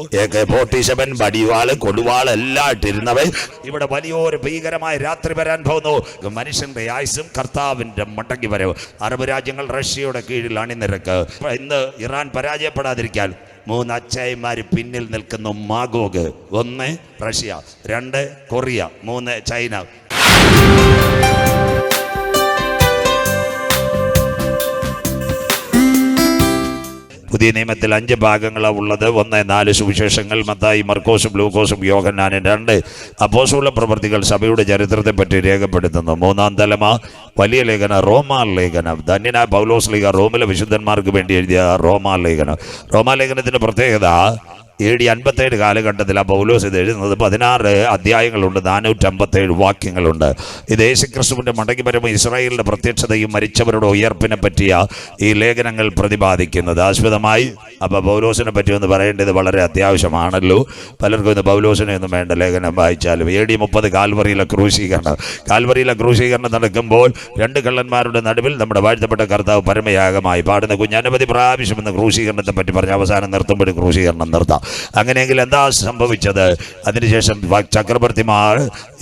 AK-47 വടിവാള് കൊടുവാള് എല്ലാം ഇട്ടിരുന്നവൻ ഇവിടെ വലിയൊരു ഭീകരമായ രാത്രി വരാൻ പോകുന്നു. മനുഷ്യന്റെ ആയുസും കർത്താവിന്റെ മടങ്ങി വരവ്. അറബ് രാജ്യങ്ങൾ റഷ്യയുടെ കീഴിൽ അണിനിരക്ക്. ഇന്ന് ഇറാൻ പരാജയപ്പെടാതിരിക്കാൻ 3 അച്ചായന്മാർ പിന്നിൽ നിൽക്കുന്നു. Magog 1 Russia, 2 Korea, 3 China. പുതിയ നിയമത്തിൽ 5 ഭാഗങ്ങളാണ് ഉള്ളത്. 1, 4 സുവിശേഷങ്ങൾ, മത്തായി, മർക്കോസും ലൂക്കോസും യോഹന്നാനും. 2 അപ്പോസ്തല പ്രവൃത്തികൾ സഭയുടെ ചരിത്രത്തെ പറ്റി രേഖപ്പെടുത്തുന്നു. 3-ാം തലമ വലിയ ലേഖനം റോമാ ലേഖനം. ധന്യനായ പൗലോസ് ലീഗ റോമിലെ വിശുദ്ധന്മാർക്ക് വേണ്ടി എഴുതിയ റോമാ ലേഖനം. റോമാ ലേഖനത്തിന്റെ പ്രത്യേകത AD 57 കാലഘട്ടത്തിൽ പൗലോസ് ഇത് എഴുതുന്നത്. 16 അധ്യായങ്ങളുണ്ട്, 457 വാക്യങ്ങളുണ്ട്. ഇത് യേശുക്രിസ്തുവിന്റെ മടങ്ങിവരവും ഇസ്രായേലിന്റെ പ്രത്യക്ഷതയും മരിച്ചവരുടെ ഉയർപ്പിനെ പറ്റിയ ഈ ലേഖനങ്ങൾ പ്രതിപാദിക്കുന്നത്. ആസ്പദമായി അപ്പോൾ പൗലോസിനെ പറ്റി ഒന്ന് പറയേണ്ടത് വളരെ അത്യാവശ്യമാണല്ലോ. പലർക്കും ഇന്ന് പൗലോസിനെ ഒന്നും വേണ്ട, ലേഖനം വായിച്ചാലും. AD 30 കാൽവറിയിലെ ക്രൂശീകരണം നടക്കുമ്പോൾ 2 കള്ളന്മാരുടെ നടുവിൽ നമ്മുടെ വാഴ്ത്തപ്പെട്ട കർത്താവ് പരമയാഗമായി പാടുന്ന കുഞ്ഞ് അനവധി പ്രാവശ്യം ഇന്ന് ക്രൂശീകരണത്തെ പറ്റി പറഞ്ഞ് അവസാനം നിർത്തുമ്പോൾ ക്രൂശീകരണം നിർത്താം. അങ്ങനെയെങ്കിൽ എന്താ സംഭവിച്ചത്? അതിനുശേഷം ചക്രവർത്തിമാർ,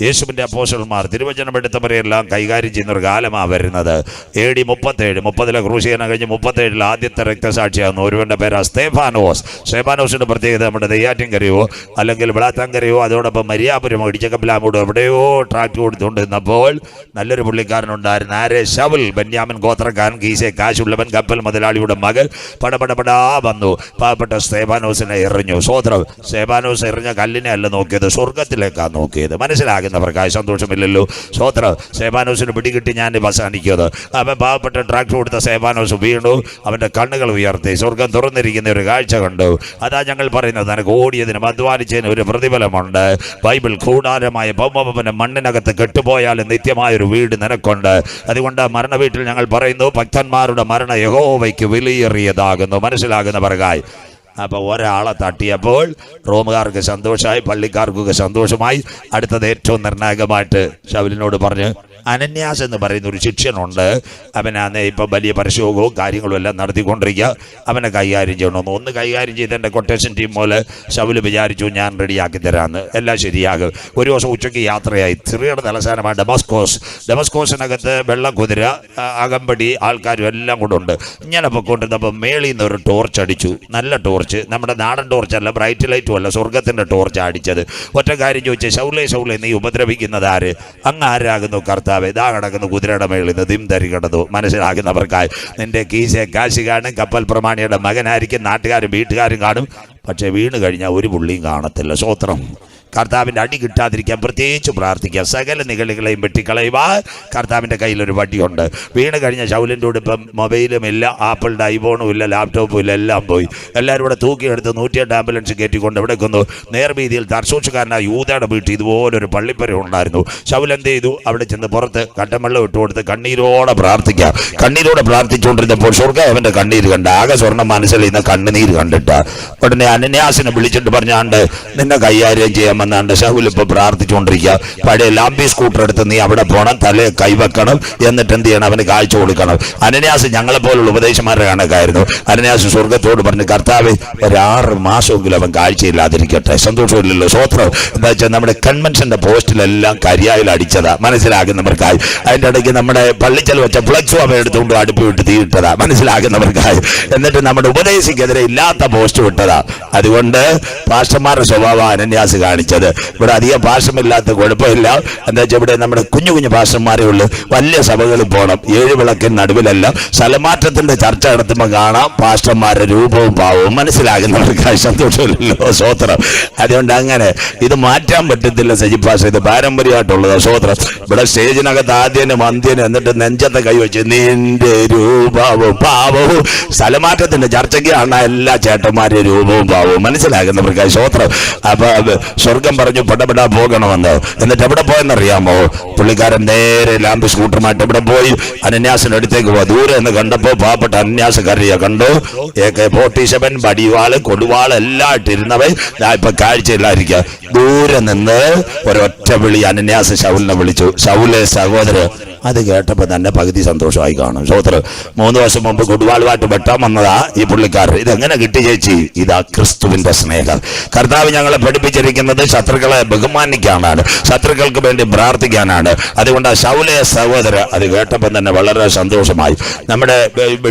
യേശുവിൻ്റെ അപ്പോസ്തലന്മാർ, തിരുവചനമെടുത്തവരെയെല്ലാം കൈകാര്യം ചെയ്യുന്നൊരു കാലമാണ് വരുന്നത്. AD 30 ക്രൂശീകരണം കഴിഞ്ഞ് 37 ആദ്യത്തെ രക്തസാക്ഷിയാകുന്നു. ഒരുവൻ്റെ പേര് സ്തേഫാനോസിൻ്റെ പ്രത്യേകത നമ്മുടെ നെയ്യാറ്റിൻകരയോ അല്ലെങ്കിൽ വിളാത്താങ്കരയോ അതോടൊപ്പം മരിയാപുരമോ ഇടിച്ചക്കപ്പിലാമൂടോ എവിടെയോ ട്രാക്ട് കൊടുത്തുകൊണ്ടിരുന്നപ്പോൾ നല്ലൊരു പുള്ളിക്കാരനുണ്ടായിരുന്നു. ആരെ? ശൗൽ, ബെന്യാമിൻ ഗോത്രക്കാരൻ, കീശെ കാശുള്ളവൻ, കപ്പൽ മുതലാളിയുടെ മകൾ. പടപടപടാ വന്നു പാവപ്പെട്ട സ്തേഫാനോസിനെ എറിഞ്ഞു. സ്വോത്രം. സ്തേഫാനോസ് എറിഞ്ഞ കല്ലിനെ അല്ല നോക്കിയത്, സ്വർഗത്തിലേക്കാണ് നോക്കിയത്. മനസ്സിലാകുന്നവർക്കായി സന്തോഷമില്ലല്ലോ. സ്വോത്രം. സ്തേഫാനോസിന് പിടികിട്ടി ഞാൻ അവസാനിക്കുന്നത്. അവൻ പാവപ്പെട്ട ട്രാക്ട് കൊടുത്ത സ്തേഫാനോസ് വീണു. അവൻ്റെ കണ്ണുകൾ ഉയർത്തി സ്വർഗം തുറന്നിരിക്കുന്ന ഒരു കാഴ്ച കണ്ടു. അതാ ഞങ്ങൾ പറയുന്നത്, നിനക്ക് ഓടിയതിനും അധ്വാനിച്ചതിനും ഒരു പ്രതിഫലമുണ്ട്. ബൈബിൾ കൂടാരമായ ഭൗമഭവനം മണ്ണിനകത്ത് കെട്ടുപോയാലും നിത്യമായൊരു വീട് നിനക്കുണ്ട്. അതുകൊണ്ട് മരണ വീട്ടിൽ ഞങ്ങൾ പറയുന്നു, ഭക്തന്മാരുടെ മരണ യഹോവയ്ക്ക് വിലയേറിയതാകുന്നു. മനസ്സിലാകുന്നവർക്കായി. അപ്പോൾ ഒരാളെ തട്ടിയപ്പോൾ റോമുകാർക്ക് സന്തോഷമായി, പള്ളിക്കാർക്കൊക്കെ സന്തോഷമായി. അടുത്തത് ഏറ്റവും നിർണായകമായിട്ട് ശൗലിനോട് പറഞ്ഞ്, അനന്യാസ് എന്ന് പറയുന്ന ഒരു ശിഷ്യനുണ്ട്. അവനാണ് ഇപ്പം വലിയ പരിശോധവും കാര്യങ്ങളും എല്ലാം നടത്തിക്കൊണ്ടിരിക്കുക. അവനെ കൈകാര്യം ചെയ്യണമെന്ന്. ഒന്ന് കൈകാര്യം ചെയ്ത് എൻ്റെ കൊട്ടേഷൻ ടീം പോലെ ശൗല് വിചാരിച്ചു, ഞാൻ റെഡിയാക്കി തരാമെന്ന്. എല്ലാം ശരിയാകും. ഒരു ദിവസം ഉച്ചയ്ക്ക് യാത്രയായി. സിറിയയുടെ തലസ്ഥാനമായ ഡെമസ്കോസിനകത്ത് വെള്ളക്കുതിര, അകമ്പടി, ആൾക്കാരും എല്ലാം കൂടെ ഉണ്ട്. ഇങ്ങനെ പൊയ്ക്കൊണ്ടിരുന്നപ്പോൾ മേളിൽ നിന്ന് ഒരു ടോർച്ച് അടിച്ചു. നല്ല ടോർച്ച്, നമ്മുടെ നാടൻ ടോർച്ചല്ല, ബ്രൈറ്റ് ലൈറ്റും അല്ല, സ്വർഗത്തിൻ്റെ ടോർച്ച് അടിച്ചത്. ഒറ്റ കാര്യം ചോദിച്ചേ, ശൗലേ നീ ഉപദ്രവിക്കുന്നത് ആര്? അങ്ങ് ആരാകുന്നു? കർത്താവ്. ഇതാ കിടക്കുന്നു കുതിരയുടെ മേളിൽ നിന്ന് ദിം തരി കിടന്നു. മനസ്സിലാകുന്നവർക്കായി. നിന്റെ കീശെ കാശി കാണും, കപ്പൽ പ്രമാണിയുടെ മകനായിരിക്കും, നാട്ടുകാരും വീട്ടുകാരും കാണും. പക്ഷേ വീണ് കഴിഞ്ഞാൽ ഒരു പുള്ളിയും കാണത്തില്ല. സ്വോത്രം. കർത്താവിൻ്റെ അടി കിട്ടാതിരിക്കാൻ പ്രത്യേകിച്ച് പ്രാർത്ഥിക്കുക. സകല നിഗളികളെയും വെട്ടിക്കളയുവാൻ കർത്താവിൻ്റെ കയ്യിലൊരു വടിയുണ്ട്. വീണ് കഴിഞ്ഞ ശൗലിൻ്റെ കൂടെ ഇപ്പം മൊബൈലും ഇല്ല, ആപ്പിളിൻ്റെ ഐഫോണും ഇല്ല, ലാപ്ടോപ്പും ഇല്ല, എല്ലാം പോയി. എല്ലാവരും കൂടെ തൂക്കിയെടുത്ത് 108 ആംബുലൻസ് കയറ്റിക്കൊണ്ട് എവിടെ കൊന്നു? നേർവീതിയിൽ തർശൂഷക്കാരനായ യൂദയുടെ വീട്ടിൽ ഇതുപോലൊരു പള്ളിപ്പര ഉണ്ടായിരുന്നു. ശൗൽ എന്ത് ചെയ്തു? അവിടെ ചെന്ന് പുറത്ത് കട്ടൻവെള്ളം ഇട്ട് കൊടുത്ത് കണ്ണീരോടെ പ്രാർത്ഥിക്കാം. കണ്ണീരോടെ പ്രാർത്ഥിച്ചുകൊണ്ടിരുന്നപ്പോൾ സ്വർഗ്ഗം അവൻ്റെ കണ്ണീര് കണ്ട. ആകെ സ്വർണ്ണം മനസ്സിൽ ഇന്ന് കണ്ണുനീര് കണ്ടിട്ട് ഉടനെ അനന്യാസിനെ വിളിച്ചിട്ട് പറഞ്ഞാണ്ട്, നിന്നെ കൈകാര്യം ചെയ്യാൻ എന്നാണ്ട് ശൗൽ ഇപ്പോൾ പ്രാർത്ഥിച്ചുകൊണ്ടിരിക്കുക. പഴയ ലാംബി സ്കൂട്ടർ എടുത്ത് നീ അവിടെ പോകണം, തലയെ കൈവെക്കണം, എന്നിട്ട് എന്ത് ചെയ്യണം? അവന് കാഴ്ച കൊടുക്കണം. അനന്യാസ് ഞങ്ങളെപ്പോലുള്ള ഉപദേശന്മാരുടെ കണക്കായിരുന്നു. അനന്യാസ് സ്വർഗത്തോട് പറഞ്ഞു, കർത്താവേ, ഒരു 6 മാസമെങ്കിലും അവൻ കാഴ്ചയില്ലാതിരിക്കട്ടെ. സന്തോഷമില്ലല്ലോ. സ്വോത്രം. എന്താ വെച്ചാൽ നമ്മുടെ കൺവെൻഷന്റെ പോസ്റ്റിലെല്ലാം കരിയായിൽ അടിച്ചതാ. മനസ്സിലാകുന്നവർക്കായി. അതിൻ്റെ ഇടയ്ക്ക് നമ്മുടെ പള്ളിച്ചൽ വെച്ച ഫ്ലക്സും അവൻ എടുത്തുകൊണ്ട് അടുപ്പ് വിട്ട് തീയിട്ടതാ. മനസ്സിലാകുന്നവർക്കായി. എന്നിട്ട് നമ്മുടെ ഉപദേശിക്കെതിരെ ഇല്ലാത്ത പോസ്റ്റ് വിട്ടതാ. അതുകൊണ്ട് പാസ്റ്റർമാരുടെ സ്വഭാവം അനന്യാസ് കാണിച്ചത്. ഇവിടെ അധികം ഭാഷമില്ലാത്ത കുഴപ്പമില്ല. എന്താ വെച്ചാൽ ഇവിടെ നമ്മുടെ കുഞ്ഞു ഭാഷന്മാരേ ഉള്ളൂ. വലിയ സഭകളിൽ പോകണം. 7 വിളക്കിന് നടുവിലല്ല. സ്ഥലമാറ്റത്തിന്റെ ചർച്ച നടത്തുമ്പോൾ കാണാം പാസ്റ്റർമാരുടെ രൂപവും ഭാവവും. മനസ്സിലാകുന്നവർക്ക് സന്തോഷമില്ലല്ലോ. സ്വോത്രം. അതുകൊണ്ട് അങ്ങനെ ഇത് മാറ്റാൻ പറ്റത്തില്ല. സജിഭാഷ ഇത് പാരമ്പര്യമായിട്ടുള്ളത്. സ്വോത്രം. ഇവിടെ സ്റ്റേജിനകത്ത് ആദ്യനും അന്ത്യനും എന്നിട്ട് നെഞ്ചത്തെ കൈവച്ച് നിന്റെ രൂപവും ഭാവവും. സ്ഥലമാറ്റത്തിന്റെ ചർച്ചയ്ക്കാണ് എല്ലാ ചേട്ടന്മാരുടെ രൂപവും ഭാവവും. മനസ്സിലാകുന്നവർക്ക് സ്വോത്രം. അപ്പൊ സ്വർഗ സ്വർഗം പറഞ്ഞു പടപെടാ പോകണമെന്ന്. എന്നിട്ട് എവിടെ പോയെന്നറിയാമോ? പുള്ളിക്കാരൻ നേരെ ലാമ്പ് സ്കൂട്ടറുമായിട്ട് എവിടെ പോയി? അനന്യാസിന്റെ അടുത്തേക്ക് പോവാ. ദൂരെ എന്ന് കണ്ടപ്പോ പാവപ്പെട്ട അനന്യാസ് കറിയ കണ്ടു. AK-47 വടിവാള് കൊടുവാള് എല്ലാം ഇട്ടിരുന്നവൻ ഇപ്പൊ കാഴ്ചയില്ലായിരിക്കുക. ദൂരെ നിന്ന് ഒരൊറ്റ വിളി അനന്യാസ് ശൗലിനെ വിളിച്ചു, ശൗലെ സഹോദരൻ. അത് കേട്ടപ്പോൾ തന്നെ പകുതി സന്തോഷമായി കാണും. ശ്രോത്ര 3 വർഷം മുമ്പ് കൊടുവാളുമായിട്ട് വെട്ടാൻ വന്നതാ ഈ പുള്ളിക്കാരൻ. ഇതെങ്ങനെ കിട്ടി ചേച്ചി? ഇതാ ക്രിസ്തുവിന്റെ സ്നേഹം. കർത്താവ് ഞങ്ങളെ പഠിപ്പിച്ചിരിക്കുന്നത് ശത്രുക്കളെ ബഹുമാനിക്കാനാണ്, ശത്രുക്കൾക്ക് വേണ്ടി പ്രാർത്ഥിക്കാനാണ്. അതുകൊണ്ട് ആ ശൗലെ സഹോദര അത് കേട്ടപ്പോൾ തന്നെ വളരെ സന്തോഷമായി. നമ്മുടെ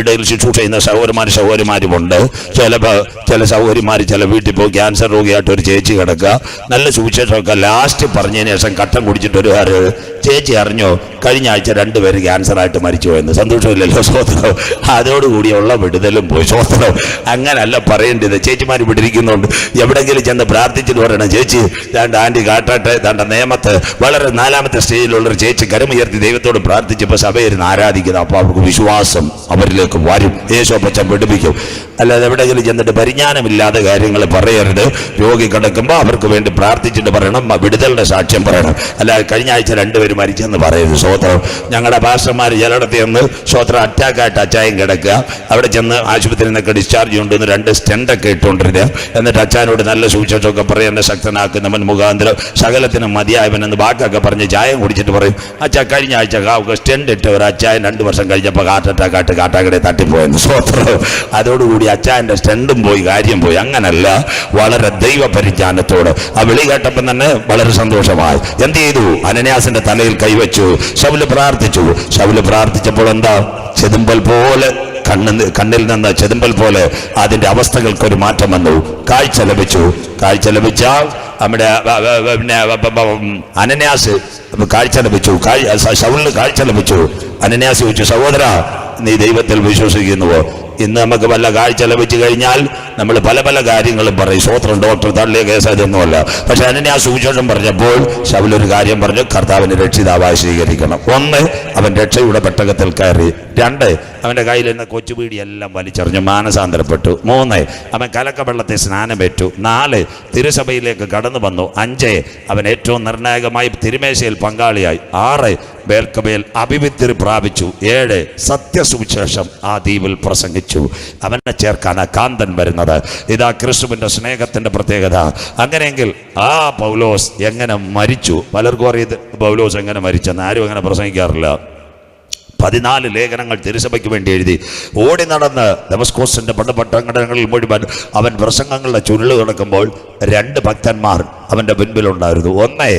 ഇടയിൽ ശുശ്രൂഷ ചെയ്യുന്ന സഹോദരന്മാരുമുണ്ട്. ചില സഹോദരിമാർ ചില വീട്ടിൽ പോയി ക്യാൻസർ രോഗിയായിട്ട് ഒരു ചേച്ചി കിടക്കുക. നല്ല സുവിശേഷമൊക്കെ ലാസ്റ്റ് പറഞ്ഞതിന് ശേഷം കട്ടൻ കുടിച്ചിട്ട് ഒരു ചേച്ചി അറിഞ്ഞോ കഴിഞ്ഞ ആഴ്ച 2 പേര് ക്യാൻസറായിട്ട് മരിച്ചു പോയെന്ന്. സന്തോഷമില്ലല്ലോ? സ്വോത്രം. അതോടുകൂടിയുള്ള വിടുതലും പോയി. സ്വോത്രം. അങ്ങനല്ല പറയേണ്ടത്. ചേച്ചിമാർ വിടിരിക്കുന്നുണ്ട്. എവിടെങ്കിലും ചെന്ന് പ്രാർത്ഥിച്ചിട്ട് പറയണം, ചേച്ചി ദാണ്ട് ആൻറ്റി കാട്ടാട്ടെ ദാണ്ട നേമത്ത് വളരെ 4ാമത്തെ സ്റ്റേജിലുള്ളൊരു ചേച്ചി കരമുയർത്തി ദൈവത്തോട് പ്രാർത്ഥിച്ചപ്പോൾ സഭയിരുന്ന് ആരാധിക്കുന്നത്. അപ്പോൾ അവർക്ക് വിശ്വാസം അവരിലേക്ക് വരും. യേശോപ്പച്ചൻ പഠിപ്പിക്കും. അല്ലാതെ എവിടെയെങ്കിലും ചെന്നിട്ട് പരിജ്ഞാനമില്ലാതെ കാര്യങ്ങൾ പറയരുത്. രോഗി കിടക്കുമ്പോൾ അവർക്ക് വേണ്ടി പ്രാർത്ഥിച്ചിട്ട് പറയണം, വിടുതലിന്റെ സാക്ഷ്യം പറയണം. അല്ലാതെ കഴിഞ്ഞ ആഴ്ച 2 പേര് മരിച്ചെന്ന് പറയരുത്. സ്വോത്രം. ഞങ്ങളുടെ പാസ്റ്റർമാർ ചിലയിടത്ത് ചെന്ന് സ്വോത്രം അറ്റാക്കായിട്ട് അച്ചായം കിടക്കുക. അവിടെ ചെന്ന് ആശുപത്രിയിൽ നിന്നൊക്കെ ഡിസ്ചാർജ് കൊണ്ടുവന്ന് 2 സ്റ്റെൻഡൊക്കെ ഇട്ടുകൊണ്ടിരുക. എന്നിട്ട് അച്ചാനോട് നല്ല സൂചിച്ചൊക്കെ പറയും, എന്നെ ശക്തനാക്കുന്നവൻ മുഖാന്തരം സകലത്തിനും മതിയായവനെന്ന് വാക്കൊക്കെ പറഞ്ഞ് ചായം കുടിച്ചിട്ട് പറയും, അച്ഛാ കഴിഞ്ഞ ആഴ്ച സ്റ്റെൻഡ് ഇട്ട് ഒരു അച്ചായൻ 2 വർഷം കഴിഞ്ഞപ്പോൾ ഹാർട്ട് അറ്റാക്കായിട്ട് കാട്ടാക്കടെ തട്ടിപ്പോയെന്ന്. സ്വോത്രം. അതോടുകൂടി അച്ചായന്റെ സ്റ്റെൻഡും പോയി, കാര്യം പോയി. അങ്ങനല്ല, വളരെ ദൈവപരിജ്ഞാനത്തോട് ആ വിളി കേട്ടപ്പം തന്നെ വളരെ സന്തോഷമായി. എന്ത് ചെയ്തു? അനന്യാസിന്റെ തലയിൽ കൈവച്ചു. ശൗല് പ്രാർത്ഥിച്ചു. ശൗല് പ്രാർത്ഥിച്ചപ്പോൾ എന്താ? ചെതുമ്പൽ പോലെ കണ്ണിൽ നിന്ന് ചെതുമ്പൽ പോലെ അതിന്റെ അവസ്ഥകൾക്കൊരു മാറ്റം വന്നു. കാഴ്ച ലഭിച്ചു. കാഴ്ച ലഭിച്ച നമ്മുടെ അനന്യാസ് കാഴ്ച ലഭിച്ചു. ശൗലിന് കാഴ്ച ലഭിച്ചു. അനന്യാസ് ചോദിച്ചു, സഹോദര നീ ദൈവത്തിൽ വിശ്വസിക്കുന്നുവോ? ഇന്ന് നമുക്ക് വല്ല കാഴ്ച ലഭിച്ചു കഴിഞ്ഞാൽ നമ്മൾ പല പല കാര്യങ്ങളും പറയും. സ്വോത്രം. ഡോക്ടർ തള്ളിയ കേസ് അതൊന്നുമല്ല. പക്ഷെ അനന്യാസ് സുവിശേഷം പറഞ്ഞപ്പോൾ ശൗലൊരു കാര്യം പറഞ്ഞു, കർത്താവിനെ രക്ഷിതാവായി സ്വീകരിക്കണം. 1 അവൻ രക്ഷയുടെ പെട്ടകത്തിൽ കയറി. 2 അവന്റെ കയ്യിൽ നിന്ന് കൊച്ചുപീടിയെല്ലാം വലിച്ചെറിഞ്ഞു, മാനസാന്തരപ്പെട്ടു. 3 അവൻ കലക്കവെള്ളത്തെ സ്നാനമേറ്റു. 4 തിരുസഭയിലേക്ക് കടന്നു വന്നു. 5 അവൻ ഏറ്റവും നിർണായകമായി തിരുമേശയിൽ പങ്കാളിയായി. 6 ബേൽക്കബേൽ അഭിവൃദ്ധി പ്രാപിച്ചു. 7 സത്യസുവിശേഷം ആ ദ്വീപിൽ പ്രസംഗിച്ചു. അവനെ ചേർക്കാണ് കാന്തൻ വരുന്നത്. ഇതാ ക്രിസ്തുവിന്റെ സ്നേഹത്തിന്റെ പ്രത്യേകത. അങ്ങനെയെങ്കിൽ ആ പൗലോസ് എങ്ങനെ മരിച്ചു? പലർക്കും അറിയത് പൗലോസ് എങ്ങനെ മരിച്ചെന്ന്. ആരും അങ്ങനെ പ്രസംഗിക്കാറില്ല. 14 ലേഖനങ്ങൾ തിരുസഭയ്ക്ക് വേണ്ടി എഴുതി. ഓടി നടന്ന് ദമസ്കോസിന്റെ പട്ടണങ്ങളിൽ മുഴുവൻ അവൻ പ്രസംഗങ്ങളുടെ ചുരുള് കിടക്കുമ്പോൾ 2 ഭക്തന്മാർ അവന്റെ മുൻപിലുണ്ടായിരുന്നു. 1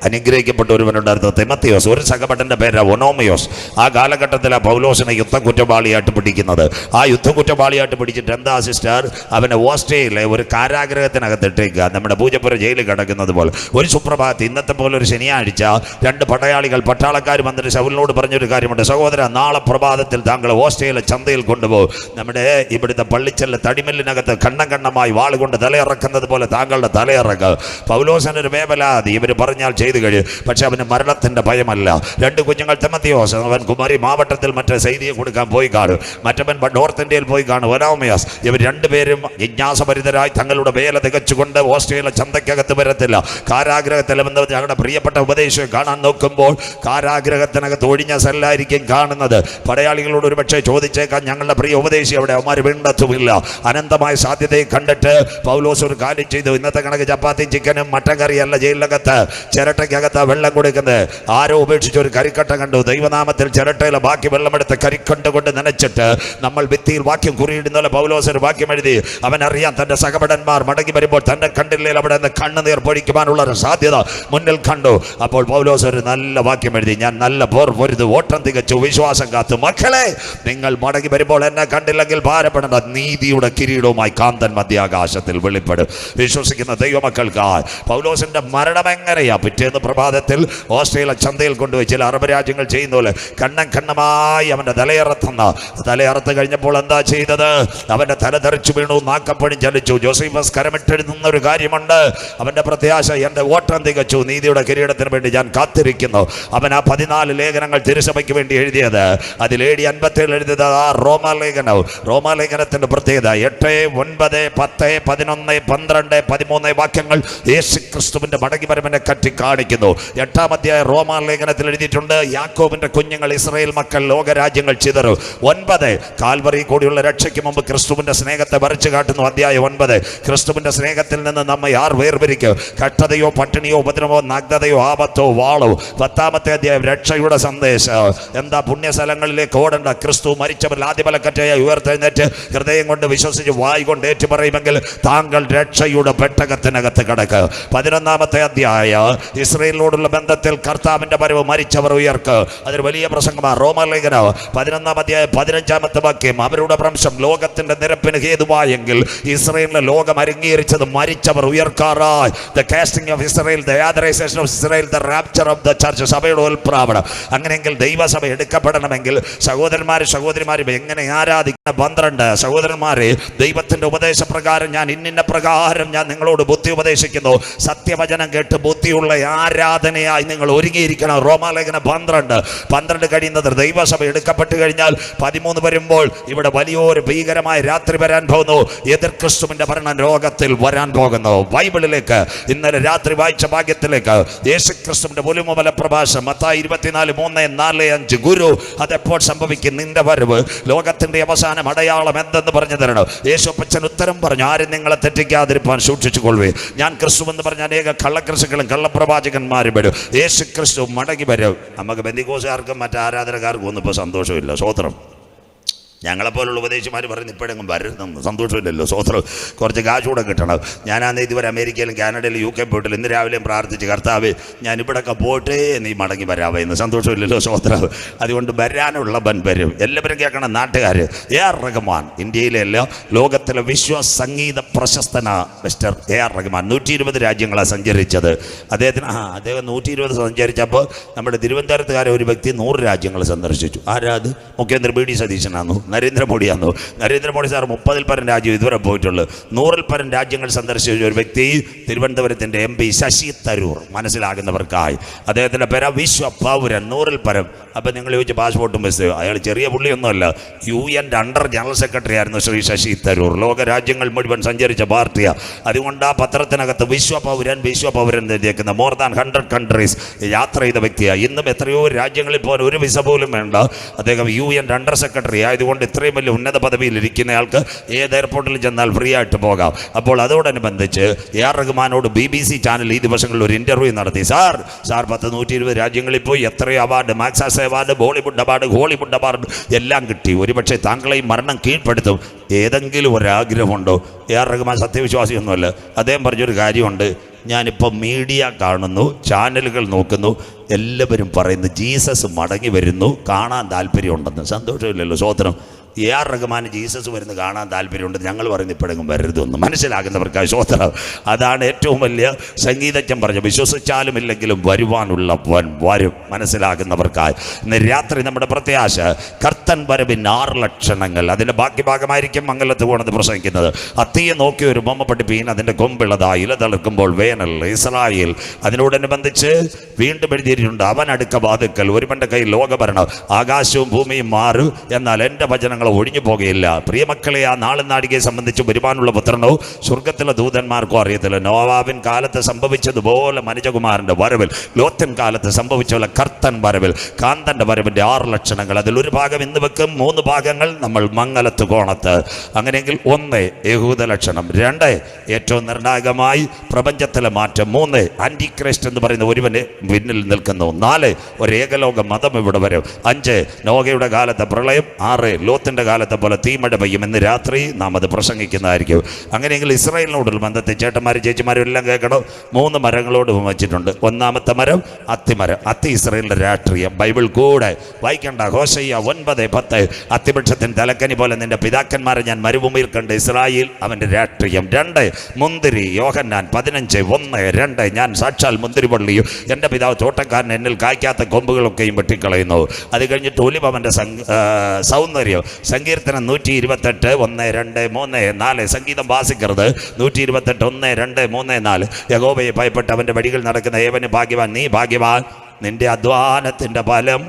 അനുഗ്രഹിക്കപ്പെട്ട ഒരുവനുണ്ടായിരുന്നു, തിമത്തിയോസ്. ഒരു സഹപഠന്റെ പേര് ഒനോമിയോസ്. ആ കാലഘട്ടത്തിൽ ആ പൗലോസിനെ യുദ്ധക്കുറ്റവാളിയായിട്ട് പിടിക്കുന്നത്. ആ യുദ്ധക്കുറ്റവാളിയായിട്ട് പിടിച്ചിട്ട് എന്താ സിസ്റ്റർ, അവനെ ഓസ്ട്രേലിയയിലെ ഒരു കാരാഗ്രഹത്തിനകത്തിട്ടേക്കുക. നമ്മുടെ പൂജപ്പുര ജയിലിൽ കിടക്കുന്നത് പോലെ. ഒരു സുപ്രഭാതത്തിൽ, ഇന്നത്തെ പോലെ ഒരു ശനിയാഴ്ച, 2 പട്ടാളക്കാർ വന്നിട്ട് ശൗലിനോട് പറഞ്ഞൊരു കാര്യമുണ്ട്, സഹോദര നാളെ പ്രഭാതത്തിൽ താങ്കൾ ഓസ്ട്രേലിയ ചന്തയിൽ കൊണ്ടുപോകും. നമ്മുടെ ഇവിടുത്തെ പള്ളിച്ചല്ല തടിമില്ലിനകത്ത് കണ്ണമായി വാളുകൊണ്ട് തലയിറക്കുന്നത് പോലെ താങ്കളുടെ തലയിറക്കുക. പൗലോസിനൊരു വേവലാതി. ഇവർ പറഞ്ഞാൽ ചെയ്തു കഴിയും. പക്ഷെ അവന് മരണത്തിന്റെ ഭയമല്ല. 2 കുഞ്ഞുങ്ങൾ തിമത്തിയോസ്, അവൻ കുമാരി മാവട്ടത്തിൽ മറ്റേ സൈദിയെ കൊടുക്കാൻ പോയി കാണും. മറ്റവൻ നോർത്ത് ഇന്ത്യയിൽ പോയി കാണും, ഒനോമിയാസ്. ഇവർ 2 പേരും ജിജ്ഞാസഭരിതരായി തങ്ങളുടെ വേല തികച്ചുകൊണ്ട് ഓസ്ട്രേലിയ ചന്തയ്ക്കകത്ത് വരത്തില്ല. കാരാഗ്രഹത്തിൽ ഞങ്ങളുടെ പ്രിയപ്പെട്ട ഉപദേശം കാണാൻ നോക്കുമ്പോൾ കാരാഗ്രഹത്തിനകത്ത് ഒഴിഞ്ഞ സെല്ലായിരിക്കും കാണുന്നത്. പടയാളികളോട് ഒരുപക്ഷെ ചോദിച്ചേക്കാൻ, ഞങ്ങളുടെ പ്രിയ ഉപദേശി അവിടെ, അവന്മാർ വീണ്ടെത്തുമില്ല. അനന്തമായ സാധ്യതയെ കണ്ടിട്ട് പൗലോസ് ഒരു കാര്യം ചെയ്തു. ഇന്നത്തെ കണക്ക് ചപ്പാത്തിയും ചിക്കനും മട്ടൻ കറിയല്ല ജയിലിനകത്ത്, ചിരട്ടയ്ക്കകത്ത് വെള്ളം കൊടുക്കുന്നത്. ആരോ ഉപേക്ഷിച്ച് ഒരു കരിക്കട്ട കണ്ടു. ദൈവനാമത്തിൽ ചിരട്ടയിലെ ബാക്കി വെള്ളമെടുത്ത് കരിക്കട്ട കൊണ്ട് നനച്ചിട്ട് നമ്മൾ ഭിത്തിയിൽ വാക്യം കുറിയിടുന്ന പൗലോസ് ഒരു വാക്യം എഴുതി. അവനറിയാം തന്റെ സഹപഠന്മാർ മടങ്ങി വരുമ്പോൾ തന്നെ കണ്ടില്ലെങ്കിൽ അവിടെ നിന്ന് കണ്ണുനീർ പൊഴിക്കുവാനുള്ള ഒരു സാധ്യത മുന്നിൽ കണ്ടു. അപ്പോൾ പൗലോസ് ഒരു നല്ല വാക്യം എഴുതി, ഞാൻ നല്ല പോർ പൊരുത്, ഓട്ടം തികച്ചു, വിശ്വാസം കാത്തു. മക്കളെ, നിങ്ങൾ മടങ്ങി വരുമ്പോൾ എന്നെ കണ്ടില്ലെങ്കിൽ ഭാരപ്പെടേണ്ട, നീതിയുടെ കിരീടവുമായി കാന്തൻ മധ്യാകാശത്തിൽ വെളിപ്പെടും. വിശ്വസിക്കുന്ന ദൈവമക്കൾക്ക് പൗലോസിന്റെ മരണം എങ്ങനെയാ? പിറ്റേ പിറ്റേന്ന് പ്രഭാതത്തിൽ ഓസ്ട്രേലിയ ചന്തയിൽ കൊണ്ടുപോയി ചില അറബ് രാജ്യങ്ങൾ ചെയ്യുന്ന പോലെ കണ്ണമായി അവൻ്റെ തലയറുത്ത് കഴിഞ്ഞപ്പോൾ എന്താ ചെയ്തത്? അവൻ്റെ തല തെറിച്ചു വീണു, നാക്കപ്പഴം ചലിച്ചു. ജോസഫസ് കരമിട്ടെഴുതുന്ന ഒരു കാര്യമുണ്ട്. അവൻ്റെ പ്രത്യാശ, എൻ്റെ ഓട്ടം തികച്ചു, നീതിയുടെ കിരീടത്തിന് വേണ്ടി ഞാൻ കാത്തിരിക്കുന്നു. അവൻ ആ 14 ലേഖനങ്ങൾ തിരുസഭയ്ക്ക് വേണ്ടി എഴുതിയത്. അതിൽ AD 57 എഴുതിയത് ആ റോമാലേഖനത്തിൻ്റെ പ്രത്യേകത 8, 9, 10, 11, 12, 13 വാക്യങ്ങൾ യേശു ക്രിസ്തുവിൻ്റെ മടങ്ങിവരവിനെ കറ്റി കാണിക്കുന്നു. 8-ാം അധ്യായം റോമാലേഖനത്തിൽ എഴുതിയിട്ടുണ്ട്, യാക്കോബിൻ്റെ കുഞ്ഞുങ്ങൾ ഇസ്രായേൽ മക്കൾ ലോകരാജ്യങ്ങൾ ചിതറും. 9 കാൽവറി കൂടിയുള്ള രക്ഷയ്ക്ക് മുമ്പ് ക്രിസ്തുവിൻ്റെ സ്നേഹത്തെ വരച്ചു കാട്ടുന്നു. അധ്യായം 9 ക്രിസ്തുവിൻ്റെ സ്നേഹത്തിൽ നിന്ന് നമ്മെ ആർ വേർപിരിക്കും? കഷ്ടതയോ പട്ടിണിയോ ഉപദ്രവമോ നഗ്നതയോ ആപത്തോ വാളോ. 10-ാമത്തെ അധ്യായം രക്ഷയുടെ സന്ദേശം. എന്താ? പുണ്യസ്ഥലങ്ങളിലേക്ക് ഓടണ്ട. ക്രിസ്തു മരിച്ചവരിൽ ആദ്യഫലക്കറ്റയായി ഉയർത്തെഴുന്നേറ്റ് ഹൃദയം കൊണ്ട് വിശ്വസിച്ച് വായ് കൊണ്ട് ഏറ്റുപറയുമെങ്കിൽ താങ്കൾ രക്ഷയുടെ പെട്ടകത്തിനകത്ത് കിടക്ക്. 11-ാമത്തെ അധ്യായം ഇസ്രായേലിനോടുള്ള ബന്ധത്തിൽ കർത്താവിൻ്റെ വരവ്, മരിച്ചവർ ഉയർക്ക്. അതൊരു വലിയ പ്രസംഗമാണ്. റോമാലേഖനം 11-ാം അധ്യായം 15-ാമത്തെ വാക്യം, അവരുടെ ഭ്രംശം ലോകത്തിന്റെ നിരപ്പിന് ഹേതുവായെങ്കിൽ ഇസ്രായേലിനെ ലോകം അംഗീകരിച്ചത് മരിച്ചവർ ഉയർക്കാറായി. The casting of Israel, the authorization of Israel, the rapture of the church, സഭയുടെ ഉൽപ്രാവണം. അങ്ങനെയെങ്കിൽ ദൈവസഭ എടുക്കപ്പെടണമെങ്കിൽ സഹോദരന്മാരും എങ്ങനെ ആരാധിക്കുന്ന 12 സഹോദരന്മാരെ, ദൈവത്തിന്റെ ഉപദേശപ്രകാരം ഞാൻ ഇന്ന പ്രകാരം ഞാൻ നിങ്ങളോട് ബുദ്ധി ഉപദേശിക്കുന്നു. സത്യവചനം കേട്ട് ബുദ്ധിയുള്ള ആരാധനയായി നിങ്ങൾ ഒരുങ്ങിയിരിക്കണം. റോമാലേഖനം 12 കഴിയുന്നത് ദൈവസഭ എടുക്കപ്പെട്ടു കഴിഞ്ഞാൽ 13 വരുമ്പോൾ ഇവിടെ വലിയൊരു ഭീകരമായ രാത്രി വരാൻ പോകുന്നു. എതിർ ക്രിസ്തുവിന്റെ ഭരണം ലോകത്തിൽ വരാൻ പോകുന്നു. ബൈബിളിലേക്ക് ഇന്നലെ രാത്രി വായിച്ച ഭാഗ്യത്തിലേക്ക് യേശുക്രിസ്തുവിന്റെ പൊലിമല പ്രഭാഷണം മത്തായി 24, 3, 4, 5 ഗുരു അതെപ്പോൾ സംഭവിക്കും? നിന്റെ വരവ് ലോകത്തിന്റെ അവസാനം അടയാളം എന്തെന്ന് പറഞ്ഞു തരണം. യേശുപ്പച്ചൻ ഉത്തരം പറഞ്ഞു, ആരും നിങ്ങളെ തെറ്റിക്കാതിരിപ്പാൻ സൂക്ഷിച്ചു കൊള്ളുവേ. ഞാൻ ക്രിസ്തു എന്ന് പറഞ്ഞ അനേക കള്ളക്രിസ്തുക്കളും കള്ളപ്രവാചകന്മാരും വരും. യേശു ക്രിസ്തു മടങ്ങി വരും. നമുക്ക് ബെന്തിക്കോസുകാർക്കും മറ്റ് ആരാധനക്കാർക്കും ഒന്നും ഇപ്പോൾ സന്തോഷമില്ല. സ്വോത്രം. ഞങ്ങളെപ്പോലുള്ള ഉപദേശിമാർ പറയുന്നത് ഇപ്പോഴെങ്കിലും വരരുതെന്ന്. സന്തോഷമില്ലല്ലോ. സ്വോത്രം. കുറച്ച് കാശ് കൂടെ കിട്ടണം. ഞാനാന്ന് ഇതുവരെ അമേരിക്കയിലും കാനഡയിലും UK പോയിട്ടില്ല. ഇന്ന് രാവിലെയും പ്രാർത്ഥിച്ച്, കർത്താവ് ഞാൻ ഇവിടെയൊക്കെ പോയിട്ടേ നീ മടങ്ങി വരാവേ എന്ന്. സന്തോഷമില്ലല്ലോ. സ്വോത്രം. അതുകൊണ്ട് വരാനുള്ള വരും. എല്ലാവരും കേൾക്കണം. നാട്ടുകാർ AR റഹ്മാൻ ഇന്ത്യയിലെല്ല ലോകത്തിലെ വിശ്വ സംഗീത പ്രശസ്തന മിസ്റ്റർ AR റഹ്മാൻ 120 രാജ്യങ്ങളാണ് സഞ്ചരിച്ചത്. അദ്ദേഹം 120 സഞ്ചരിച്ചപ്പോൾ നമ്മുടെ തിരുവനന്തപുരത്തുകാരെ ഒരു വ്യക്തി 100 രാജ്യങ്ങൾ സന്ദർശിച്ചു. ആരാത്? മുഖ്യമന്ത്രി BD സതീശനാന്നു, നരേന്ദ്രമോദിയാന്നു. നരേന്ദ്രമോദി സാർ 30-ൽ പരം രാജ്യം ഇതുവരെ പോയിട്ടുള്ളൂ. 100-ൽ പരം രാജ്യങ്ങൾ സന്ദർശിച്ച ഒരു വ്യക്തി തിരുവനന്തപുരത്തിൻ്റെ MP ശശി തരൂർ. മനസ്സിലാകുന്നവർക്കായി അദ്ദേഹത്തിൻ്റെ പേര വിശ്വ പൗരൻ, 100-ൽ പരം. അപ്പം നിങ്ങൾ ചോദിച്ച പാസ്പോർട്ടും ബസ്, അയാൾ ചെറിയ പുള്ളിയൊന്നുമല്ല. UN അണ്ടർ ജനറൽ സെക്രട്ടറി ആയിരുന്നു ശ്രീ ശശി തരൂർ. ലോക രാജ്യങ്ങൾ മുഴുവൻ സഞ്ചരിച്ച പാർട്ടിയാണ്. അതുകൊണ്ട് ആ പത്രത്തിനകത്ത് വിശ്വപൗരൻ എഴുതിയേക്കുന്ന മോർ ദാൻ 100 കൺട്രീസ് യാത്ര ചെയ്ത വ്യക്തിയാണ്. ഇന്നും എത്രയോ രാജ്യങ്ങളിൽ പോകാൻ ഒരു വിസ പോലും വേണ്ട. അദ്ദേഹം UN അണ്ടർ സെക്രട്ടറി ആയതുകൊണ്ട് ഇത്രയും വലിയ ഉന്നത പദവിയിൽ ഇരിക്കുന്നയാൾക്ക് ഏത് എയർപോർട്ടിൽ ചെന്നാൽ ഫ്രീ ആയിട്ട് പോകാം. അപ്പോൾ അതോടനുബന്ധിച്ച് AR റഹ്മാനോട് BBC ചാനൽ ഈ ദിവസങ്ങളിൽ ഒരു ഇൻ്റർവ്യൂ നടത്തി. സാർ 120 രാജ്യങ്ങളിൽ പോയി എത്രയോ അവാർഡ്, മാക്സാസ് award, Bollywood award, Hollywood award എല്ലാം കിട്ടി. ഒരുപക്ഷെ താങ്കളെയും മരണം കീഴ്പ്പെടുത്തും. ഏതെങ്കിലും ഒരാഗ്രഹമുണ്ടോ? AR റഹ്മാൻ സത്യവിശ്വാസിയൊന്നുമല്ല. അദ്ദേഹം പറഞ്ഞൊരു കാര്യമുണ്ട്, ഞാനിപ്പോൾ മീഡിയ കാണുന്നു, ചാനലുകൾ നോക്കുന്നു, എല്ലാവരും പറയുന്നു ജീസസ് മടങ്ങി വരുന്നു, കാണാൻ താല്പര്യമുണ്ടെന്ന്. സന്തോഷമില്ലല്ലോ. സ്വോത്രം. AR റഹ്മാൻ ജീസസ് വരുന്നത് കാണാൻ താല്പര്യമുണ്ട്. ഞങ്ങൾ പറയുന്നത് ഇപ്പോഴെങ്കിലും വരരുതൊന്നും. മനസ്സിലാകുന്നവർക്കായി സ്വോത്രം. അതാണ് ഏറ്റവും വലിയ സംഗീതജ്ഞൻ പറഞ്ഞ, വിശ്വസിച്ചാലും ഇല്ലെങ്കിലും വരുവാനുള്ള വരും. മനസ്സിലാകുന്നവർക്കായി ഇന്ന് രാത്രി നമ്മുടെ പ്രത്യാശ കർത്തൻ വരവിൻ 6 ലക്ഷണങ്ങൾ. അതിൻ്റെ ബാക്കി ഭാഗമായിരിക്കും മംഗലത്ത് പോകണത് പ്രസംഗിക്കുന്നത്. അത്തിയെ നോക്കി ഒരു ബൊമ്മ പഠിപ്പീൻ, അതിൻ്റെ കൊമ്പിളതാ ഇല തളിർക്കുമ്പോൾ വേനൽ. ഇസ്രായേൽ അതിനോടനുബന്ധിച്ച് വീണ്ടും എഴുതിയിട്ടുണ്ട്, അവൻ അടുക്ക വാതുക്കൽ, ഒരുവൻ്റെ കയ്യിൽ ലോകഭരണം. ആകാശവും ഭൂമിയും മാറും, എന്നാൽ എൻ്റെ വചനങ്ങൾ ഒഴിഞ്ഞു പോകുകയില്ല. പ്രിയമക്കളെ, ആ നാളും നാടികയെ സംബന്ധിച്ച് വരുവാനുള്ള പുത്രനോ സ്വർഗത്തിലെ ദൂതന്മാർക്കോ അറിയത്തില്ല. നോവാബിൻ കാലത്ത് സംഭവിച്ചതുപോലെ മനുജകുമാരൻ്റെ വരവിൽ, ലോത്തിൻ കാലത്ത് സംഭവിച്ച പോലെ കർത്തൻ വരവിൽ, കാന്തൻ്റെ വരവിൻ്റെ 6 ലക്ഷണങ്ങൾ. അതിലൊരു ഭാഗം ഇന്ന് വെക്കും, 3 ഭാഗങ്ങൾ നമ്മൾ മംഗലത്ത് കോണത്ത്. അങ്ങനെയെങ്കിൽ 1 യഹൂദ ലക്ഷണം, 2 ഏറ്റവും നിർണായകമായി പ്രപഞ്ചത്തിലെ മാറ്റം, 3 ആൻറ്റി ക്രൈസ്റ്റ് എന്ന് പറയുന്ന ഒരുവന് പിന്നിൽ നിൽക്കുന്നു, 4 ഒരു ഏകലോക മതം ഇവിടെ വരും, 5 നോഗയുടെ കാലത്തെ പ്രളയം, 6 ലോത്തിൻ ലോത്തിൻ്റെ കാലത്തെ പോലെ തീമഴ പെയ്യും. ഇന്ന് രാത്രി നാം അത് പ്രസംഗിക്കുന്നതായിരിക്കും. അങ്ങനെയെങ്കിൽ ഇസ്രായേലിനോടുള്ള ബന്ധത്തിൽ ചേട്ടന്മാരും ചേച്ചിമാരും എല്ലാം കേൾക്കണം. 3 മരങ്ങളോട് വച്ചിട്ടുണ്ട്. ഒന്നാമത്തെ മരം അത്തിമരം. അത്തി ഇസ്രായേലിൻ്റെ രാഷ്ട്രീയം. ബൈബിൾ കൂടെ വായിക്കണ്ട. ഹോശയ്യ 9:10 അത്തിവൃക്ഷത്തിന് തലക്കനി പോലെ നിന്റെ പിതാക്കന്മാരെ ഞാൻ മരുഭൂമിയിൽ കണ്ട്. ഇസ്രായേൽ അവൻ്റെ രാഷ്ട്രീയം. 2 മുന്തിരി. യോഹന്നാൻ 15:1-2 ഞാൻ സാക്ഷാൽ മുന്തിരിവള്ളിയും എൻ്റെ പിതാവ് തോട്ടക്കാരൻ, എന്നിൽ കായ്ക്കാത്ത കൊമ്പുകളൊക്കെയും വെട്ടിക്കളയുന്നു. അത് കഴിഞ്ഞിട്ട് ഒലിവ് അവൻ്റെ സൗന്ദര്യം. സങ്കീർത്തനം 128 1 2 3 4. സംഗീതം വാസിക്കരുത്. 128 1 2 3 4. യഹോവയെ ഭയപ്പെട്ട് അവൻ്റെ വഴികൾ നടക്കുന്ന ഏവന് ഭാഗ്യവാൻ. നീ ഭാഗ്യവാൻ, നിന്റെ അധ്വാനത്തിൻ്റെ ഫലം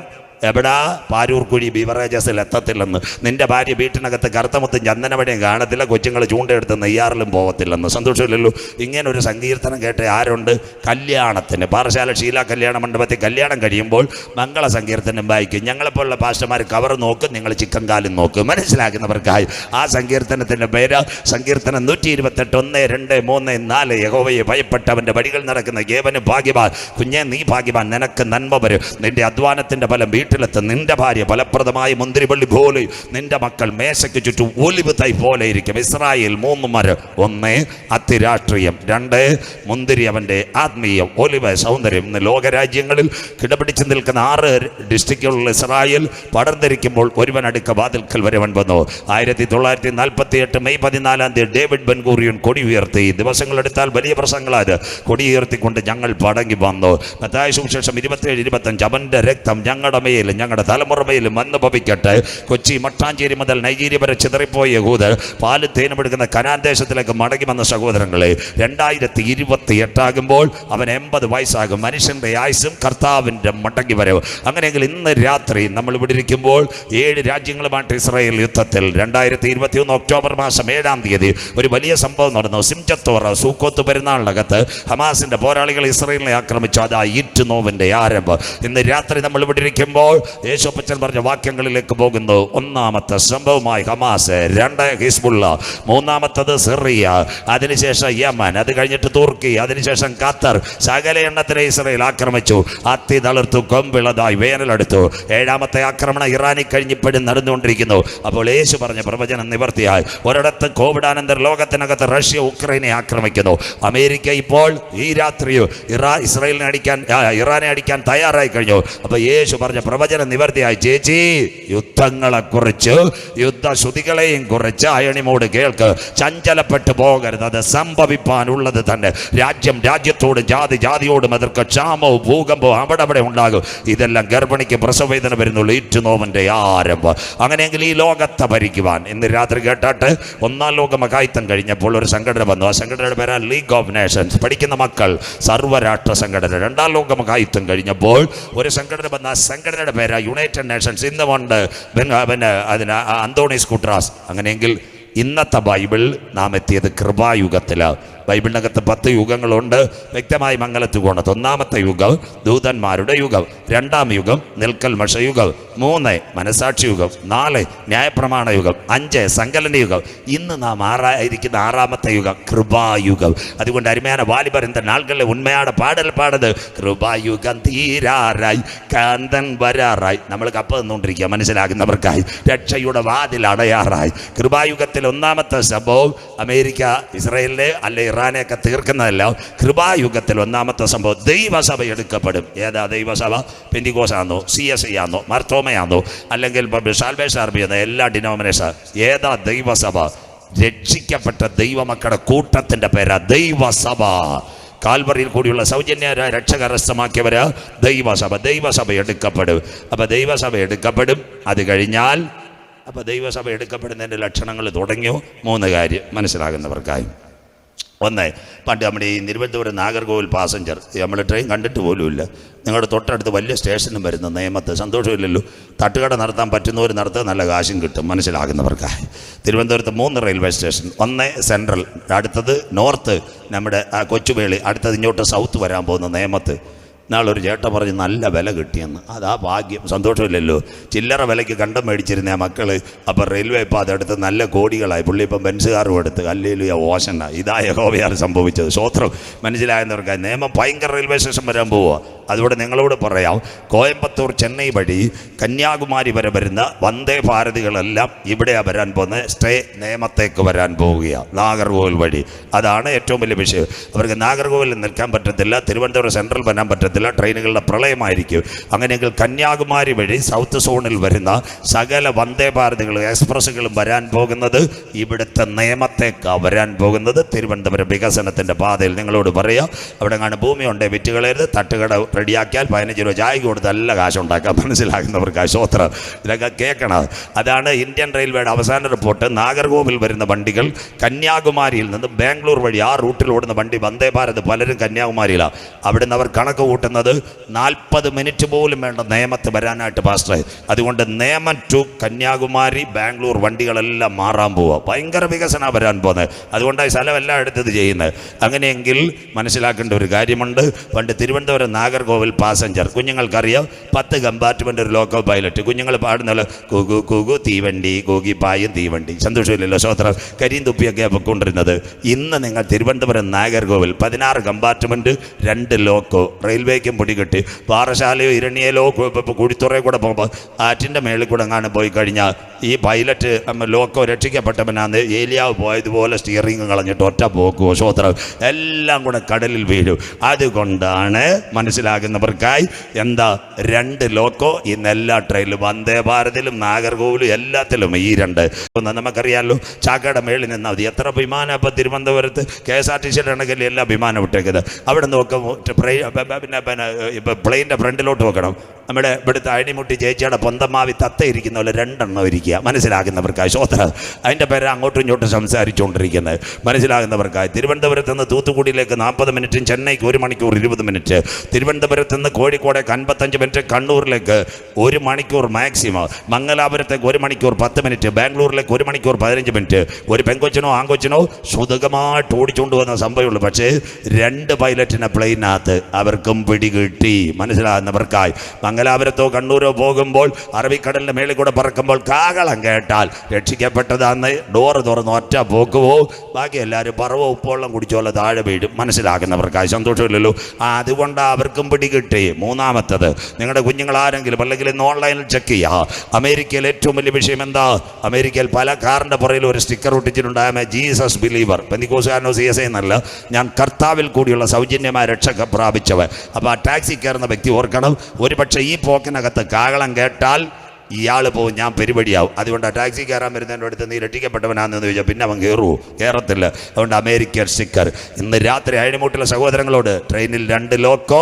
എവിടാ? പാരൂർക്കുഴി ബിവറേജസിൽ എത്തത്തില്ലെന്ന്. നിന്റെ ഭാര്യ വീട്ടിനകത്ത് കറുത്തമുത്തും ചന്ദനവടിയും കാണത്തില്ല. കൊച്ചുങ്ങൾ ചൂണ്ടെടുത്ത് നെയ്യാറിലും പോകത്തില്ലെന്ന്. സന്തോഷമില്ലല്ലോ. ഇങ്ങനെ ഒരു സങ്കീർത്തനം കേട്ട ആരുണ്ട്? കല്യാണത്തിന് പാറശാല ഷീല കല്യാണ മണ്ഡപത്തിൽ കല്യാണം കഴിയുമ്പോൾ മംഗള സങ്കീർത്തനം വായിക്കും. ഞങ്ങളെപ്പോലുള്ള പാസ്റ്റർമാർ കവർ നോക്കും, നിങ്ങൾ ചിക്കൻ കാലും നോക്കും. മനസ്സിലാക്കുന്നവർക്കായി ആ സങ്കീർത്തനത്തിൻ്റെ പേര് സങ്കീർത്തനം 128 1 2 3 4. യഹോവയെ ഭയപ്പെട്ട് അവൻ്റെ വഴികൾ നടക്കുന്ന ഏവന് ഭാഗ്യവാൻ. കുഞ്ഞെ നീ ഭാഗ്യവാൻ, നിനക്ക് നന്മ വരും. നിന്റെ അധ്വാനത്തിൻ്റെ ഫലം വീട്ടിലെത്തും. നിന്റെ ഭാര്യ ഫലപ്രദമായ മുന്തിരിവള്ളി പോലെ, നിന്റെ മക്കൾ മേശയ്ക്ക് ചുറ്റും ഒലിവ് തൈ പോലെ ഇരിക്കും. ഇസ്രായേൽ 3 മരം. 1 അത്തിരാഷ്ട്രീയം, 2 മുന്തിരി അവൻ്റെ ആത്മീയം, ഒലിവ് സൗന്ദര്യം. ഇന്ന് ലോകരാജ്യങ്ങളിൽ കിടപിടിച്ച് നിൽക്കുന്ന 6 ഡിസ്ട്രിക്റ്റുകളിൽ ഇസ്രായേൽ പടർന്നിരിക്കുമ്പോൾ ഒരുവൻ അടുക്ക വാതിൽക്കൽ വരവൻ വന്നു. 1948 മെയ് 14 ഡേവിഡ് ബെൻ ഗൂറിയൻ കൊടി ഉയർത്തി. ദിവസങ്ങളെടുത്താൽ വലിയ പ്രസംഗങ്ങളാണ്. കൊടി ഉയർത്തിക്കൊണ്ട് ഞങ്ങൾ പടങ്ങി വന്നു. മത്തായി സുവിശേഷം 27-25 അവൻ്റെ രക്തം ഞങ്ങളുടെ മേലും ഞങ്ങളുടെ തലമുറ മേലും വന്നു ഭവിക്കട്ടെ. കൊച്ചി മട്ടാഞ്ചേരി മുതൽ നൈജീരിയ വരെ ചിതറിപ്പോയ യഹൂദർ പാലും തേനും എടുക്കുന്ന കനാൻ ദേശത്തിലേക്ക് മടങ്ങി വന്ന സഹോദരങ്ങളെ, 2028 ആകുമ്പോൾ അവൻ 80 വയസ്സാകും. മനുഷ്യൻ്റെ ആയുസ്സും കർത്താവിൻ്റെ മടങ്ങി വരവ്. അങ്ങനെയെങ്കിൽ ഇന്ന് രാത്രി നമ്മൾ ഇവിടെ ഇരിക്കുമ്പോൾ 7 രാജ്യങ്ങളുമായിട്ട് ഇസ്രായേൽ യുദ്ധത്തിൽ 2021 ഒക്ടോബർ മാസം 7-ാം തീയതി ഒരു വലിയ സംഭവം നടന്നു. സിംചത്തോറ സൂക്കോത്ത് പെരുന്നാളിനകത്ത് ഹമാസിൻ്റെ പോരാളികൾ ഇസ്രായേലിനെ ആക്രമിച്ചു. അതാ ഈറ്റുനോവിൻ്റെ ആരംഭം. ഇന്ന് രാത്രി നമ്മൾ ഇവിടെ ഇരിക്കുമ്പോൾ യേശുപ്പച്ചൻ പറഞ്ഞ വാക്യങ്ങളിലേക്ക് പോകുന്നു. ഒന്നാമത്തെ സംഭവമായി ഹമാസ്, 2 ഹിസ്ബുള്ള, മൂന്നാമത്തത് സിറിയ, അതിനുശേഷം യമൻ, അത് കഴിഞ്ഞിട്ട് തുർക്കി, അതിനുശേഷം ഖത്തർ. സകല എണ്ണത്തിനെ ഇസ്രായേൽ ആക്രമിച്ചു. അത്തി തളിർത്തു, കൊമ്പിളതായി, വേനലെടുത്തു. 7-ാമത്തെ ആക്രമണം ഇറാനിൽ കഴിഞ്ഞിപ്പോഴും നടന്നുകൊണ്ടിരിക്കുന്നു. അപ്പോൾ യേശു പറഞ്ഞ പ്രവചനം നിവർത്തിയായി. ഒരിടത്ത് കോവിഡാനന്തര ലോകത്തിനകത്ത് റഷ്യ ഉക്രൈനെ ആക്രമിക്കുന്നു. അമേരിക്ക ഇപ്പോൾ ഈ രാത്രി ഇറാനെ അടിക്കാൻ തയ്യാറായി കഴിഞ്ഞു. അപ്പോൾ യേശു പറഞ്ഞ പ്രവചനം നിവർത്തിയായി. ചേച്ചി, യുദ്ധങ്ങളെക്കുറിച്ച്, യുദ്ധശ്രുതികളെയും കുറിച്ച് അയണിമോട് കേൾക്ക്. ചഞ്ചലപ്പെട്ടു പോകരുത്. അത് സംഭവിപ്പാനുള്ളത് തന്നെ. രാജ്യം രാജ്യത്തോടും ജാതി ജാതിയോടും എതിർക്ക്. ക്ഷാമവും ഭൂകമ്പവും അവിടെ ഉണ്ടാകും. ഇതെല്ലാം ഗർഭിണിക്ക് പ്രസവവേദന വരുന്നുള്ളൂ. ഈറ്റുനോവിൻ്റെ ആരംഭം. അങ്ങനെയെങ്കിൽ ഈ ലോകത്തെ ഭരിക്കുവാൻ ഇന്ന് രാത്രി കേട്ടാട്ട് 1-ാം ലോക മഹായുദ്ധം കഴിഞ്ഞപ്പോൾ ഒരു സംഘടന വന്നു. ആ സംഘടനയുടെ പേരാ ലീഗ് ഓഫ് നേഷൻസ്. പഠിക്കുന്ന മക്കൾ സർവ്വരാഷ്ട്ര സംഘടന. 2-ാം ലോക മഹായുദ്ധം കഴിഞ്ഞപ്പോൾ ഒരു സംഘടന വന്ന ആ സംഘടനയുടെ പേരാ യുണൈറ്റഡ് നേഷൻസ്. ഇന്നുമുണ്ട് അതിന് അന്തോണീസ് ഗുട്ടറാസ്. അങ്ങനെയെങ്കിൽ ഇന്നത്തെ ബൈബിൾ നാം എത്തിയത് കൃപായുഗത്തിലാണ്. ബൈബിളിനകത്ത് 10 യുഗങ്ങളുണ്ട്. വ്യക്തമായി മംഗലത്ത് പോണത്. 1-ാമത്തെ യുഗം ദൂതന്മാരുടെ യുഗം, 2-ാം യുഗം നിൽക്കൽമഷ യുഗം, 3 മനസാക്ഷി യുഗം, 4 ന്യായപ്രമാണ യുഗം, 5 സങ്കലന യുഗം. ഇന്ന് നാം ഇരിക്കുന്ന 6-ാമത്തെ യുഗം കൃപായുഗം. അതുകൊണ്ട് അരുമயான വാലിബർ இந்த நாள்களில் உண்மையான பாடல் பாடுது. കൃപായുഗം തീരാറായി, കാന്തൻ വരാറായി. നമ്മൾ കപ്പ നിന്നുകൊണ്ടിരിക്കുക. മനസ്സിലാകുന്നവർക്കായി രക്ഷയുടെ വാതിൽ അടയാറായി. കൃപായുഗത്തിൽ 1-ാമത്തെ സംഭവം അമേരിക്ക ഇസ്രായേലിലെ അല്ലെ ഇറാനെയൊക്കെ തീർക്കുന്നതല്ല. കൃപായുഗത്തിൽ 1-ാമത്തെ സംഭവം ദൈവസഭ എടുക്കപ്പെടും. ഏതാ ദൈവസഭ? പെന്തിക്കോസാണോ, CSI ആണോ, മർത്തോമയാണോ, അല്ലെങ്കിൽ സാൽവേഷൻ ആർമി എന്ന എല്ലാ ഡിനോമിനേഷൻ? ഏതാ ദൈവസഭ? രക്ഷിക്കപ്പെട്ട ദൈവമക്കളുടെ കൂട്ടത്തിൻ്റെ പേരാ ദൈവസഭ. കാൽവറിയിൽ കൂടിയുള്ള സൗജന്യ രക്ഷ കരസ്ഥമാക്കിയവരാ ദൈവസഭ. ദൈവസഭ എടുക്കപ്പെടും. അപ്പോൾ ദൈവസഭ എടുക്കപ്പെടും. അത് കഴിഞ്ഞാൽ അപ്പോൾ ദൈവസഭ എടുക്കപ്പെടുന്നതിൻ്റെ ലക്ഷണങ്ങൾ തുടങ്ങിയോ? 3 കാര്യം മനസ്സിലാകുന്നവർക്കായി. 1, പണ്ട് നമ്മുടെ ഈ തിരുവനന്തപുരം നാഗർകോവിൽ പാസഞ്ചർ നമ്മൾ ട്രെയിൻ കണ്ടിട്ട് പോലുമില്ല. നിങ്ങളുടെ തൊട്ടടുത്ത് വലിയ സ്റ്റേഷനും വരുന്ന നിയമത്ത്. സന്തോഷമില്ലല്ലോ. തട്ടുകട നടത്താൻ പറ്റുന്നവർ നടത്തുക, നല്ല കാശും കിട്ടും. മനസ്സിലാകുന്നവർക്കായി. തിരുവനന്തപുരത്ത് 3 റെയിൽവേ സ്റ്റേഷൻ. 1 സെൻട്രൽ, അടുത്തത് നോർത്ത് നമ്മുടെ കൊച്ചുവേളി, അടുത്തത് ഇങ്ങോട്ട് സൗത്ത് വരാൻ പോകുന്ന നേമത്ത്. നാളൊരു ചേട്ടൻ പറഞ്ഞ് നല്ല വില കിട്ടിയെന്ന്. അതാ ഭാഗ്യം, സന്തോഷമില്ലല്ലോ. ചില്ലറ വിലയ്ക്ക് കണ്ടം മേടിച്ചിരുന്ന മക്കൾ അപ്പോൾ റെയിൽവേ ഇപ്പോൾ അതെടുത്ത് നല്ല കോടികളായി. പുള്ളി ഇപ്പം ബെൻസുകാരും എടുത്ത് അല്ലേലും ഓശന. ഇതാ യഹോവയാണ് സംഭവിച്ചത്. സ്വോത്രം. മനസ്സിലായെന്നവർക്കായി നിയമം ഭയങ്കര റെയിൽവേ സ്റ്റേഷൻ വരാൻ പോവുക. അതുകൊണ്ട് നിങ്ങളോട് പറയാം, കോയമ്പത്തൂർ ചെന്നൈ വഴി കന്യാകുമാരി വരെ വരുന്ന വന്ദേ ഭാരതികളെല്ലാം ഇവിടെയാണ് വരാൻ പോകുന്നത്. സ്റ്റേ നേമത്തേക്ക് വരാൻ പോവുകയാണ്, നാഗർകോവിൽ വഴി. അതാണ് ഏറ്റവും വലിയ വിഷയം. അവർക്ക് നാഗർകോവിലിൽ നിൽക്കാൻ പറ്റത്തില്ല, തിരുവനന്തപുരം സെൻട്രൽ വരാൻ പറ്റത്തില്ല, ട്രെയിനുകളുടെ പ്രളയമായിരിക്കും. അങ്ങനെയെങ്കിൽ കന്യാകുമാരി വഴി സൗത്ത് സോണിൽ വരുന്ന സകല വന്ദേ ഭാരതികളും എക്സ്പ്രസ്സുകളും വരാൻ പോകുന്നത് ഇവിടുത്തെ നേമത്തേക്കാണ് വരാൻ പോകുന്നത്. തിരുവനന്തപുരം വികസനത്തിൻ്റെ പാതയിൽ. നിങ്ങളോട് പറയാം, അവിടെ കാണും ഭൂമി ഉണ്ടേ വിറ്റുകളരുത്, തട്ടുകട റെഡിയാക്കിയാൽ 15 രൂപ ചായക്ക് കൊടുത്ത് നല്ല കാശുണ്ടാക്കാം. മനസ്സിലാക്കുന്നവർക്ക് സ്വോത്രം. ഇതൊക്കെ കേൾക്കണം. അതാണ് ഇന്ത്യൻ റെയിൽവേയുടെ അവസാന റിപ്പോർട്ട്. നാഗർകോവിൽ വരുന്ന വണ്ടികൾ കന്യാകുമാരിയിൽ നിന്നും ബാംഗ്ലൂർ വഴി ആ റൂട്ടിൽ ഓടുന്ന വണ്ടി വന്ദേ ഭാരത് പലരും കന്യാകുമാരിയിലാണ്. അവിടുന്ന് അവർ കണക്ക് കൂട്ടുന്നത് 40 മിനിറ്റ് പോലും വേണ്ട നേമത്ത് വരാനായിട്ട് പാസ്റ്ററെ. അതുകൊണ്ട് നേമം ടു കന്യാകുമാരി ബാംഗ്ലൂർ വണ്ടികളെല്ലാം മാറാൻ പോവുക. ഭയങ്കര വികസനം വരാൻ പോകുന്നത്. അതുകൊണ്ടാണ് ഈ സ്ഥലമെല്ലാം എടുത്തത് ചെയ്യുന്നത്. അങ്ങനെയെങ്കിൽ മനസ്സിലാക്കേണ്ട ഒരു കാര്യമുണ്ട്. പണ്ട് തിരുവനന്തപുരം നാഗർകോവിൽ പാസഞ്ചർ കുഞ്ഞുങ്ങൾക്കറിയാം, 10 കമ്പാർട്ട്മെൻ്റ് ഒരു ലോക്കോ പൈലറ്റ്. കുഞ്ഞുങ്ങൾ പാടുന്നല്ലോ കുകു കുകു തീവണ്ടി, കൂകി പായും തീവണ്ടി. സന്തോഷമില്ലല്ലോ സ്വോത്രം. കരിയും തുപ്പിയൊക്കെ പൊക്കൊണ്ടിരുന്നത്. ഇന്ന് നിങ്ങൾ തിരുവനന്തപുരം നാഗർകോവിൽ 16 കമ്പാർട്ട്മെൻറ്റ്, 2 ലോക്കോ. റെയിൽവേക്കും പൊടികെട്ടി പാറശാലയോ ഇരണിയലോ കുടിത്തുറയിൽ കൂടെ പോകുമ്പോൾ ആറ്റിൻ്റെ മേളിൽ കൂടെ എങ്ങാനും പോയി കഴിഞ്ഞാൽ ഈ പൈലറ്റ് ലോക്കോ രക്ഷിക്കപ്പെട്ടവനാന്ന് ഏലിയാവ് പോയതുപോലെ സ്റ്റിയറിംഗ് കളഞ്ഞിട്ട് ഒറ്റ പോക്കുവോ സ്വോത്രം. എല്ലാം കൂടെ കടലിൽ വീഴും. അതുകൊണ്ടാണ് മനസ്സിലാകുന്നവർക്കായി 2 ലോക്കോ ഇന്ന് എല്ലാ ട്രെയിനിലും, വന്ദേ ഭാരതിലും നാഗർകോവിലും എല്ലാത്തിലും ഈ 2. നമുക്കറിയാമല്ലോ, ചാക്കയുടെ മേളിൽ നിന്നാൽ മതി. എത്ര വിമാനം ഇപ്പം തിരുവനന്തപുരത്ത് KSRTC ആണെങ്കിൽ എല്ലാ വിമാനം വിട്ടേക്കുന്നത്. അവിടെ നോക്കും, പിന്നെ ഇപ്പം പ്ലെയിൻ്റെ ഫ്രണ്ടിലോട്ട് നോക്കണം. നമ്മുടെ ഇവിടുത്തെ അഴിമുട്ടി ചേച്ചിയുടെ പൊന്തമാവി തത്ത ഇരിക്കുന്ന പോലെ 2 എണ്ണം ഇരിക്കുക. മനസ്സിലാകുന്നവർക്കായി സ്വോത്രം. അതിൻ്റെ പേര് അങ്ങോട്ടും ഇങ്ങോട്ടും സംസാരിച്ചുകൊണ്ടിരിക്കുന്നത്. മനസ്സിലാകുന്നവർക്കായി. തിരുവനന്തപുരത്ത് നിന്ന് തൂത്തുക്കുടിയിലേക്ക് 40 മിനിറ്റും ചെന്നൈക്ക് 1 മണിക്കൂർ 20 മിനിറ്റ്, തിരുവനന്തപുരത്ത് നിന്ന് കോഴിക്കോടേക്ക് 55 മിനിറ്റ്, കണ്ണൂരിലേക്ക് 1 മണിക്കൂർ മാക്സിമം, മംഗലാപുരത്തേക്ക് 1 മണിക്കൂർ 10 മിനിറ്റ്, ബാംഗ്ലൂരിലേക്ക് 1 മണിക്കൂർ 15 മിനിറ്റ്. ഒരു പെങ്കൊച്ചിനോ ആങ്കൊച്ചിനോ സുഖമായിട്ട് ഓടിച്ചുകൊണ്ട് വന്ന സംഭവമുള്ളൂ. പക്ഷേ 2 പൈലറ്റിനെ പ്ലെയിനകത്ത് അവർക്കും പിടികിട്ടി. മനസ്സിലാകുന്നവർക്കായി. മംഗലാപുരത്തോ കണ്ണൂരോ പോകുമ്പോൾ അറബിക്കടലിൻ്റെ മേളിൽ കൂടെ പറക്കുമ്പോൾ കാകളം കേട്ടാൽ രക്ഷിക്കപ്പെട്ടതാന്ന് ഡോറ് തുറന്ന് ഒറ്റ പോക്കുവോ. ബാക്കി എല്ലാവരും പറവോ ഉപ്പുവെള്ളം കുടിച്ചോളെ താഴെ വീഴും. മനസ്സിലാക്കുന്നവർക്കായി. സന്തോഷമില്ലല്ലോ. അതുകൊണ്ട് അവർക്കും പിടികിട്ടി. മൂന്നാമത്തത്, നിങ്ങളുടെ കുഞ്ഞുങ്ങളാരെങ്കിലും അല്ലെങ്കിൽ ഇന്ന് ഓൺലൈനിൽ ചെക്ക് ചെയ്യുക. അമേരിക്കയിൽ ഏറ്റവും വലിയ വിഷയം എന്താ? അമേരിക്കയിൽ പല കാറിൻ്റെ പുറയിൽ ഒരു സ്റ്റിക്കർ ഒട്ടിച്ചിട്ടുണ്ട്, I am a Jesus believer. പെന്തിക്കോസുകാരനോ CSI എന്നല്ല, ഞാൻ കർത്താവിൽ കൂടിയുള്ള സൗജന്യമായ രക്ഷ പ്രാപിച്ചവൻ. അപ്പോൾ ആ ടാക്സി കയറുന്ന വ്യക്തി ഓർക്കണം, ഒരുപക്ഷെ ഈ പോക്കിനകത്ത് കാകളം കേട്ടാൽ ഇയാൾ പോവും, ഞാൻ പരിപാടിയാവും. അതുകൊണ്ട് ടാക്സി കയറാൻ വരുന്നതിൻ്റെ അടുത്ത് നീ രക്ഷിക്കപ്പെട്ടവനാണെന്ന് ചോദിച്ചാൽ പിന്നെ അവൻ കയറത്തില്ല. അതുകൊണ്ട് അമേരിക്കൻ സ്റ്റിക്കർ. ഇന്ന് രാത്രി അഴിമുട്ടിലെ സഹോദരങ്ങളോട്, ട്രെയിനിൽ 2 ലോക്കോ,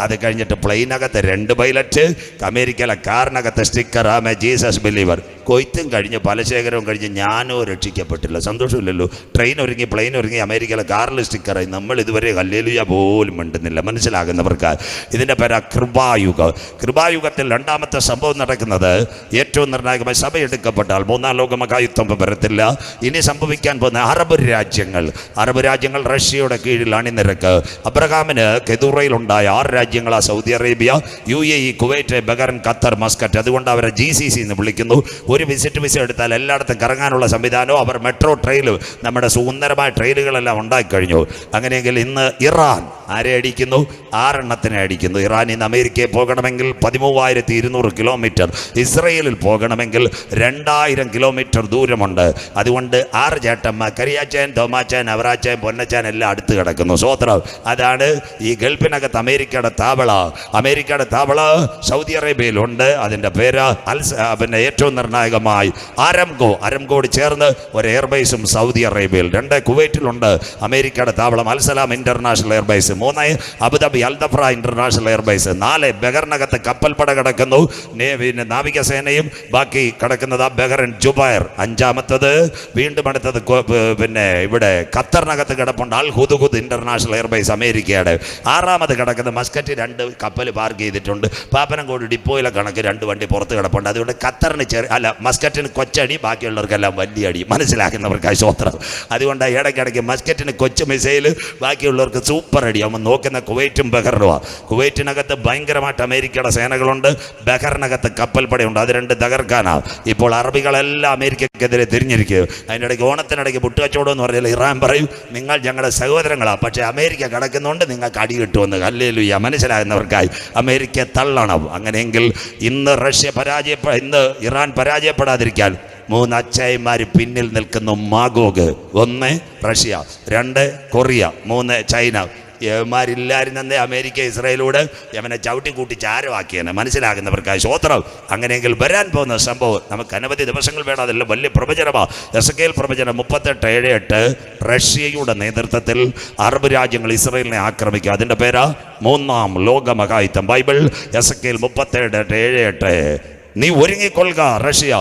അത് കഴിഞ്ഞിട്ട് പ്ലെയിനകത്ത് 2 പൈലറ്റ്, അമേരിക്കയിലെ കാറിനകത്ത് സ്റ്റിക്കർ ആമേ ജീസസ് ബിലീവർ. കൊയ്ത്തും കഴിഞ്ഞ് പലശേഖരവും കഴിഞ്ഞ് ഞാനോ രക്ഷിക്കപ്പെട്ടില്ല. സന്തോഷമില്ലല്ലോ. ട്രെയിൻ ഒരുങ്ങി, പ്ലെയിൻ ഒരുങ്ങി, അമേരിക്കയിലെ കാറിൽ സ്റ്റിക്കറായി. നമ്മൾ ഇതുവരെ ഹല്ലേലൂയ പോലും മിണ്ടുന്നില്ല. മനസ്സിലാകുന്നവർക്ക്. ഇതിൻ്റെ പേരാ കൃപായുഗം. കൃപായുഗത്തിൽ 2ാമത്തെ സംഭവം നടക്കുന്നത് ഏറ്റവും നിർണായകമായി സഭ എടുക്കപ്പെട്ടാൽ 3ാം ലോകമഹായുദ്ധം വരത്തില്ല. ഇനി സംഭവിക്കാൻ പോകുന്ന അറബ് രാജ്യങ്ങൾ റഷ്യയുടെ കീഴിൽ അണിനിരക്ക്. അബ്രഹാമിന് കെതൂറയിലുണ്ടായ 6 രാജ്യങ്ങളാ Saudi Arabia, UAE, Kuwait, Bahrain, Qatar, Muscat. അതുകൊണ്ട് അവരെ GCC എന്ന് വിളിക്കുന്നു. ഒരു വിസ എടുത്താൽ എല്ലായിടത്തും കറങ്ങാനുള്ള സംവിധാനവും അവർ മെട്രോ ട്രെയിൻ, നമ്മുടെ സുന്ദരമായ ട്രെയിനുകളെല്ലാം ഉണ്ടായിക്കഴിഞ്ഞു. അങ്ങനെയെങ്കിൽ ഇന്ന് ഇറാൻ ആരെ അടിക്കുന്നു? 6 എണ്ണത്തിനെ അടിക്കുന്നു. ഇറാൻ ഇന്ന് അമേരിക്കയിൽ പോകണമെങ്കിൽ 13,200 കിലോമീറ്റർ, ഇസ്രയേലിൽ പോകണമെങ്കിൽ 2000 കിലോമീറ്റർ ദൂരമുണ്ട്. അതുകൊണ്ട് 6 ചേട്ടന്മാർ, കരിയാച്ചാൻ, തോമാച്ചാൻ, അവറാച്ചാൻ, പൊന്നച്ചാൻ എല്ലാം അടുത്ത് കിടക്കുന്നു. സ്വോത്രം. അതാണ് ഈ ഗൾഫിനകത്ത് അമേരിക്കയുടെ താവള സൗദി അറേബ്യയിലുണ്ട്. അതിൻ്റെ പേര് പിന്നെ ഏറ്റവും നിർണായകമായി അരംകോട് ചേർന്ന് ഒരു എയർബേസും സൗദി അറേബ്യയിൽ. 2 കുവൈറ്റിലുണ്ട് അമേരിക്കയുടെ താവളം, Al Salam international air base. 3 Abu Dhabi Al Dhafra international air base. 4 ബഹറിനകത്ത് കപ്പൽപ്പട കിടക്കുന്നു, നാവിക നാവികസേനയും ബാക്കി കിടക്കുന്നത് ബഹ്റൈൻ ജുബൈർ. അഞ്ചാമത്തത് വീണ്ടും അടുത്തത് പിന്നെ ഇവിടെ ഖത്തറിനകത്ത് കിടപ്പുണ്ട് അൽ ഹുദ്ഹുദ് ഇന്റർനാഷണൽ എയർബേസ് അമേരിക്കയുടെ. ആറാമത് കിടക്കുന്നത് മസ്കറ്റ് 2 കപ്പൽ പാർക്ക് ചെയ്തിട്ടുണ്ട്. പാപ്പനംകോട് ഡിപ്പോയിലെ കണക്ക് 2 വണ്ടി പുറത്ത് കിടപ്പുണ്ട്. അതുകൊണ്ട് ഖത്തറിന് മസ്കറ്റിന് കൊച്ചടി, ബാക്കിയുള്ളവർക്കെല്ലാം വലിയ അടി. മനസ്സിലാക്കുന്നവർക്കായി സ്വത്രം. അതുകൊണ്ട് ഇടയ്ക്കിടയ്ക്ക് മസ്കറ്റിന് കൊച്ചു മിസൈൽ, ബാക്കിയുള്ളവർക്ക് സൂപ്പർ അടി. അവൻ നോക്കുന്ന കുവൈറ്റും ബഹ്റിനുമാണ്. കുവൈറ്റിനകത്ത് ഭയങ്കരമായിട്ട് അമേരിക്കയുടെ സേനകളുണ്ട്, ബഹ്റിനകത്ത് കപ്പൽപ്പടയുണ്ട്. അത് 2 തകർക്കാനാണ്. ഇപ്പോൾ അറബികളെല്ലാം അമേരിക്കക്കെതിരെ തിരിഞ്ഞിരിക്കുക. അതിൻ്റെ ഇടയ്ക്ക് ഓണത്തിനിടയ്ക്ക് പുട്ടുകച്ചവടം എന്ന് പറഞ്ഞാൽ ഇറാൻ പറയും നിങ്ങൾ ഞങ്ങളുടെ സഹോദരങ്ങളാണ്, പക്ഷേ അമേരിക്ക കിടക്കുന്നതുകൊണ്ട് നിങ്ങൾക്ക് അടി കിട്ടുമെന്ന്. ഹല്ലേലൂയ. മനസ്സിലാകുന്നവർക്കായി അമേരിക്ക തള്ളണം. അങ്ങനെയെങ്കിൽ ഇന്ന് ഇന്ന് ഇറാൻ പരാജയപ്പെടാതിരിക്കാൻ 3 അച്ചായന്മാർ പിന്നിൽ നിൽക്കുന്നു. മാഗോഗ്. 1 Russia, 2 Korea, 3 China. യവന്മാരില്ലായിരുന്നേ അമേരിക്ക ഇസ്രായേലോട് യമനെ ചവിട്ടിക്കൂട്ടി ചാരമാക്കിയാണ്. മനസ്സിലാകുന്നവർക്കായി സ്വോത്രം. അങ്ങനെയെങ്കിൽ വരാൻ പോകുന്ന സംഭവം നമുക്ക് അനവധി ദിവസങ്ങൾ വേണം. അതെല്ലാം വലിയ പ്രവചനമാണ്. എസെക്കിയേൽ പ്രവചനം 38:7-8. റഷ്യയുടെ നേതൃത്വത്തിൽ അറബ് രാജ്യങ്ങൾ ഇസ്രായേലിനെ ആക്രമിക്കുക. അതിൻ്റെ പേരാ 3ാം ലോകമഹായുദ്ധം. Bible Ezekiel 37:7-8. നീ ഒരുങ്ങിക്കൊള്ളുക റഷ്യ,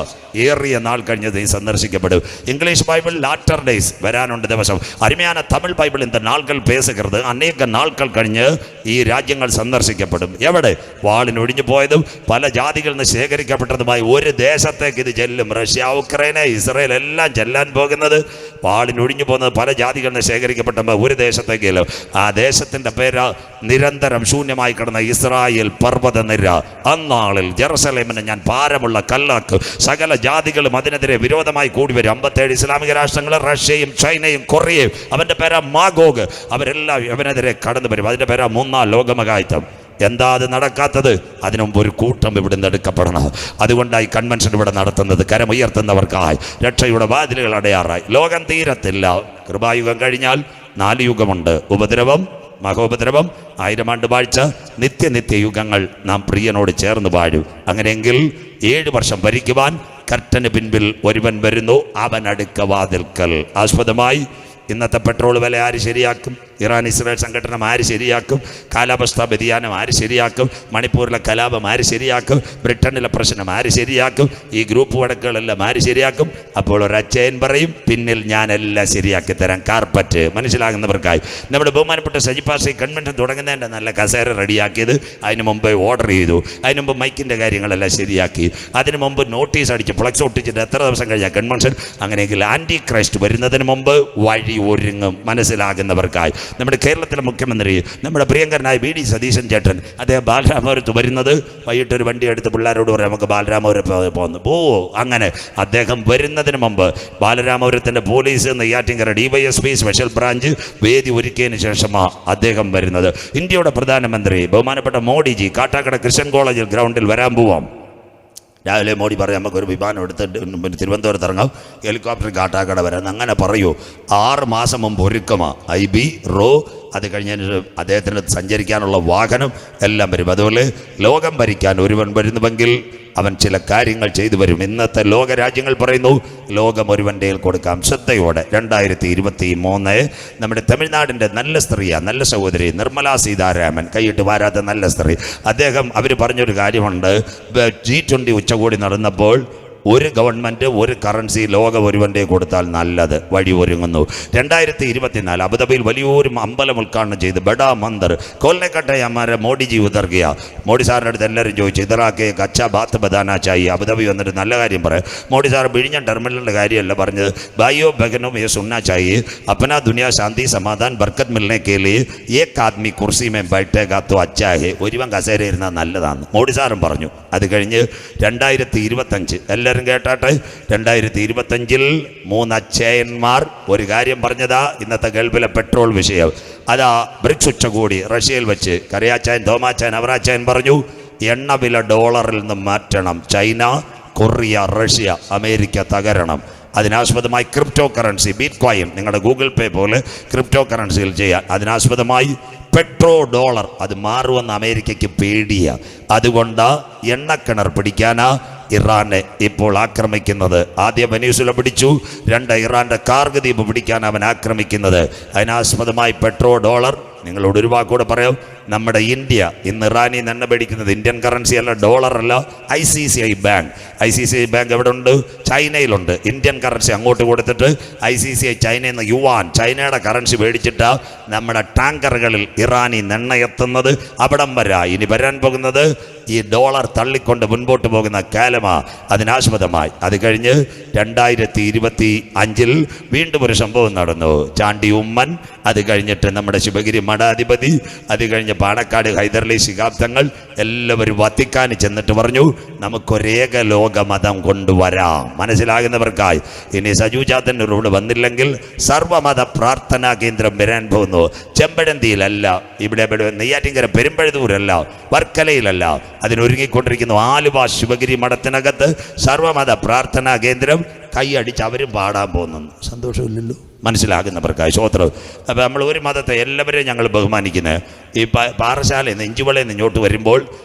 ഏറിയ നാൾ കഴിഞ്ഞ് നീ സന്ദർശിക്കപ്പെടും. ഇംഗ്ലീഷ് ബൈബിൾ ലാറ്റർ ഡേയ്സ്, വരാനുണ്ട് ദിവസം. അരുമயான തമിഴ് ബൈബിൾ இந்த നാൾകൾ പേസുகிறது. അനേക നാൾകൾ കഴിഞ്ഞ് ഈ രാജ്യങ്ങൾ സന്ദർശിക്കപ്പെടും. എവിടെ? വാളിനൊഴിഞ്ഞു പോയതും പല ജാതികളിൽ നിന്ന് ശേഖരിക്കപ്പെട്ടതുമായി ഒരു ദേശത്തേക്ക് ഇത് ചെല്ലും. റഷ്യ, ഉക്രൈന്, ഇസ്രായേൽ എല്ലാം ചെല്ലാൻ പോകുന്നത്, വാളിനൊഴിഞ്ഞു പോകുന്നത് പല ജാതികളിൽ നിന്ന് ശേഖരിക്കപ്പെട്ട ഒരു ദേശത്തേക്ക് ചെല്ലും. ആ ദേശത്തിൻ്റെ പേര് നിരന്തരം ശൂന്യമായി കിടന്ന ഇസ്രായേൽ പർവ്വത നിര. അന്നാളിൽ ജെറുസലേമിനെ ഞാൻ ഭാരമുള്ള കല്ലാക്കും. സകല ജാതികളും അതിനെതിരെ വിരോധമായി കൂടി വരും. 57 ഇസ്ലാമിക രാഷ്ട്രങ്ങൾ, റഷ്യയും ചൈനയും കൊറിയയും. അവൻ്റെ പേരാ മാഗോഗ്. അവരെല്ലാം അവനെതിരെ കടന്നു വരും. അതിൻ്റെ പേരാ 3ാം ലോകമഹായുദ്ധം. എന്താ അത് നടക്കാത്തത്? അതിനുമുമ്പ് ഒരു കൂട്ടം ഇവിടുന്ന് എടുക്കപ്പെടണം. അതുകൊണ്ടായി കൺവെൻഷൻ ഇവിടെ നടത്തുന്നത്. കരമുയർത്തുന്നവർക്കായി രക്ഷയുടെ വാതിലുകൾ അടയാറായി. ലോകം തീരത്തില്ല. കൃപായുഗം കഴിഞ്ഞാൽ 4 യുഗമുണ്ട്. ഉപദ്രവം, മഹോപദ്രവം, 1000 ആണ്ട് വാഴ്ച, നിത്യയുഗങ്ങൾ നാം പ്രിയനോട് ചേർന്ന് വാഴും. അങ്ങനെയെങ്കിൽ 7 വർഷം ഭരിക്കുവാൻ കർട്ടന് പിൻപിൽ ഒരുവൻ വരുന്നു, അവൻ അടുക്ക വാതിൽക്കൽ. ആസ്പദമായി ഇന്നത്തെ പെട്രോൾ വില ആര് ശരിയാക്കും? ഇറാൻ ഇസ്രായേൽ സംഘടന ആര് ശരിയാക്കും? കാലാവസ്ഥാ വ്യതിയാനം ആര് ശരിയാക്കും? മണിപ്പൂരിലെ കലാപം ആര് ശരിയാക്കും? ബ്രിട്ടനിലെ പ്രശ്നം ആര് ശരിയാക്കും? ഈ ഗ്രൂപ്പ് വടക്കുകളെല്ലാം ആര് ശരിയാക്കും? അപ്പോൾ ഒരച്ചയൻ പറയും, പിന്നിൽ ഞാനെല്ലാം ശരിയാക്കി തരാം. കാർപ്പറ്റ്. മനസ്സിലാകുന്നവർക്കായി നമ്മുടെ ബഹുമാനപ്പെട്ട സജിപ്പാസി കൺവെൻഷൻ തുടങ്ങുന്നതിൻ്റെ നല്ല കസേര റെഡിയാക്കിയത്. അതിന് മുമ്പ് ഓർഡർ ചെയ്തു. അതിന് മുമ്പ് മൈക്കിൻ്റെ കാര്യങ്ങളെല്ലാം ശരിയാക്കി. അതിന് മുമ്പ് നോട്ടീസ് അടിച്ച് ഫ്ലക്സ് ഒട്ടിച്ചിട്ട് എത്ര ദിവസം കഴിഞ്ഞാൽ കൺവെൻഷൻ. അങ്ങനെയെങ്കിൽ ആൻറ്റി ക്രൈസ്റ്റ് വരുന്നതിന് മുമ്പ് വഴി ഒരുങ്ങും. മനസ്സിലാകുന്നവർക്കായി നമ്മുടെ കേരളത്തിലെ മുഖ്യമന്ത്രി, നമ്മുടെ പ്രിയങ്കരനായ വി ഡി സതീശൻ ചേട്ടൻ, അദ്ദേഹം ബാലരാമപുരത്ത് വരുന്നത്. വൈകിട്ടൊരു വണ്ടി എടുത്ത് പിള്ളേരോട് പറയും നമുക്ക് ബാലരാമപുരം പോകുന്നു അങ്ങനെ അദ്ദേഹം വരുന്നതിന് മുമ്പ് ബാലരാമപുരത്തിൻ്റെ police Neyyattinkara DYSP special branch വേദി ഒരുക്കിയതിന് ശേഷമാണ് അദ്ദേഹം വരുന്നത്. ഇന്ത്യയുടെ പ്രധാനമന്ത്രി ബഹുമാനപ്പെട്ട മോഡിജി കാട്ടാക്കട ക്രിസ്ത്യൻ കോളേജിൽ ഗ്രൗണ്ടിൽ വരാൻ പോവാം. രാവിലെ മോഡി പറയും നമുക്കൊരു വിമാനം എടുത്തിട്ട് തിരുവനന്തപുരത്ത് ഇറങ്ങാം, ഹെലികോപ്റ്റർ കാട്ടാക്കട വരാം. അങ്ങനെ പറയൂ. 6 മാസം മുമ്പ് ഒരുക്കമാണ്. IB raw. അത് കഴിഞ്ഞതിന് അദ്ദേഹത്തിന് സഞ്ചരിക്കാനുള്ള വാഹനം എല്ലാം വരും. അതുപോലെ ലോകം ഭരിക്കാൻ ഒരുവൻ വരുന്നുവെങ്കിൽ അവൻ ചില കാര്യങ്ങൾ ചെയ്തു വരും. ഇന്നത്തെ ലോകരാജ്യങ്ങൾ പറയുന്നു ലോകം ഒരുവൻ്റെ കൊടുക്കാം. ശ്രദ്ധയോടെ 2023 നമ്മുടെ തമിഴ്നാടിൻ്റെ നല്ല സ്ത്രീയാണ്, നല്ല സഹോദരി നിർമ്മലാ സീതാരാമൻ, കൈയിട്ട് വാരാത്ത നല്ല സ്ത്രീ. അവർ പറഞ്ഞൊരു കാര്യമുണ്ട്. G20 ഉച്ചകോടി നടന്നപ്പോൾ ഒരു ഗവൺമെൻറ് ഒരു കറൻസി ലോകം ഒരുവൻ്റെ കൊടുത്താൽ നല്ലത്. വഴി ഒരുങ്ങുന്നു. 2024 അബുദാബിയിൽ വലിയൊരു അമ്പലം ഉദ്ഘാടനം ചെയ്ത് ബഡാ മന്ദിർ കോൽനെക്കട്ടെ അമ്മാരെ മോഡിജി ഉതർകിയ. മോഡി സാറിൻ്റെ അടുത്ത് എല്ലാവരും ചോദിച്ചു ഇതറാക്കെ കച്ച ബാത്ത് ബദാന ചായി. അബുദാബി വന്നിട്ട് നല്ല കാര്യം പറയാം. മോഡി സാർ വിഴിഞ്ഞ ടെർമിനലിൻ്റെ കാര്യമല്ല പറഞ്ഞത്. ഭായിയോ ബഹനോ യേ സുनना चाहिए अपना दुनिया शांति समाधान बरकत मिलने के लिए एक आदमी कुर्सी में बैठेगा तो अच्छा है. ഒരുവൻ കസേര ഇരുന്നാൽ നല്ലതാണ് മോഡി സാറും പറഞ്ഞു. അത് കഴിഞ്ഞ് 2025 എല്ലാവരും കേട്ടാട്ടെ. 2025 3 അച്ചയന്മാർ ഒരു കാര്യം പറഞ്ഞതാ. ഇന്നത്തെ ഗൾഫിലെ പെട്രോൾ വിഷയം അതാ. ബ്രിക്സ് ഉച്ചകോടി റഷ്യയിൽ വെച്ച് കരയാച്ചായൻ, തോമാച്ചായൻ, അവറാച്ചായൻ പറഞ്ഞു എണ്ണ വില ഡോളറിൽ നിന്ന് മാറ്റണം. ചൈന, കൊറിയ, റഷ്യ, അമേരിക്ക തകരണം. അതിനാസ്പദമായി ക്രിപ്റ്റോ കറൻസി, ബിറ്റ് കോയിൻ, നിങ്ങളുടെ ഗൂഗിൾ പേ പോലെ ക്രിപ്റ്റോ കറൻസിയിൽ ചെയ്യാൻ. അതിനാസ്പദമായി പെട്രോ ഡോളർ അത് മാറുമെന്ന് അമേരിക്കയ്ക്ക് പേടിയാണ്. അതുകൊണ്ട് എണ്ണക്കിണർ പിടിക്കാനാ ഇറാനെ ഇപ്പോൾ ആക്രമിക്കുന്നത്. ആദ്യം വെനീസുല പിടിച്ചു, 2 ഇറാൻ്റെ കാർഗ് ദ്വീപ് പിടിക്കാൻ അവൻ ആക്രമിക്കുന്നത്. അതിനാസ്പദമായി പെട്രോ ഡോളർ. നിങ്ങളോട് ഒരു വാക്കൂടെ പറയാം. നമ്മുടെ ഇന്ത്യ ഇന്ന് ഇറാനിൽ നിന്ന് മേടിക്കുന്നത് ഇന്ത്യൻ കറൻസി അല്ല, ഡോളറല്ല, ICICI ബാങ്ക്. ICICI ബാങ്ക് എവിടെ ഉണ്ട്? ചൈനയിലുണ്ട്. ഇന്ത്യൻ കറൻസി അങ്ങോട്ട് കൊടുത്തിട്ട് ICICI ചൈനയിൽ നിന്ന് യുവാൻ, ചൈനയുടെ കറൻസി മേടിച്ചിട്ട് നമ്മുടെ ടാങ്കറുകളിൽ ഇറാനിൽ എണ്ണ എത്തുന്നത്. അവിടം വരെ ഇനി വരാൻ പോകുന്നത് ഈ ഡോളർ തള്ളിക്കൊണ്ട് മുൻപോട്ട് പോകുന്ന കാലമാ. അതിനാസ്പദമായി അത് കഴിഞ്ഞ് 2025 വീണ്ടും ഒരു സംഭവം നടന്നു. ചാണ്ടി ഉമ്മൻ, അത് കഴിഞ്ഞിട്ട് നമ്മുടെ ശിവഗിരി മഠാധിപതി, അത് കഴിഞ്ഞ് പാണക്കാട് ഹൈദരലി ശിഹാബ് തങ്ങൾ എല്ലാവരും വത്തിക്കാന് ചെന്നിട്ട് പറഞ്ഞു, നമുക്കൊരേക ലോക മതം കൊണ്ടുവരാം. മനസ്സിലാകുന്നവർക്കായി. ഇനി സജുജാതന്നൂരോട് വന്നില്ലെങ്കിൽ സർവമത പ്രാർത്ഥനാ കേന്ദ്രം വരാൻ പോകുന്നു. ചെമ്പഴന്തിയിലല്ല, ഇവിടെ നെയ്യാറ്റിൻകര പെരുമ്പഴുതൂരല്ല, വർക്കലയിലല്ല, അതിനൊരുങ്ങിക്കൊണ്ടിരിക്കുന്നു ആലുവ ശിവഗിരി മഠത്തിനകത്ത് സർവമത പ്രാർത്ഥനാ കേന്ദ്രം. കൈയടിച്ച് അവരും പാടാൻ പോകുന്നു. സന്തോഷമില്ലല്ലോ? മനസ്സിലാകുന്നവർക്കായി സ്വോത്രം. അപ്പോൾ നമ്മൾ ഒരു മതത്തെ എല്ലാവരെയും ഞങ്ങൾ ബഹുമാനിക്കുന്നത്. ഈ പാറശാലയിൽ നിന്ന് ഇഞ്ചുവളയിൽ നിന്ന് ഇങ്ങോട്ട് വരുമ്പോൾ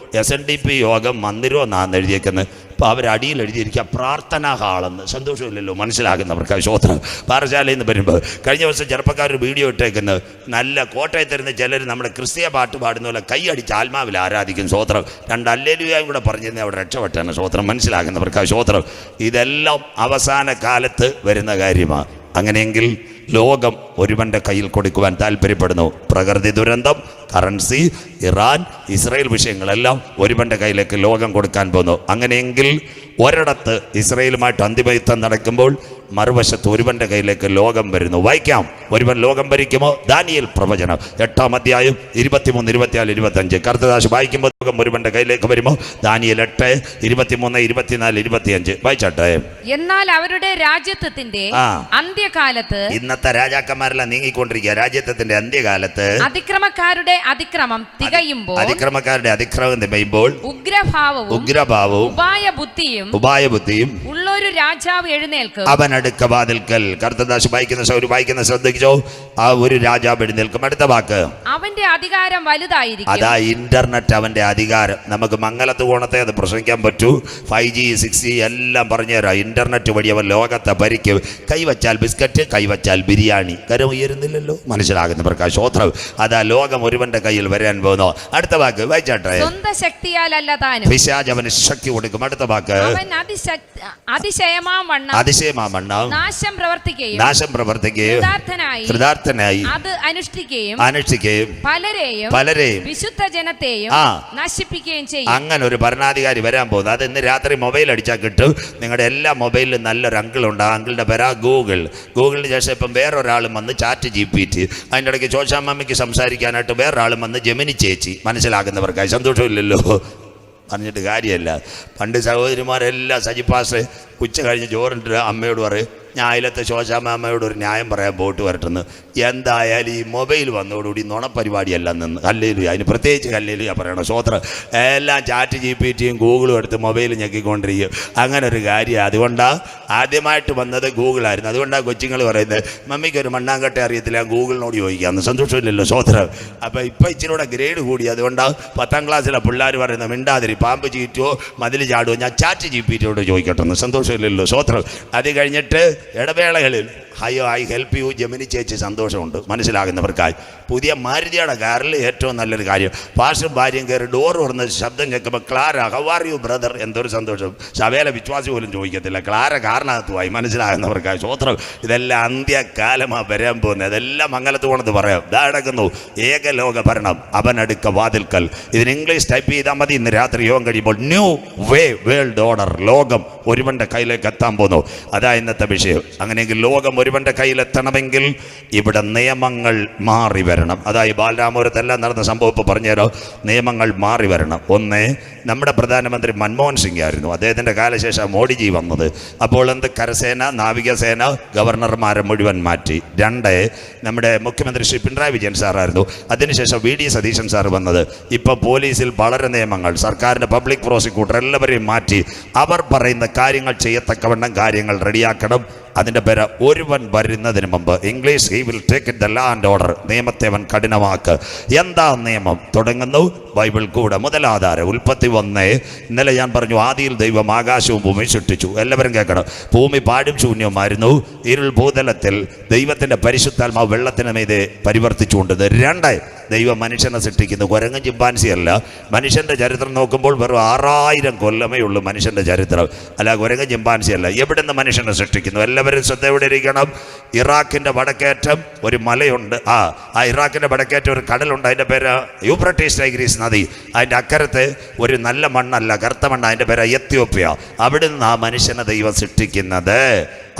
SNDP യോഗം മന്ദിരമോ എന്നാണ് എഴുതിയേക്കുന്നത്. അപ്പോൾ അവരടിയിൽ എഴുതിയിരിക്കുക പ്രാർത്ഥനാ ഹാളെന്ന്. സന്തോഷമില്ലല്ലോ? മനസ്സിലാകുന്നവർക്കായി സ്വോത്രം. പാറശാലയിൽ നിന്ന് വരുമ്പോൾ കഴിഞ്ഞ ദിവസം ചെറുപ്പക്കാർ വീഡിയോ ഇട്ടേക്കുന്നത്, നല്ല കോട്ടയത്തിരുന്ന് ചിലർ നമ്മുടെ ക്രിസ്തീയ പാട്ട് പാടുന്ന പോലെ കൈയടിച്ച് ആത്മാവിൽ ആരാധിക്കും. സ്വോത്രം. 2 ഹല്ലേലൂയയും കൂടെ പറഞ്ഞിരുന്ന അവിടെ രക്ഷപ്പെട്ടാണ്. സ്വോത്രം. മനസ്സിലാകുന്നവർക്കായി സ്വോത്രം. ഇതെല്ലാം അവസാന കാലത്ത് വരുന്ന കാര്യമാണ്. അങ്ങനെയെങ്കിൽ ലോകം ഒരുവൻ്റെ കയ്യിൽ കൊടുക്കുവാൻ താല്പര്യപ്പെടുന്നു. പ്രകൃതി ദുരന്തം, കറൻസി, ഇറാൻ, ഇസ്രായേൽ വിഷയങ്ങളെല്ലാം ഒരുവൻ്റെ കയ്യിലേക്ക് ലോകം കൊടുക്കാൻ പോകുന്നു. അങ്ങനെയെങ്കിൽ ഒരിടത്ത് ഇസ്രായേലുമായിട്ട് അന്തിമയുദ്ധം നടക്കുമ്പോൾ മറുവശത്ത് ഒരുവൻ്റെ കയ്യിലേക്ക് ലോകം വരുന്നു. വായിക്കാം. ഒരുവൻ ലോകം ഭരിക്കുമോ? ദാനിയേൽ പ്രവചനം 8-ാം അധ്യായം 23, 24, 25. കർത്തദാസ് വായിക്കുമ്പോൾ ലോകം ഒരുവൻ്റെ കയ്യിലേക്ക് വരുമോ? ദാനിയേൽ 8, 23, 24, 25 വായിച്ചാട്ടെ. എന്നാൽ അവരുടെ രാജ്യത്വത്തിന്റെ അന്ത്യകാലത്ത്, ഇന്നത്തെ രാജാക്കന്മാരെല്ലാം നീങ്ങിക്കൊണ്ടിരിക്കുക. രാജ്യത്വത്തിന്റെ അന്ത്യകാലത്ത് അതിക്രമക്കാരുടെ അതിക്രമം തികയുമ്പോൾ, അതിക്രമക്കാരുടെ അതിക്രമം തികയുമ്പോൾ ഉഗ്രഭാവവും ഉപായബുദ്ധിയും ഉള്ളൊരു രാജാവ് എഴുന്നേൽക്കും. അവൻ അടുക്ക വാതിൽക്കൽ. കർത്തദാസ് വായിക്കുന്ന ശ്രദ്ധിച്ചോ. ആ ഒരു രാജാവ് എഴുന്നേൽക്കും. അടുത്ത വാക്ക്, അവന്റെ അധികാരം വലുതായിരിക്കും. അതാ ഇന്റർനെറ്റ് അവന്റെ അധികാരം. നമുക്ക് മംഗലത്ത് കോണത്തെ അത് പ്രസംഗിക്കാൻ പറ്റൂ. 5G 6G എല്ലാം പറഞ്ഞുതരാം. ഇന്റർനെറ്റ് വഴി അവൻ ലോകത്തെ ഭരിക്കും. കൈവച്ചാൽ ബിസ്ക്കറ്റ്, കൈവച്ചാൽ ബിരിയാണി. കരം ഉയരുന്നില്ലല്ലോ? മനസ്സിലാകുന്നവർക്ക് ശോത്രം. അതാ ലോകം ഒരുവന്റെ കയ്യിൽ വരാൻ പോകുന്നു. അടുത്ത വാക്ക് വായിച്ചാട്ടെ. സ്വന്തം ശക്തിയാലല്ല താനും പിശാച് അവന് ശക്തി കൊടുക്കും. അടുത്ത വാക്ക്, അതിശയമാവണ്ണം നാശം പ്രവർത്തിക്കുകയും കൃതാർത്ഥനായി അത് അനുഷ്ഠിക്കുകയും പലരെയും വിശുദ്ധ ജനത്തെയും നശിപ്പിക്കുകയും ചെയ്യും. അങ്ങനെ ഒരു ഭരണാധികാരി വരാൻ പോകുന്നു. അത് ഇന്ന് രാത്രി മൊബൈൽ അടിച്ചാൽ കിട്ടും. നിങ്ങളുടെ എല്ലാ മൊബൈലിലും നല്ലൊരു അങ്കിളുണ്ട്. ആ അങ്കിളുടെ പേരാ ഗൂഗിളിന് ശേഷം ഇപ്പം വേറൊരാളും വന്ന് ChatGPT. അതിൻ്റെ ഇടയ്ക്ക് ചോശാമ്മയ്ക്ക് സംസാരിക്കാനായിട്ട് വേറൊരാളും വന്ന് ജെമിനി ചേച്ചി. മനസ്സിലാകുന്നവർക്കായി സന്തോഷമില്ലല്ലോ? പറഞ്ഞിട്ട് കാര്യമല്ല. പണ്ട് സഹോദരിമാരെല്ലാം സജിപ്പാസ് ഉച്ച കഴിഞ്ഞ് ചോറിട്ട് അമ്മയോട് പറയും, ഞാൻ അയലത്തെ ശോശാമ്മയോട് ഒരു ന്യായം പറയാൻ പോയിട്ട് വരട്ടെന്ന്. എന്തായാലും ഈ മൊബൈൽ വന്നതോടുകൂടി നുണപ്പരിപാടിയല്ല നിന്ന്. ഹല്ലേലൂയ. അതിന് പ്രത്യേകിച്ച് ഹല്ലേലൂയ പറയണം. സ്വോത്രം. എല്ലാം ChatGPTയും ഗൂഗിളും എടുത്ത് മൊബൈൽ ഞെക്കിക്കൊണ്ടിരിക്കും. അങ്ങനെ ഒരു കാര്യം. അതുകൊണ്ടാണ് ആദ്യമായിട്ട് വന്നത് ഗൂഗിളായിരുന്നു. അതുകൊണ്ടാണ് കൊച്ചുങ്ങൾ പറയുന്നത്, മമ്മിക്ക് ഒരു മണ്ണാങ്കട്ട അറിയത്തില്ല, ഗൂഗിളിനോട് ചോദിക്കാമെന്ന്. സന്തോഷമില്ലല്ലോ? സ്വോത്രം. അപ്പോൾ ഇപ്പം ഇച്ചിരി കൂടെ ഗ്രേഡ് കൂടി. അതുകൊണ്ടാണ് 10ാം ക്ലാസ്സിലെ പിള്ളേർ പറയുന്നത്, മിണ്ടാതിരി, പാമ്പ് ചീറ്റുമോ മതിൽ ചാടുമോ, ഞാൻ ChatGPTയോട് ചോദിക്കട്ടെന്ന്. സന്തോഷമില്ലല്ലോ? സ്വോത്രം. അത് കഴിഞ്ഞിട്ട് ഇടവേളകളിൽ ഐ ഹെൽപ്പ് യു ജെമിനി ചേച്ചി സന്തോഷമുണ്ട്. മനസ്സിലാകുന്നവർക്കായി. പുതിയ മാരുതിയുടെ കാറിൽ ഏറ്റവും നല്ലൊരു കാര്യം, പാസ്റ്റർ ഭാര്യയും കയറി ഡോർ തുറന്ന് ശബ്ദം കേൾക്കുമ്പോൾ Clara how are you brother, എന്തൊരു സന്തോഷം. സഭയിലെ വിശ്വാസി പോലും ചോദിക്കത്തില്ല. ക്ലാര കാറിനകത്തുമായി. മനസ്സിലാകുന്നവർക്കായി സ്വോത്രം. ഇതെല്ലാം അന്ത്യകാലമാണ് വരാൻ പോകുന്നത്. ഇതെല്ലാം മംഗലത്ത് പോകണമെന്ന് പറയാം. ഇതാ നടക്കുന്നു ഏകലോക ഭരണം അവനടുക്ക വാതിൽക്കൽ. ഇതിന് ഇംഗ്ലീഷ് ടൈപ്പ് ചെയ്താൽ മതി. ഇന്ന് രാത്രി യോഗം കഴിയുമ്പോൾ ന്യൂ വേ വേൾഡ് ഓർഡർ. ലോകം ഒരുവന്റെ കയ്യിലേക്ക് എത്താൻ പോകുന്നു. അതാ ഇന്നത്തെ വിഷയം. അങ്ങനെയെങ്കിൽ ലോകം ഒരുവന്റെ കയ്യിലെത്തണമെങ്കിൽ ഇവിടെ നിയമങ്ങൾ മാറി വരണം. അതായത് ബാലരാമപുരത്തെല്ലാം നടന്ന സംഭവം ഇപ്പോൾ പറഞ്ഞുതരോ. നിയമങ്ങൾ മാറി വരണം. ഒന്ന്, നമ്മുടെ പ്രധാനമന്ത്രി മൻമോഹൻ സിംഗ് ആയിരുന്നു. അദ്ദേഹത്തിൻ്റെ കാലശേഷം മോഡിജി വന്നത്. അപ്പോൾ എന്ത് കരസേന, നാവികസേന, ഗവർണർമാരെ മുഴുവൻ മാറ്റി. 2, നമ്മുടെ മുഖ്യമന്ത്രി ശ്രീ പിണറായി വിജയൻ സാറായിരുന്നു. അതിനുശേഷം VD സതീശൻ സാർ വന്നത്. ഇപ്പോൾ പോലീസിൽ വളരെ നിയമങ്ങൾ, സർക്കാരിൻ്റെ പബ്ലിക് പ്രോസിക്യൂട്ടർ എല്ലാവരെയും മാറ്റി. അവർ പറയുന്ന കാര്യങ്ങൾ ചെയ്യത്തക്കവണ്ണം കാര്യങ്ങൾ റെഡിയാക്കണം. അതിൻ്റെ പേര് ഒരുവൻ വരുന്നതിന് മുമ്പ് English he will take it the land order. നിയമത്തെ അവൻ കഠിനമാക്ക്. എന്താ നിയമം? തുടങ്ങുന്നു ബൈബിൾ കൂടെ. മുതലാധാരം ഉൽപ്പത്തി 1. ഇന്നലെ ഞാൻ പറഞ്ഞു, ആദിയിൽ ദൈവം ആകാശവും ഭൂമി സൃഷ്ടിച്ചു. എല്ലാവരും കേൾക്കണം. ഭൂമി പാടും ശൂന്യവുമായിരുന്നു. ഇരുൾ ഭൂതലത്തിൽ ദൈവത്തിൻ്റെ പരിശുദ്ധാത്മാവ് വെള്ളത്തിന് മീതെ പരിവർത്തിച്ചുകൊണ്ടത്. 2, ദൈവം മനുഷ്യനെ സൃഷ്ടിക്കുന്നു. കുരങ്ങൻ ചിമ്പാൻസി അല്ല. മനുഷ്യൻ്റെ ചരിത്രം നോക്കുമ്പോൾ വെറും 6000 കൊല്ലമേ ഉള്ളൂ മനുഷ്യൻ്റെ ചരിത്രം. അല്ല, കുരങ്ങൻ ചിമ്പാൻസി അല്ല. എവിടെ നിന്ന് മനുഷ്യനെ സൃഷ്ടിക്കുന്നു? എല്ലാവരും ശ്രദ്ധയോടെ ഇരിക്കണം. ഇറാഖിൻ്റെ വടക്കേറ്റം ഒരു മലയുണ്ട്. ആ ഇറാഖിൻ്റെ വടക്കേറ്റം ഒരു കടലുണ്ട്. അതിൻ്റെ പേര് യൂഫ്രട്ടീസ് ടൈഗ്രീസ് നദി. അതിൻ്റെ അക്കരത്ത് ഒരു നല്ല മണ്ണല്ല, കറുത്ത മണ്ണ്. അതിൻ്റെ പേര് എത്യോപ്യ. അവിടെ നിന്ന് ആ മനുഷ്യനെ ദൈവം സൃഷ്ടിക്കുന്നത്.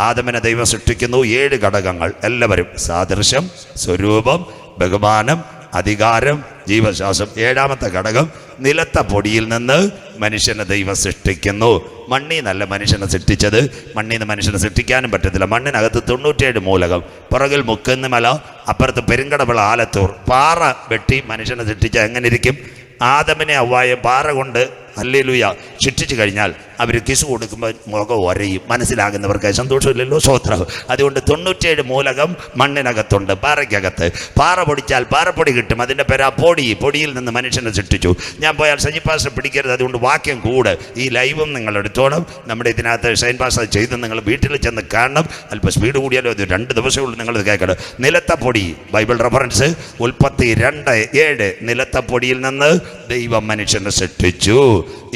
ആദമിനെ ദൈവം സൃഷ്ടിക്കുന്നു 7 ഘടകങ്ങൾ. എല്ലാവരും സാദൃശ്യം, സ്വരൂപം, ബഹുമാനം, അധികാരം, ജീവശ്വാസം. 7ാമത്തെ ഘടകം നിലത്ത പൊടിയിൽ നിന്ന് മനുഷ്യനെ ദൈവം സൃഷ്ടിക്കുന്നു. മണ്ണിൽ നിന്നല്ല മനുഷ്യനെ സൃഷ്ടിച്ചത്. മണ്ണിൽ നിന്ന് മനുഷ്യനെ സൃഷ്ടിക്കാനും പറ്റത്തില്ല. മണ്ണിനകത്ത് 97 മൂലകം. പുറകിൽ മുക്കുന്ന് മല, അപ്പുറത്ത് പെരുങ്കടവിള, ആലത്തൂർ. പാറ വെട്ടി മനുഷ്യനെ സൃഷ്ടിച്ചാൽ എങ്ങനെ ഇരിക്കും? ആദമിനെ ഹവ്വായെ പാറ കൊണ്ട് ഹല്ലേലൂയ ശിക്ഷിച്ചു കഴിഞ്ഞാൽ അവർ കിസ് കൊടുക്കുമ്പോൾ മുഖം ഒരയും. മനസ്സിലാകുന്നവർക്ക് സന്തോഷമില്ലല്ലോ, സ്വോത്രം. അതുകൊണ്ട് 97 മൂലകം മണ്ണിനകത്തുണ്ട്, പാറയ്ക്കകത്ത്. പാറ പൊടിച്ചാൽ പാറപ്പൊടി കിട്ടും. അതിൻ്റെ പേരാ പൊടി. പൊടിയിൽ നിന്ന് മനുഷ്യനെ സൃഷ്ടിച്ചു. ഞാൻ പോയാൽ സജി പാസ്റ്റർ പിടിക്കരുത്. അതുകൊണ്ട് വാക്യം കൂട്. ഈ ലൈവും നിങ്ങൾ എടുത്തോണം. നമ്മുടെ ഇതിനകത്ത് ഷൈൻ പാസ്റ്റർ ചെയ്ത് നിങ്ങൾ വീട്ടിൽ ചെന്ന് കാണണം. അല്പം സ്പീഡ് കൂടിയാലോ അത് 2 ദിവസമേ ഉള്ളൂ നിങ്ങളിത് കേൾക്കണം. നിലത്ത പൊടി, ബൈബിൾ റെഫറൻസ് ഉൽപ്പത്തി 2:7. നിലത്ത പൊടിയിൽ നിന്ന് ദൈവം മനുഷ്യനെ സൃഷ്ടിച്ചു.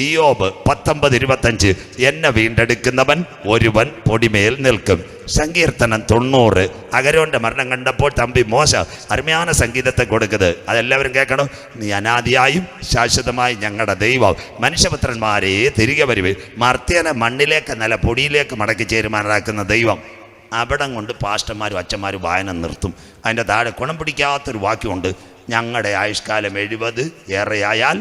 ഇയ്യോബ് 19:25. എന്നെ വീണ്ടെടുക്കുന്നവൻ ഒരുവൻ പൊടിമേൽ നിൽക്കും. സങ്കീർത്തനം 90. അഗരോന്റെ മരണം കണ്ടപ്പോൾ തമ്പി മോശ അരുമயான സംഗീതത്തെ കൊടുക്കുന്നത്. അതെല്ലാവരും കേൾക്കണം. നീ അനാദിയായും ശാശ്വതമായി ഞങ്ങളുടെ ദൈവം. മനുഷ്യപുത്രന്മാരെ തിരികെ വരുവേ. മർത്യനെ മണ്ണിലേക്ക് നല്ല പൊടിയിലേക്ക് മടക്കി ചേരുമാനാക്കുന്ന ദൈവം. അവിടം കൊണ്ട് പാസ്റ്റർമാരും അച്ഛന്മാരും വായന നിർത്തും. അതിൻ്റെ താഴെ ഗുണം പിടിക്കാത്തൊരു വാക്യമുണ്ട്. ഞങ്ങളുടെ ആയുഷ്കാലം 70, ഏറെയായാൽ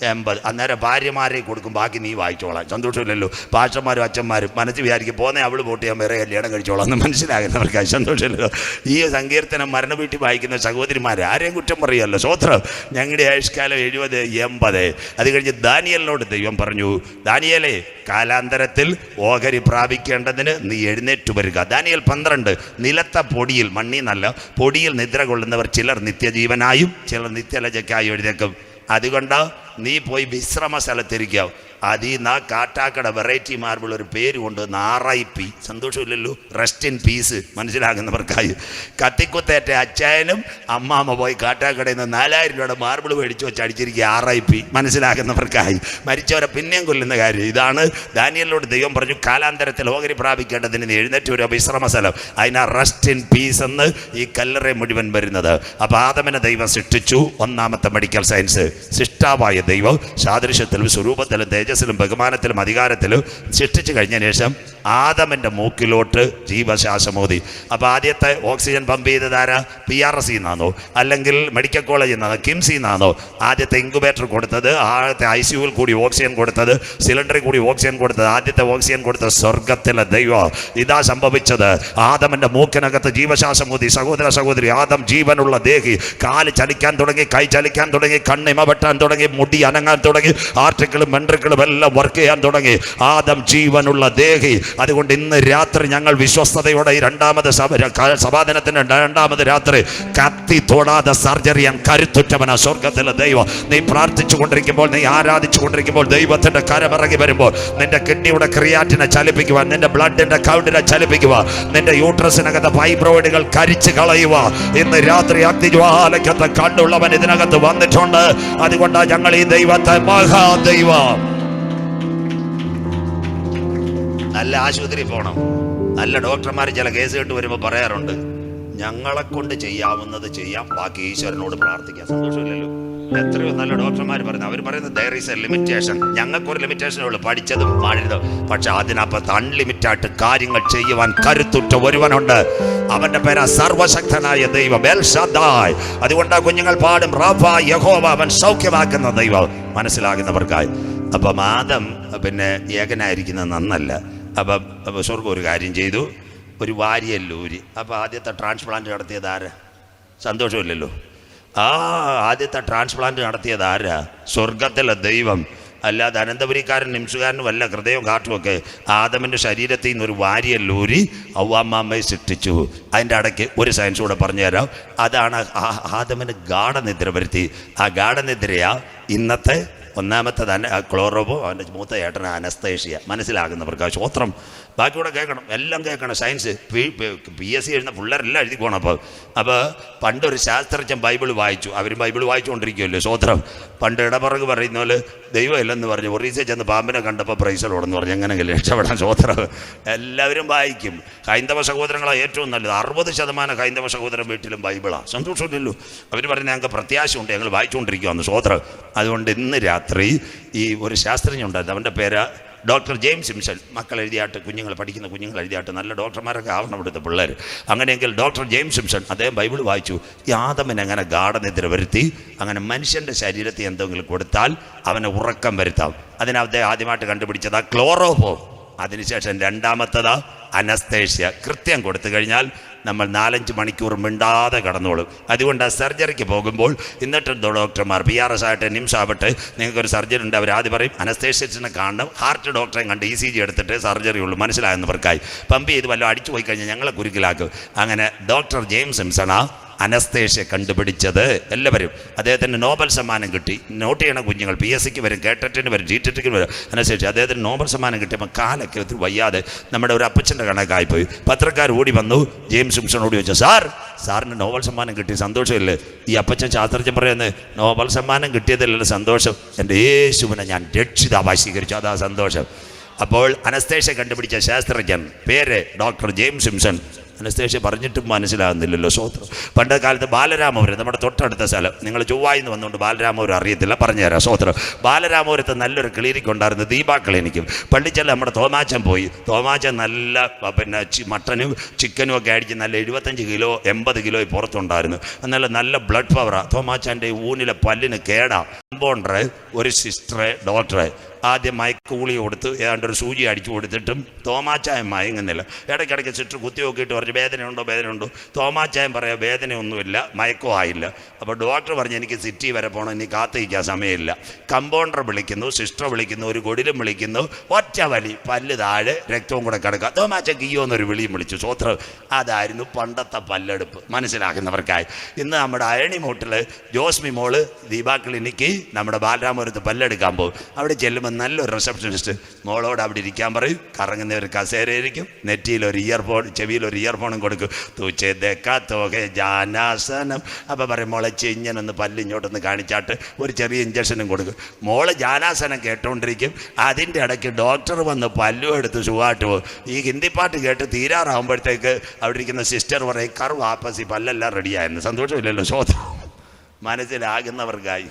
80. അന്നേരം ഭാര്യമാരെ കൊടുക്കും, ബാക്കി നീ വായിച്ചോളാം. സന്തോഷമില്ലല്ലോ. പാസ്റ്റർമാരും അച്ഛന്മാരും മനസ്സിൽ വിചാരിക്കും പോന്നെ അവൾ പോട്ട് ഞാൻ വേറെ കല്യാണം കഴിച്ചോളാം എന്ന് മനസ്സിലാകുന്നവർക്കായി സന്തോഷമില്ലല്ലോ. ഈ സങ്കീർത്തനം മരണ വീട്ടിൽ വായിക്കുന്ന സഹോദരിമാർ ആരെയും കുറ്റം പറയുമല്ലോ, സ്വോത്രം. ഞങ്ങളുടെ ആയുഷ്കാലം 70, 80. അത് കഴിഞ്ഞ് ദാനിയേലിനോട് ദൈവം പറഞ്ഞു, ദാനിയേലേ, കാലാന്തരത്തിൽ ഓഹരി പ്രാപിക്കേണ്ടതിന് നീ എഴുന്നേറ്റ് വരിക. ദാനിയേൽ 12. നിലത്ത പൊടിയിൽ, മണ്ണി നല്ല പൊടിയിൽ നിദ്ര കൊള്ളുന്നവർ ചിലർ നിത്യജീവനായും ചിലർ നിത്യലജയ്ക്കായും എഴുന്നേക്കും. അതുകൊണ്ട് നീ പോയി വിശ്രമ സ്ഥലത്തിരിക്കുക. അതിൽ നിന്ന് കാട്ടാക്കട വെറൈറ്റി മാർബിൾ ഒരു പേര് കൊണ്ട് RIP. സന്തോഷമില്ലല്ലോ, റെസ്റ്റ് ഇൻ പീസ്. മനസ്സിലാകുന്നവർക്കായി. കത്തിക്കുത്തേറ്റ അച്ചായനും അമ്മാമ്മ പോയി കാട്ടാക്കടയിൽ നിന്ന് 4000 രൂപയുടെ മാർബിൾ മേടിച്ച് വെച്ച് അടിച്ചിരിക്കുക. RIP. മനസ്സിലാകുന്നവർക്കായി. മരിച്ചവരെ പിന്നെയും കൊല്ലുന്ന കാര്യം ഇതാണ്. ദാനിയേലിനോട് ദൈവം പറഞ്ഞു, കാലാന്തരത്തിൽ ഓഹരി പ്രാപിക്കേണ്ടതിന് നീ എഴുന്നേറ്റ് ഒരു വിശ്രമ സ്ഥലം. അതിനാ റെസ്റ്റ് ഇൻ പീസ് എന്ന് ഈ കല്ലറ മുഴുവൻ വരുന്നത്. അപ്പോൾ ആദമിനെ ദൈവം സൃഷ്ടിച്ചു. 1ാമത്തെ മെഡിക്കൽ സയൻസ്. സൃഷ്ടാവായ ദൈവം സാദൃശ്യത്തിലും സ്വരൂപത്തിലും തേജസ്സിലും ബഹുമാനത്തിലും അധികാരത്തിലും സൃഷ്ടിച്ചു കഴിഞ്ഞ ശേഷം ആദമിൻ്റെ മൂക്കിലോട്ട് ജീവശ്വാസമോദി. അപ്പോൾ ആദ്യത്തെ ഓക്സിജൻ പമ്പ് ചെയ്തത് ആരാ? PRC എന്നാണോ അല്ലെങ്കിൽ മെഡിക്കൽ കോളേജിൽ നിന്നാണോ കിംസിൽ നിന്നാണോ ആദ്യത്തെ ഇൻക്യുബേറ്റർ കൊടുത്തത്? ആദ്യത്തെ ICUവിൽ കൂടി ഓക്സിജൻ കൊടുത്തത്, സിലിണ്ടറിൽ കൂടി ഓക്സിജൻ കൊടുത്തത്, ആദ്യത്തെ ഓക്സിജൻ കൊടുത്തത് സ്വർഗത്തിലെ ദൈവം. ഇതാ സംഭവിച്ചത്. ആദമിൻ്റെ മൂക്കിനകത്ത് ജീവശ്വാസമോദി. സഹോദര സഹോദരി, ആദം ജീവനുള്ള ദേഹി. കാല് ചലിക്കാൻ തുടങ്ങി, കൈ ചലിക്കാൻ തുടങ്ങി, കണ്ണിമ വെട്ടാൻ തുടങ്ങി, മുടി അനങ്ങാൻ തുടങ്ങി, ആർട്ടിക്കിളും വെൻട്രിക്കിളും എല്ലാം വർക്ക് ചെയ്യാൻ തുടങ്ങി. ആദം ജീവനുള്ള ദേഹി. അതുകൊണ്ട് ഇന്ന് രാത്രി ഞങ്ങൾ വിശ്വസ്തയോടെ ഈ 2ാമത് സമാധാനത്തിന്റെ 2ാമത് രാത്രി കത്തി തൊടാതെ സർജറി ചെയ്യാൻ കരുത്തുറ്റവനാ സ്വർഗത്തിലെ ദൈവം. നീ പ്രാർത്ഥിച്ചു കൊണ്ടിരിക്കുമ്പോൾ, നീ ആരാധിച്ചു കൊണ്ടിരിക്കുമ്പോൾ ദൈവത്തിന്റെ കരമിറങ്ങി വരുമ്പോൾ നിന്റെ കിഡ്നിയുടെ ക്രിയാറ്റിനെ ചലിപ്പിക്കുവാൻ, നിന്റെ ബ്ലഡിന്റെ കൗണ്ടിനെ ചലിപ്പിക്കുക, നിന്റെ യൂട്രസിനകത്ത് ഫൈബ്രോയിഡുകൾ കരിച്ചു കളയുക. ഇന്ന് രാത്രി അഗ്നിജ്വാലയ്ക്കകത്ത് കണ്ടുള്ളവൻ ഇതിനകത്ത് വന്നിട്ടുണ്ട്. അതുകൊണ്ടാണ് ഞങ്ങൾ ഈ ദൈവത്തെ മഹാദൈവം. നല്ല ആശുപത്രി പോകണം. നല്ല ഡോക്ടർമാർ ചില കേസ് കേട്ട് വരുമ്പോൾ പറയാറുണ്ട്, ഞങ്ങളെ കൊണ്ട് ചെയ്യാവുന്നത് ചെയ്യാം, ബാക്കി ഈശ്വരനോട് പ്രാർത്ഥിക്കാം. സന്തോഷമില്ലല്ലോ. എത്രയോ നല്ല ഡോക്ടർമാർ പറയുന്നത്, അവർ പറയുന്നത് there is a limitation. ഞങ്ങൾക്കൊരു ലിമിറ്റേഷനേ ഉള്ളൂ, പഠിച്ചതും വാഴരുതും. പക്ഷെ അതിനകത്ത് അൺലിമിറ്റഡ് കാര്യങ്ങൾ ചെയ്യുവാൻ കരുത്തുറ്റ ഒരുവനുണ്ട്. അവന്റെ പേരാ സർവശക്തനായ ദൈവം, എൽ ശദ്ദായ്. അതുകൊണ്ട് കുഞ്ഞുങ്ങൾ പാടും, റാഫ യഹോവ, അവൻ സൗഖ്യമാക്കുന്ന ദൈവം. മനസ്സിലാകുന്നവർക്കായി. അപ്പം ആദം പിന്നെ ഏകനായിരിക്കുന്നത് നന്നല്ല. അപ്പം സ്വർഗം ഒരു കാര്യം ചെയ്തു, ഒരു വാരിയല്ലൂരി. അപ്പോൾ ആദ്യത്തെ ട്രാൻസ്പ്ലാന്റ് നടത്തിയത് ആരാ? സന്തോഷമില്ലല്ലോ. ആദ്യത്തെ ട്രാൻസ്പ്ലാന്റ് നടത്തിയത് ആരാ? സ്വർഗത്തിലെ ദൈവം. അല്ലാതെ അനന്തപുരിക്കാരൻ നിംസുകാരനും അല്ല, ഹൃദയവും കാട്ടുമൊക്കെ. ആദമിൻ്റെ ശരീരത്തിൽ നിന്ന് ഒരു വാരിയല്ലൂരി അവ്വാമ്മയെ സൃഷ്ടിച്ചു. അതിൻ്റെ ഇടയ്ക്ക് ഒരു സയൻസ് കൂടെ പറഞ്ഞുതരാം. അതാണ് ആദമിന് ഗാഠനിദ്ര വരുത്തി. ആ ഗാഠനിദ്രയാ ഇന്നത്തെ 1ാമത്തെ ക്ലോറോബോ, അവൻ്റെ മൂത്ത ഏട്ടന അനസ്തേഷ്യ. മനസ്സിലാകുന്നവർക്ക് സ്തോത്രം. ബാക്കിയൂടെ കേൾക്കണം, എല്ലാം കേൾക്കണം. സയൻസ് PSC എഴുതുന്ന പിള്ളേരെല്ലാം എഴുതി പോകണം. അപ്പോൾ പണ്ടൊരു ശാസ്ത്രജ്ഞൻ ബൈബിൾ വായിച്ചു. അവരും ബൈബിൾ വായിച്ചുകൊണ്ടിരിക്കുമല്ലോ, സ്വോത്രം. പണ്ട് ഇടപറക് പറയുന്ന പോലെ ദൈവം ഇല്ലെന്ന് പറഞ്ഞു ഒറീസ ചെന്ന് പാമ്പിനെ കണ്ടപ്പോൾ പ്രൈസലോടെന്ന് പറഞ്ഞു. എങ്ങനെയെങ്കിലും രക്ഷപ്പെടാൻ സ്വോത്രം. എല്ലാവരും വായിക്കും. ഹൈന്ദവ സഹോദരങ്ങളാണ് ഏറ്റവും നല്ലത്. 60% ഹൈന്ദവ സഹോദരൻ വീട്ടിലും ബൈബിളാണ്. സന്തോഷമില്ലല്ലോ. അവർ പറഞ്ഞ് ഞങ്ങൾക്ക് പ്രത്യാശയുണ്ട്, ഞങ്ങൾ വായിച്ചുകൊണ്ടിരിക്കുകയെന്ന് സ്വോത്രം. അതുകൊണ്ട് ഇന്ന് രാത്രി ഈ ഒരു ശാസ്ത്രജ്ഞൻ ഉണ്ടായിരുന്നു, അവൻ്റെ പേര് ഡോക്ടർ ജെയിംസ് സിംസൺ. മക്കൾ എഴുതിയാട്ട്, പഠിക്കുന്ന കുഞ്ഞുങ്ങൾ എഴുതിയാട്ട് നല്ല ഡോക്ടർമാരൊക്കെ ആവണം ഇവിടുത്തെ പിള്ളേർ. അങ്ങനെയെങ്കിൽ ഡോക്ടർ ജെയിംസ് സിംസൺ അദ്ദേഹം ബൈബിൾ വായിച്ചു. ഈ ആദമിനെ അങ്ങനെ ഗാഠനിദ്ര വരുത്തി, അങ്ങനെ മനുഷ്യൻ്റെ ശരീരത്തിൽ എന്തെങ്കിലും കൊടുത്താൽ അവനെ ഉറക്കം വരുത്താം. അതിന് അദ്ദേഹം ആദ്യമായിട്ട് കണ്ടുപിടിച്ചതാ ക്ലോറോഫോം. അതിനുശേഷം രണ്ടാമത്തതാ അനസ്തേഷ്യ. കൃത്യം കൊടുത്തു കഴിഞ്ഞാൽ നമ്മൾ 4-5 മണിക്കൂർ മിണ്ടാതെ കടന്നോളും. അതുകൊണ്ട് ആ സർജറിക്ക് പോകുമ്പോൾ ഇന്നിട്ട് ഡോക്ടർമാർ PRS ആയിട്ട് നിംസ് ആവട്ടെ നിങ്ങൾക്കൊരു സർജറി ഉണ്ട്, അവർ ആദ്യം പറയും അനസ്തേഷ്യസിനെ കാണണം, ഹാർട്ട് ഡോക്ടറെ കണ്ട് ECG എടുത്തിട്ട് സർജറി ഉള്ളൂ, മനസ്സിലായെന്നവർക്കായി. പമ്പ് ചെയ്ത് വല്ലതും അടിച്ചു പോയി കഴിഞ്ഞാൽ ഞങ്ങളെ കുരുക്കിലാക്കും. അങ്ങനെ ഡോക്ടർ ജെയിംസ് സിംസണാ അനസ്തേഷ്യ കണ്ടുപിടിച്ചത്. എല്ലാവരും അദ്ദേഹത്തിന് നോബൽ സമ്മാനം കിട്ടി. നോട്ട് ചെയ്യണ കുഞ്ഞുങ്ങൾ PSCക്ക് വരും, കേട്ടറ്റിന് വരും, GTTക്ക് വരും. അനസ്തേഷ്യ അദ്ദേഹത്തിന് നോബൽ സമ്മാനം കിട്ടിയപ്പോൾ കാലൊക്കെ ഒത്തിരി വയ്യാതെ നമ്മുടെ ഒരു അപ്പച്ചൻ്റെ കണക്കായിപ്പോയി. പത്രക്കാർ ഓടി വന്നു ജെയിംസ് സിംസണോട് ചോദിച്ചു, സാറിന് നോബൽ സമ്മാനം കിട്ടി, സന്തോഷമില്ലേ? ഈ അപ്പച്ചൻ ശാസ്ത്രജ്ഞൻ പറയുന്നത് നോബൽ സമ്മാനം കിട്ടിയതല്ലല്ലോ സന്തോഷം, എൻ്റെ യേശുവിനെ ഞാൻ രക്ഷിതാവായി സ്വീകരിച്ചു, അതാ സന്തോഷം. അപ്പോൾ അനസ്തേഷ്യ കണ്ടുപിടിച്ച ശാസ്ത്രജ്ഞൻ പേര് ഡോക്ടർ ജെയിംസ് സിംസൺ. അനസ്തേഷ്യ പറഞ്ഞിട്ടും മനസ്സിലാകുന്നില്ലല്ലോ, സ്വോത്രം. പണ്ട് കാലത്ത് ബാലരാമപുരം, നമ്മുടെ തൊട്ടടുത്ത സ്ഥലം, നിങ്ങൾ ചൊവ്വായിന്ന് വന്നുകൊണ്ട് ബാലരാമപുരം അറിയത്തില്ല, പറഞ്ഞുതരാം സ്വോത്രം. ബാലരാമപുരത്ത് നല്ലൊരു ക്ലിനിക്ക് ഉണ്ടായിരുന്നു, ദീപാ ക്ലിനിക്കും. പള്ളിച്ചല്ല നമ്മുടെ തോമാച്ചൻ പോയി. തോമാച്ചൻ നല്ല മട്ടനും ചിക്കനും ഒക്കെ അടിച്ച് നല്ല 75 കിലോ 80 കിലോ പുറത്തുണ്ടായിരുന്നു. എന്നാൽ നല്ല ബ്ലഡ് പവറാണ്. തോമാച്ചൻ്റെ ഊനിലെ പല്ലിന് കേടാ. കമ്പൗണ്ടർ, ഒരു സിസ്റ്റർ, ഡോക്ടറെ ആദ്യം മയക്കൂളി കൊടുത്ത് ഏതാണ്ട് ഒരു സൂചി അടിച്ചു കൊടുത്തിട്ടും തോമാച്ചായം മയങ്ങുന്നില്ല. ഇടയ്ക്കിടയ്ക്ക് സിസ്റ്റർ കുത്തി നോക്കിയിട്ട് പറഞ്ഞു വേദനയുണ്ടോ. തോമാച്ചായം പറയാം വേദനയൊന്നുമില്ല, മയക്കോ ആയില്ല. അപ്പോൾ ഡോക്ടർ പറഞ്ഞു എനിക്ക് സിറ്റി വരെ പോകണം, ഇനി കാത്തിരിക്കാൻ സമയമില്ല. കമ്പൗണ്ടർ വിളിക്കുന്നു, സിസ്റ്റർ വിളിക്കുന്നു, ഒരു കൊടിലും വിളിക്കുന്നു, ഒറ്റ വലി, പല്ല് താഴെ, രക്തവും കൂടെ കിടക്കുക. തോമാച്ച കിയോ എന്നൊരു വിളിയും വിളിച്ചു. സ്വോത്രം. അതായിരുന്നു പണ്ടത്തെ പല്ലെടുപ്പ്, മനസ്സിലാക്കുന്നവർക്കായി. ഇന്ന് നമ്മുടെ അയണിമൂട്ടിൽ ജോസ്മി മോള് ദീപാ ക്ലിനിക്ക് നമ്മുടെ ബാലരാമപുരത്ത് പല്ലെടുക്കാൻ പോകും. അവിടെ ചെല്ലുമ്പോൾ നല്ലൊരു റിസപ്ഷനിസ്റ്റ് മോളോട് അവിടെ ഇരിക്കാൻ പറയും. കറങ്ങുന്ന ഒരു കസേരയിരിക്കും, നെറ്റിയിലൊരു ഇയർഫോൺ, ചെവിയിലൊരു ഇയർഫോണും കൊടുക്കും. തൂച്ചേക്കാത്തോകെ ജാനാസനം. അപ്പോൾ പറയും മോളെ ഇങ്ങനൊന്ന് പല്ലിങ്ങോട്ടൊന്ന് കാണിച്ചാട്ട് ഒരു ചെറിയ ഇഞ്ചക്ഷനും കൊടുക്കും. മോള് ജാനാസനം കേട്ടോണ്ടിരിക്കും. അതിൻ്റെ ഇടയ്ക്ക് ഡോക്ടർ വന്ന് പല്ലും എടുത്ത് സുഖമായിട്ട് പോകും. ഈ ഹിന്ദി പാട്ട് കേട്ട് തീരാറാകുമ്പോഴത്തേക്ക് അവിടെ ഇരിക്കുന്ന സിസ്റ്റർ പറയും കറു വാപ്പസി പല്ലെല്ലാം റെഡിയായിരുന്നു. സന്തോഷമില്ലല്ലോ, സ്വോത്രം. മനസ്സിലാകുന്നവർക്കായി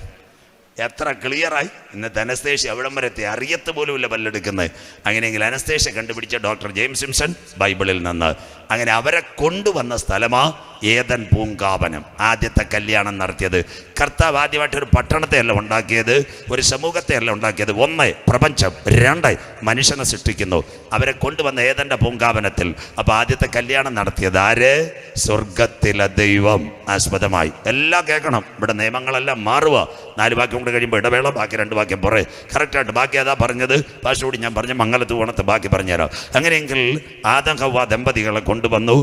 എത്ര ക്ലിയറായി. ഇന്നത്തെ അനസ്തേഷ്യ എവിടം വരെ എത്തി അറിയത്ത് പോലുമില്ല പല്ലെടുക്കുന്നത്. അങ്ങനെയെങ്കിൽ അനസ്തേഷ്യ കണ്ടുപിടിച്ച ഡോക്ടർ ജെയിംസ് സിംസൺ ബൈബിളിൽ നിന്ന്. അങ്ങനെ അവരെ കൊണ്ടുവന്ന സ്ഥലമാ ഏദൻ പൂങ്കാവനം. ആദ്യത്തെ കല്യാണം നടത്തിയത് കർത്താവ് ആദ്യമായിട്ടൊരു പട്ടണത്തെ അല്ല ഉണ്ടാക്കിയത്, ഒരു സമൂഹത്തെ അല്ല ഉണ്ടാക്കിയത്. 1 പ്രപഞ്ചം, 2 മനുഷ്യനെ സൃഷ്ടിക്കുന്നു. അവരെ കൊണ്ടുവന്ന ഏദൻ്റെ പൂങ്കാവനത്തിൽ. അപ്പോൾ ആദ്യത്തെ കല്യാണം നടത്തിയത് ആര്? സ്വർഗത്തിലെ ദൈവം. ആസ്പദമായി എല്ലാം കേൾക്കണം. ഇവിടെ നിയമങ്ങളെല്ലാം മാറുക. 4 വാക്യം കൊണ്ട് കഴിയുമ്പോൾ ഇടവേള, ബാക്കി 2 വാക്യം പുറേ കറക്റ്റായിട്ട്. ബാക്കി അതാ പറഞ്ഞത്, പാസ്റ്റോട് ഞാൻ പറഞ്ഞ മംഗലത്ത് പോണത്തെ ബാക്കി പറഞ്ഞുതരാം. അങ്ങനെയെങ്കിൽ ആദം ഹവ്വ ദമ്പതികളെ കൊണ്ടുവന്നു.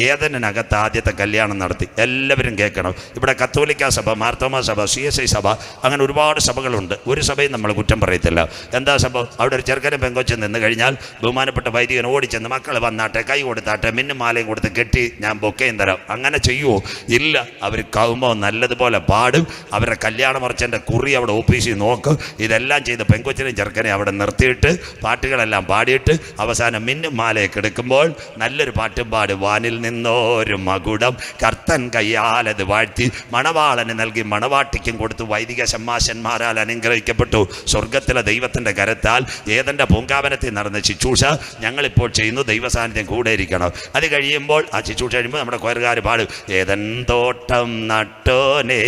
ഏദനിനകത്ത് ആദ്യത്തെ കല്യാണം നടത്തി. എല്ലാവരും കേൾക്കണം. ഇവിടെ കത്തോലിക്ക സഭ, മാർത്തോമാ സഭ, CSI സഭ, അങ്ങനെ ഒരുപാട് സഭകളുണ്ട്. ഒരു സഭയും നമ്മൾ കുറ്റം പറയത്തില്ല. എന്താ സംഭവം? അവിടെ ഒരു ചെറുക്കനും പെങ്കൊച്ചും നിന്ന് കഴിഞ്ഞാൽ ബഹുമാനപ്പെട്ട വൈദികൻ ഓടിച്ചെന്ന് മക്കൾ വന്നാട്ടെ, കൈ കൊടുത്താട്ടെ, മിന്നും മാലയും കൊടുത്ത് കെട്ടി ഞാൻ ബൊക്കയും തരാം. അങ്ങനെ ചെയ്യുമോ? ഇല്ല. അവർ കൗമോ നല്ലതുപോലെ പാടും. അവരുടെ കല്യാണം മറിച്ചതിൻ്റെ കുറി അവിടെ ഓഫീസിൽ നോക്കും. ഇതെല്ലാം ചെയ്ത് പെങ്കൊച്ചിനെയും ചെറുക്കനെ അവിടെ നിർത്തിയിട്ട് പാട്ടുകളെല്ലാം പാടിയിട്ട് അവസാനം മിന്നും മാലയൊക്കെ എടുക്കുമ്പോൾ നല്ലൊരു പാട്ടും പാടും. വാനിൽ നിന്നോരു മകുടം കർത്തൻ കയ്യാലത് വാഴ്ത്തി മണവാളന് നൽകി മണവാട്ടിക്കും കൊടുത്തു. വൈദിക ഷമ്മാശന്മാരാൽ അനുഗ്രഹിക്കപ്പെട്ടു. സ്വർഗത്തിലെ ദൈവത്തിൻ്റെ കരത്താൽ ഏദൻ്റെ പൂങ്കാവനത്തിൽ നടന്ന ശുശ്രൂഷ ഞങ്ങളിപ്പോൾ ചെയ്യുന്നു. ദൈവസാന്നിധ്യം കൂടെ ഇരിക്കണം. അത് കഴിയുമ്പോൾ ആ ശുശ്രൂഷ കഴിയുമ്പോൾ നമ്മുടെ കൊയറുകാർ പാടും ഏദൻ തോട്ടം നട്ടോനെ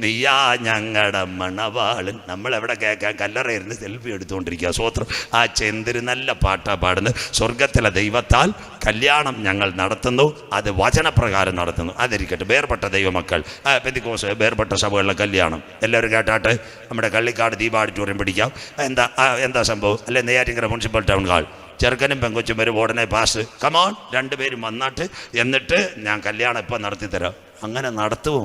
നീയാ ഞങ്ങളുടെ മണവാളൻ. നമ്മളെവിടെ കേൾക്കാൻ കല്ലറയിരുന്ന് സെൽഫി എടുത്തുകൊണ്ടിരിക്കുക. സ്വോത്രം. ആ ചെന്തിര് നല്ല പാട്ടാ പാടുന്നത്. സ്വർഗത്തിലെ ദൈവത്താൽ കല്യാണം ഞങ്ങൾ നടത്തുന്നു. അത് വചനപ്രകാരം നടത്തുന്നു. അതിരിക്കട്ടെ. വേർപെട്ട ദൈവമക്കൾ, പെന്തിക്കോസ്, വേർപെട്ട സഭകളിലെ കല്യാണം എല്ലാവരും കേട്ടാട്ടെ. നമ്മുടെ കള്ളിക്കാട് ദീപ ഓഡിറ്റോറിയം പിടിക്കാം. എന്താ സംഭവം? അല്ലെ നെയ്യാറ്റിൻകര മുനിസിപ്പൽ ടൗൺ ഹാൾ. ചെറുക്കനും പെങ്കൊച്ചും വരും. ഉടനെ പാസ് കമോൺ 2 പേരും വന്നാട്ട് എന്നിട്ട് ഞാൻ കല്യാണം ഇപ്പം നടത്തി തരാം. അങ്ങനെ നടത്തുമോ?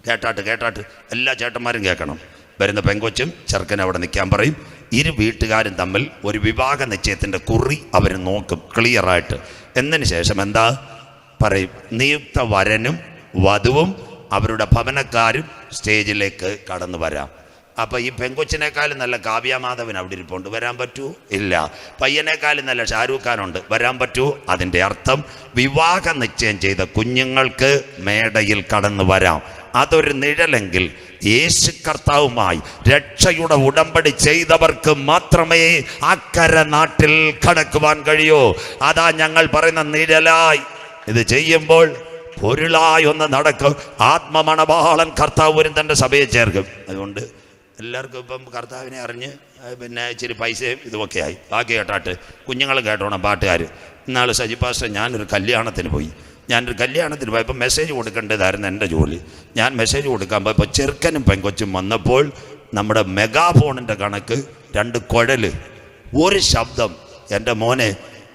കേട്ടാട്ട് എല്ലാ ചേട്ടന്മാരും കേൾക്കണം. വരുന്ന പെങ്കൊച്ചും ചെറുക്കനും അവിടെ നിൽക്കാൻ പറയും. ഇരു വീട്ടുകാരും തമ്മിൽ ഒരു വിവാഹ നിശ്ചയത്തിൻ്റെ കുറി അവർ നോക്കും ക്ലിയറായിട്ട്. എന്നതിന് ശേഷം എന്താ പറയും, നിയുക്ത വരനും വധുവും അവരുടെ ഭവനക്കാരും സ്റ്റേജിലേക്ക് കടന്നു വരാം. അപ്പോൾ ഈ പെങ്കൊച്ചിനേക്കാളും നല്ല കാവ്യമാധവൻ അവിടെ ഇരിപ്പുണ്ട്, വരാൻ പറ്റൂ? ഇല്ല. പയ്യനേക്കാളും നല്ല ഷാരൂഖ് ഖാനുണ്ട്, വരാൻ പറ്റൂ? അതിൻ്റെ അർത്ഥം വിവാഹ നിശ്ചയം ചെയ്ത കുഞ്ഞുങ്ങൾക്ക് മേടയിൽ കടന്നു വരാം. അതൊരു നിഴലെങ്കിൽ യേശു കർത്താവുമായി രക്ഷയുടെ ഉടമ്പടി ചെയ്തവർക്ക് മാത്രമേ അക്കര നാട്ടിൽ കടക്കുവാൻ കഴിയൂ. അതാ ഞങ്ങൾ പറയുന്ന നിഴലായി ഇത് ചെയ്യുമ്പോൾ പൊരുളായി ഒന്ന് നടക്കും. ആത്മമണവാളൻ കർത്താവ് വരും തൻ്റെ സഭയെ ചേർക്കും. അതുകൊണ്ട് എല്ലാവർക്കും ഇപ്പം കർത്താവിനെ അറിഞ്ഞ് പിന്നെ ഇച്ചിരി പൈസയും ഇതുമൊക്കെ ആയി. ബാക്കി കേട്ടാട്ട് കുഞ്ഞുങ്ങൾ കേട്ടോണം പാട്ടുകാർ. ഇന്നാൾ സജി പാസ്റ്റർ ഞാനൊരു കല്യാണത്തിന് പോയപ്പോൾ മെസ്സേജ് കൊടുക്കേണ്ടതായിരുന്നു എൻ്റെ ജോലി. ഞാൻ മെസ്സേജ് കൊടുക്കാൻ പോയപ്പോൾ ചെറുക്കനും പെങ്കൊച്ചും വന്നപ്പോൾ നമ്മുടെ മെഗാഫോണിൻ്റെ കണക്ക് 2 കുഴൽ, ഒരു ശബ്ദം. എൻ്റെ മോനെ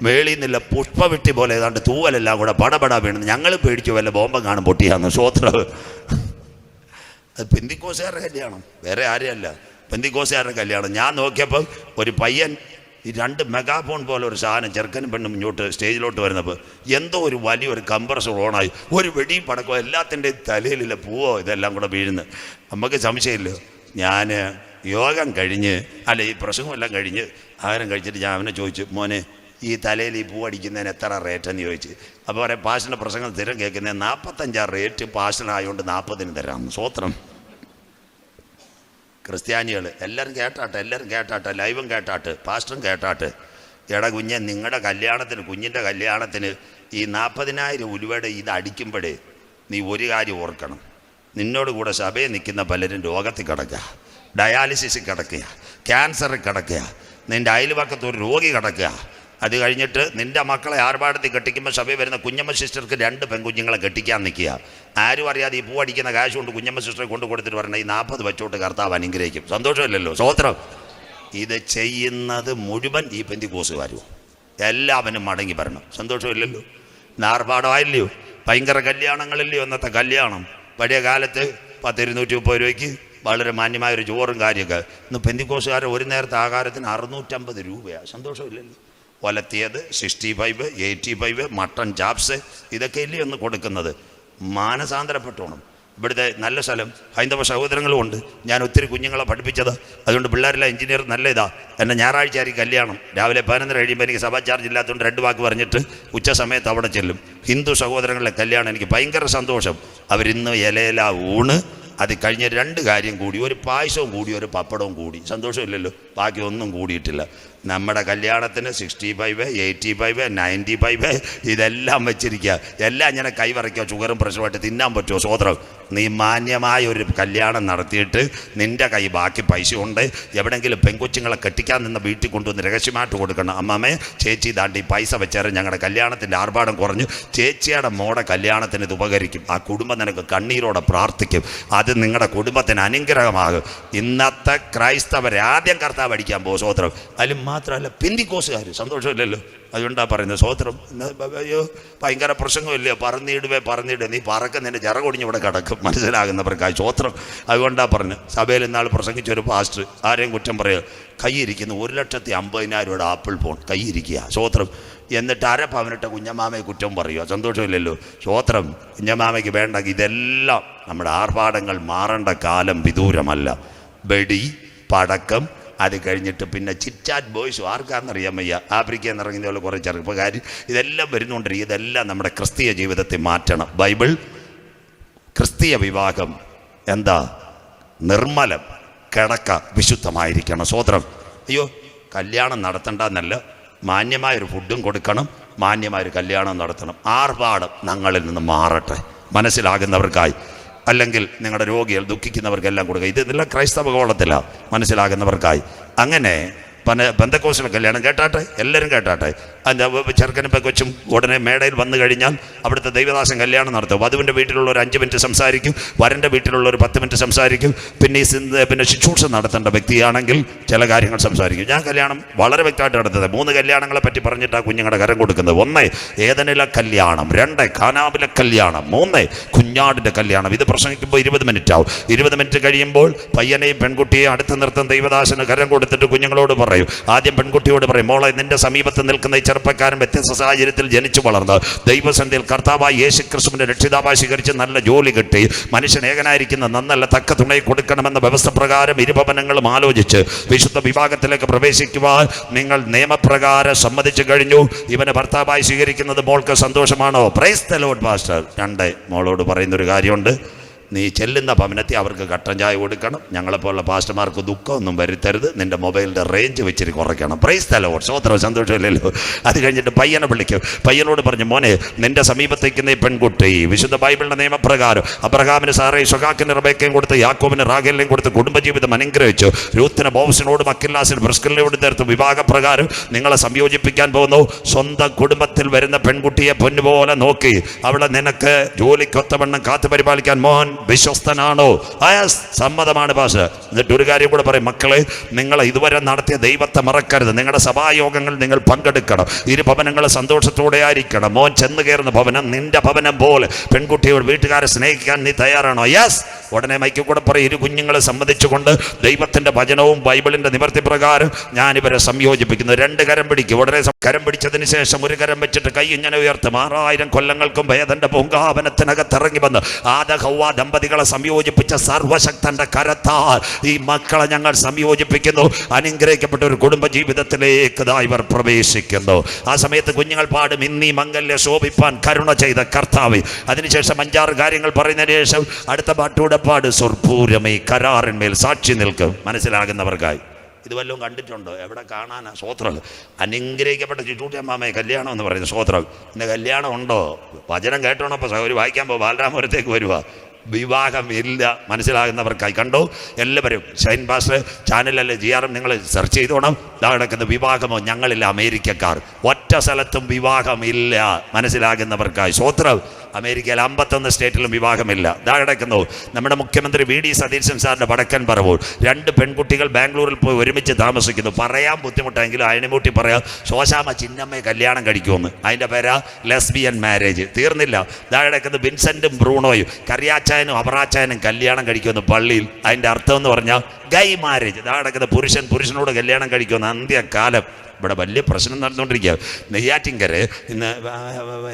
മേളിൽ നിന്നില്ല പുഷ്പവിട്ടി പോലെ ഏതാണ്ട് തൂവലെല്ലാം കൂടെ പടപടാ വീണു. ഞങ്ങൾ പേടിച്ചു വല്ല ബോംബം കാണും പൊട്ടിയാന്ന്. സ്വോത്രം. അത് പെന്തിക്കോസുകാരുടെ കല്യാണം, വേറെ ആരെയല്ല, പെന്തിക്കോസുകാരുടെ കല്യാണം. ഞാൻ നോക്കിയപ്പോൾ ഒരു പയ്യൻ ഈ 2 മെഗാഫോൺ പോലെ ഒരു സാധനം ചെറുക്കനും പെണ്ണും ഇങ്ങോട്ട് സ്റ്റേജിലോട്ട് വരുന്നപ്പോൾ എന്തോ ഒരു വലിയൊരു കംപ്രസർ ഓണായി, ഒരു വെടിയും പടക്കോ, എല്ലാത്തിൻ്റെയും തലയിലില്ല പൂവോ ഇതെല്ലാം കൂടെ വീഴുന്നു. നമുക്ക് സംശയമില്ല. ഞാൻ യോഗം കഴിഞ്ഞ് ഈ പ്രസംഗമെല്ലാം കഴിഞ്ഞ് ആഹാരം കഴിച്ചിട്ട് ഞാൻ അവനെ ചോദിച്ചു, മോനെ ഈ തലയിൽ ഈ പൂ അടിക്കുന്നതിന് എത്ര റേറ്റെന്ന് ചോദിച്ചു. അപ്പോൾ പറയാം, പാഷൻ്റെ പ്രസംഗം സ്ഥിരം കേൾക്കുന്നത് 45 റേറ്റ്, പാഷനായതുകൊണ്ട് 40 തരാം. സ്വോത്രം. ക്രിസ്ത്യാനികൾ എല്ലാവരും കേട്ടാട്ടെ, ലൈവും കേട്ടാട്ട്, പാസ്റ്ററും കേട്ടാട്ട്. എടാ കുഞ്ഞെ, നിങ്ങളുടെ കല്യാണത്തിന്, കുഞ്ഞിൻ്റെ കല്യാണത്തിന് ഈ 40,000 ഉലുവയുടെ ഇത് അടിക്കുമ്പോഴേ നീ ഒരു കാര്യം ഓർക്കണം. നിന്നോട് കൂടെ സഭയിൽ നിൽക്കുന്ന പലരും രോഗത്തിൽ കിടക്കുക, ഡയാലിസിസിൽ കിടക്കുക, ക്യാൻസറിൽ കിടക്കുക, നിൻ്റെ അയൽവക്കത്തൊരു രോഗി കിടക്കുക. അത് കഴിഞ്ഞിട്ട് നിൻ്റെ മക്കളെ ആർഭാടത്തിൽ കെട്ടിക്കുമ്പോൾ സഭയിൽ വരുന്ന കുഞ്ഞമ്മ സിസ്റ്റർക്ക് 2 പെൺകുഞ്ഞുങ്ങളെ കെട്ടിക്കാൻ നിൽക്കുക. ആരും അറിയാതെ ഈ പൂ അടിക്കുന്ന കാശ് കൊണ്ട് കുഞ്ഞമ്മ സിസ്റ്ററെ കൊണ്ട് കൊടുത്തിട്ട് പറഞ്ഞാൽ ഈ 40 വെച്ചോട്ട് കർത്താവ് അനുഗ്രഹിക്കും. സന്തോഷമില്ലല്ലോ? സ്വോത്രം. ഇത് ചെയ്യുന്നത് മുഴുവൻ ഈ പെന്തിക്കോസുകാരും. എല്ലാവനും മടങ്ങി വരണം. സന്തോഷമില്ലല്ലോ? ആർഭാടമായില്ലയോ? ഭയങ്കര കല്യാണങ്ങളില്ലയോ ഇന്നത്തെ കല്യാണം? പഴയ കാലത്ത് 10-230 രൂപയ്ക്ക് വളരെ മാന്യമായൊരു ചോറും കാര്യമൊക്കെ. ഇന്ന് പെന്തിക്കോസുകാരെ ഒരു നേരത്തെ ആഹാരത്തിന് 650 രൂപയാണ്. സന്തോഷമില്ലല്ലോ? ഒലത്തിയത് 65, 85, മട്ടൺ ചാപ്സ് ഇതൊക്കെ ഇല്ലേ ഒന്ന് കൊടുക്കുന്നത്. മാനസാന്തരപ്പെട്ടോണം. ഇവിടുത്തെ നല്ല സ്ഥലം, ഹൈന്ദവ സഹോദരങ്ങളും ഉണ്ട്. ഞാൻ ഒത്തിരി കുഞ്ഞുങ്ങളെ പഠിപ്പിച്ചത്. അതുകൊണ്ട് പിള്ളേരെല്ലാം എഞ്ചിനീയർ നല്ല ഇതാ. എന്നെ ഞായറാഴ്ച ആയിരിക്കും കല്യാണം. രാവിലെ 11 കഴിയുമ്പോൾ എനിക്ക് സഭാ ചാർജ് ഇല്ലാത്തതുകൊണ്ട് 2 വാക്ക് പറഞ്ഞിട്ട് ഉച്ച സമയത്ത് അവിടെ ചെല്ലും. ഹിന്ദു സഹോദരങ്ങളുടെ കല്യാണം എനിക്ക് ഭയങ്കര സന്തോഷം. അവരിന്ന് ഇലയില ഊണ്, അത് കഴിഞ്ഞ് 2 കാര്യം കൂടി, ഒരു പായസവും കൂടി, ഒരു പപ്പടവും കൂടി. സന്തോഷമില്ലല്ലോ? ബാക്കി ഒന്നും കൂടിയിട്ടില്ല. നമ്മുടെ കല്യാണത്തിന് 65, 85, 95 ഇതെല്ലാം വെച്ചിരിക്കുക. എല്ലാം ഇങ്ങനെ കൈവറയ്ക്കോ ഷുഗറും പ്രഷറുമായിട്ട് തിന്നാൻ പറ്റുമോ? സ്വോത്രം. നീ മാന്യമായ ഒരു കല്യാണം നടത്തിയിട്ട് നിൻ്റെ കൈ ബാക്കി പൈസ ഉണ്ട്, എവിടെയെങ്കിലും പെൺകൊച്ചുങ്ങളെ കെട്ടിക്കാൻ നിന്ന വീട്ടിൽ കൊണ്ടുവന്ന് രഹസ്യമായിട്ട് കൊടുക്കണം. അമ്മമ്മേ, ചേച്ചി ദാണ്ടി പൈസ വെച്ചാൽ ഞങ്ങളുടെ കല്യാണത്തിൻ്റെ ആർഭാടം കുറഞ്ഞു, ചേച്ചിയുടെ മോടെ കല്യാണത്തിന് ഇത് ഉപകരിക്കും. ആ കുടുംബം നിനക്ക് കണ്ണീരോടെ പ്രാർത്ഥിക്കും. അത് നിങ്ങളുടെ കുടുംബത്തിന് അനുഗ്രഹമാകും. ഇന്നത്തെ ക്രൈസ്തവരെ ആദ്യം കർത്താവ് അടിക്കാൻ പോകും. സ്വോത്രം. അതിലും മാത്രമല്ല പെന്തിക്കോസുകാർ. സന്തോഷമില്ലല്ലോ? അതുകൊണ്ടാണ് പറയുന്നത്. സ്വോത്രം. അയ്യോ ഭയങ്കര പ്രസംഗമില്ലയോ? പറന്നിടുവേ നീ പറക്കുന്നതിൻ്റെ ചിറകൊടിഞ്ഞ് ഇവിടെ കിടക്കും. മനസ്സിലാകുന്നവർക്കായി സ്വോത്രം. അതുകൊണ്ടാണ് പറഞ്ഞത്. സഭയിൽ ഇന്നാൾ പ്രസംഗിച്ചൊരു പാസ്റ്റർ, ആരെയും കുറ്റം പറയുക, കൈയിരിക്കുന്നു 1,50,000 ആപ്പിൾ ഫോൺ കൈയിരിക്കുക. സ്വോത്രം. എന്നിട്ട് അരപ്പവനിട്ട കുഞ്ഞമ്മാമയെ കുറ്റം പറയുക. സന്തോഷമില്ലല്ലോ? സ്വോത്രം. കുഞ്ഞമ്മാമയ്ക്ക് വേണ്ട. ഇതെല്ലാം നമ്മുടെ ആർഭാടങ്ങൾ മാറേണ്ട കാലം വിദൂരമല്ല. വെടി, പടക്കം, അത് കഴിഞ്ഞിട്ട് പിന്നെ ചിറ്റാറ്റ് ബോയ്സും ആർക്കാണെന്നറിയാൻ വയ്യ, ആഫ്രിക്കയിൽ നിന്ന് ഇറങ്ങുന്ന പോലെ കുറേ ചെറുപ്പക്കാർ, ഇതെല്ലാം വരുന്നുണ്ടിരിക്കും. ഇതെല്ലാം നമ്മുടെ ക്രിസ്തീയ ജീവിതത്തെ മാറ്റണം. ബൈബിൾ ക്രിസ്തീയ വിവാഹം എന്താ? നിർമ്മലം, കിടക്ക വിശുദ്ധമായിരിക്കണം. സ്വോത്രം. അയ്യോ കല്യാണം നടത്തണ്ടെന്നല്ല, മാന്യമായൊരു ഫുഡും കൊടുക്കണം, മാന്യമായൊരു കല്യാണം നടത്തണം. ആർഭാടം ഞങ്ങളിൽ നിന്ന് മാറട്ടെ. മനസ്സിലാകുന്നവർക്കായി. അല്ലെങ്കിൽ നിങ്ങളുടെ രോഗികൾ ദുഃഖിക്കുന്നവർക്കെല്ലാം കൊടുക്കുക. ഇതെല്ലാം ക്രൈസ്തവ കോളത്തിലാണ്. മനസ്സിലാകുന്നവർക്കായി. അങ്ങനെ പെന്തക്കോസ്റ്റിലെ കല്യാണം കേട്ടാട്ടെ, എല്ലാവരും കേട്ടാട്ടെ. അതിൻ്റെ ചെറുക്കനും പെക്കൊച്ചും ഉടനെ മേടയിൽ വന്നു കഴിഞ്ഞാൽ അവിടുത്തെ ദൈവദാസൻ കല്യാണം നടത്തും. വധുവിൻ്റെ വീട്ടിലുള്ള ഒരു 5 മിനിറ്റ് സംസാരിക്കും, വരൻ്റെ വീട്ടിലുള്ള ഒരു 10 മിനിറ്റ് സംസാരിക്കും. പിന്നെ പിന്നെ ശുശ്രൂഷ നടത്തേണ്ട വ്യക്തിയാണെങ്കിൽ ചില കാര്യങ്ങൾ സംസാരിക്കും. ഞാൻ കല്യാണം വളരെ വ്യക്തമായിട്ട് നടത്തുന്നത് 3 കല്യാണങ്ങളെ പറ്റി പറഞ്ഞിട്ടാണ് കുഞ്ഞുങ്ങളുടെ കരം കൊടുക്കുന്നത്. 1 ഏദനിലെ കല്യാണം, 2 കാനാവിലെ കല്യാണം, 3 കുഞ്ഞാടിൻ്റെ കല്യാണം. ഇത് പ്രസംഗിക്കുമ്പോൾ 20 മിനിറ്റ് ആവും. 20 മിനിറ്റ് കഴിയുമ്പോൾ പയ്യനെയും പെൺകുട്ടിയെയും അടുത്ത് നിർത്തുന്ന ദൈവദാസന് കരം കൊടുത്തിട്ട് കുഞ്ഞുങ്ങളോട് പറയും. ആദ്യം പെൺകുട്ടിയോട് പറയും, മോളെ നിന്റെ സമീപത്ത് നിൽക്കുന്ന ഈ ചെറുപ്പക്കാരൻ വ്യത്യസ്ത സാഹചര്യത്തിൽ ജനിച്ചു വളർന്ന് ദൈവസന്ധിയിൽ കർത്താവായ യേശുക്രിസ്തുവിന്റെ രക്ഷിതാവായി സ്വീകരിച്ച് നല്ല ജോലി കിട്ടി മനുഷ്യൻ ഏകനായിരിക്കുന്ന നന്നല്ല തക്ക തുണை കൊടുക്കണമെന്ന വ്യവസ്ഥ പ്രകാരം ഇരുഭവനങ്ങളും ആലോചിച്ച് വിശുദ്ധ വിഭാഗത്തിലേക്ക് പ്രവേശിക്കുവാൻ നിങ്ങൾ നിയമപ്രകാരം സമ്മതിച്ചു കഴിഞ്ഞു. ഇവനെ ഭർത്താവായി സ്വീകരിക്കുന്നത് മോൾക്ക് സന്തോഷമാണോ? Praise the lord pastor. 2 മോളോട് പറയുന്നൊരു കാര്യമുണ്ട്, നീ ചെല്ലുന്ന ഭവനത്തിൽ അവർക്ക് കട്ടൻ ചായ കൊടുക്കണം. ഞങ്ങളെപ്പോലുള്ള പാസ്റ്റർമാർക്ക് ദുഃഖമൊന്നും വരുത്തരുത്. നിന്റെ മൊബൈലിൻ്റെ റേഞ്ച് വെച്ചിട്ട് കുറയ്ക്കണം. Price the Lord. സ്വോത്രം. സന്തോഷമില്ലല്ലോ. അത് കഴിഞ്ഞിട്ട് പയ്യനെ വിളിക്കും. പയ്യനോട് പറഞ്ഞു, മോനെ നിന്റെ സമീപത്തേക്കുന്ന ഈ പെൺകുട്ടി വിശുദ്ധ ബൈബിളിൻ്റെ നിയമപ്രകാരം അബ്രഹാമിന് സാറേ ഇസഹാക്കിന് റബേക്കയും കൊടുത്ത് യാക്കോബിന് റാഗേലിനെയും കൊടുത്ത് കുടുംബജീവിതം അനുഗ്രഹിച്ചു. രൂത്തിന് ബോവസിനോടും അക്കില്ലാസിന് പ്രിസ്കിലിനോടും ചേർത്ത് വിഭാഗപ്രകാരം നിങ്ങളെ സംയോജിപ്പിക്കാൻ പോകുന്നു. സ്വന്തം കുടുംബത്തിൽ വരുന്ന പെൺകുട്ടിയെ പൊന്നുപോലെ നോക്കി അവളെ നിനക്ക് ജോലിക്കൊത്തവണ്ണം കാത്തു പരിപാലിക്കാൻ മോൻ വിശ്വസ്തനാണോ? സമ്മതമാണ് പാസ്. എന്നിട്ട് ഒരു കാര്യം കൂടെ പറയും, മക്കളെ നിങ്ങൾ ഇതുവരെ നടത്തിയ ദൈവത്തെ മറക്കരുത്. നിങ്ങളുടെ സഭായോഗങ്ങൾ നിങ്ങൾ പങ്കെടുക്കണം. ഭവനങ്ങൾ സന്തോഷത്തോടെ ആയിരിക്കണം. മോൻ ചെന്ന് കയറുന്ന ഭവനം നിന്റെ ഭവനം പോലെ. പെൺകുട്ടിയോട് വീട്ടുകാരെ സ്നേഹിക്കാൻ നീ തയ്യാറാണോ? യെസ്. ഉടനെ മൈക്കിൽ കൂടെ പറയും, 2 കുഞ്ഞുങ്ങളെ സമ്മതിച്ചുകൊണ്ട് ദൈവത്തിന്റെ വചനവും ബൈബിളിന്റെ നിവർത്തി പ്രകാരം ഞാൻ ഇവരെ സംയോജിപ്പിക്കുന്നു. 2 കരം പിടിക്കും. ഉടനെ കരം പിടിച്ചതിന് ശേഷം 1 കരം വെച്ചിട്ട് കൈ ഇങ്ങനെ ഉയർത്തും. 6000 കൊല്ലങ്ങൾക്കും ഭേദന്റെ പൂങ്കാവനത്തിനകത്തിറങ്ങി വന്ന് ആദഹവ്വ ദമ്പതികളെ സംയോജിപ്പിച്ച സർവശക്തന്റെ കരത്താൽ ഈ മക്കളെ ഞങ്ങൾ സംയോജിപ്പിക്കുന്നു. അനുഗ്രഹിക്കപ്പെട്ട ഒരു കുടുംബ ജീവിതത്തിലേക്ക് ഇവർ പ്രവേശിക്കുന്നു. ആ സമയത്ത് കുഞ്ഞുങ്ങൾ പാടും, ഇന്നീ മംഗല്യ ശോഭിപ്പാൻ കരുണ ചെയ്ത കർത്താവേ. അതിനുശേഷം 5-6 കാര്യങ്ങൾ പറയുന്നതിന് ശേഷം അടുത്ത പാട്ടൂടെ പാട്, സ്വർപ്പൂരമേ കരാറിന്മേൽ സാക്ഷി നിൽക്കും. മനസ്സിലാകുന്നവർക്കായി. ഇത് വല്ലതും കണ്ടിട്ടുണ്ടോ? എവിടെ കാണാനാ? സ്വോത്രം. അനുഗ്രഹിക്കപ്പെട്ട ചുറ്റൂട്ടിയമ്മാമയെ കല്യാണം എന്ന് പറയുന്നത് സ്വോത്രം. ഇന്ന് കല്യാണം ഉണ്ടോ? വചനം കേട്ടോണോ? അപ്പോൾ സൗകര്യം വായിക്കാൻ പോകും. ബാലരാമപുരത്തേക്ക് വരുക. വിവാഹം ഇല്ല. മനസ്സിലാകുന്നവർക്കായി. കണ്ടോ? എല്ലാവരും ഷൈൻ പാസ്റ്റർ ചാനലല്ലേ GRM നിങ്ങൾ സെർച്ച് ചെയ്തോണം. ഇതാ കിടക്കുന്ന വിവാഹമോ? ഞങ്ങളില്ല അമേരിക്കക്കാർ. ഒറ്റ സ്ഥലത്തും വിവാഹമില്ല. മനസ്സിലാകുന്നവർക്കായി. സ്വോത്രം. അമേരിക്കയിൽ 51 സ്റ്റേറ്റിലും വിവാഹമില്ല. ഇതാ കിടക്കുന്നു നമ്മുടെ മുഖ്യമന്ത്രി VD സതീശൻ സാറിൻ്റെ വടക്കൻ പറവൂർ. 2 പെൺകുട്ടികൾ ബാംഗ്ലൂരിൽ പോയി ഒരുമിച്ച് താമസിക്കുന്നു. പറയാൻ ബുദ്ധിമുട്ടെങ്കിലും അയണിമൂട്ടി പറയാം, ശോശാമ ചിന്നമ്മയെ കല്യാണം കഴിക്കുമെന്ന്. അതിൻ്റെ പേരാ ലെസ്ബിയൻ മാരേജ്. തീർന്നില്ല. ഇതാ കിടക്കുന്നത് വിൻസെൻറ്റും ബ്രൂണോയും കറിയാച്ചായനും അപറാച്ചായനും കല്യാണം കഴിക്കുമെന്ന് പള്ളിയിൽ. അതിൻ്റെ അർത്ഥം എന്ന് പറഞ്ഞാൽ ഗൈ മാരേജ്. ഇതാ കിടക്കുന്നത് പുരുഷനോട് കല്യാണം കഴിക്കുമെന്ന്. അന്ത്യകാലം. ഇവിടെ വലിയ പ്രശ്നം നടന്നുകൊണ്ടിരിക്കുക. നെയ്യാറ്റിൻകര ഇന്ന്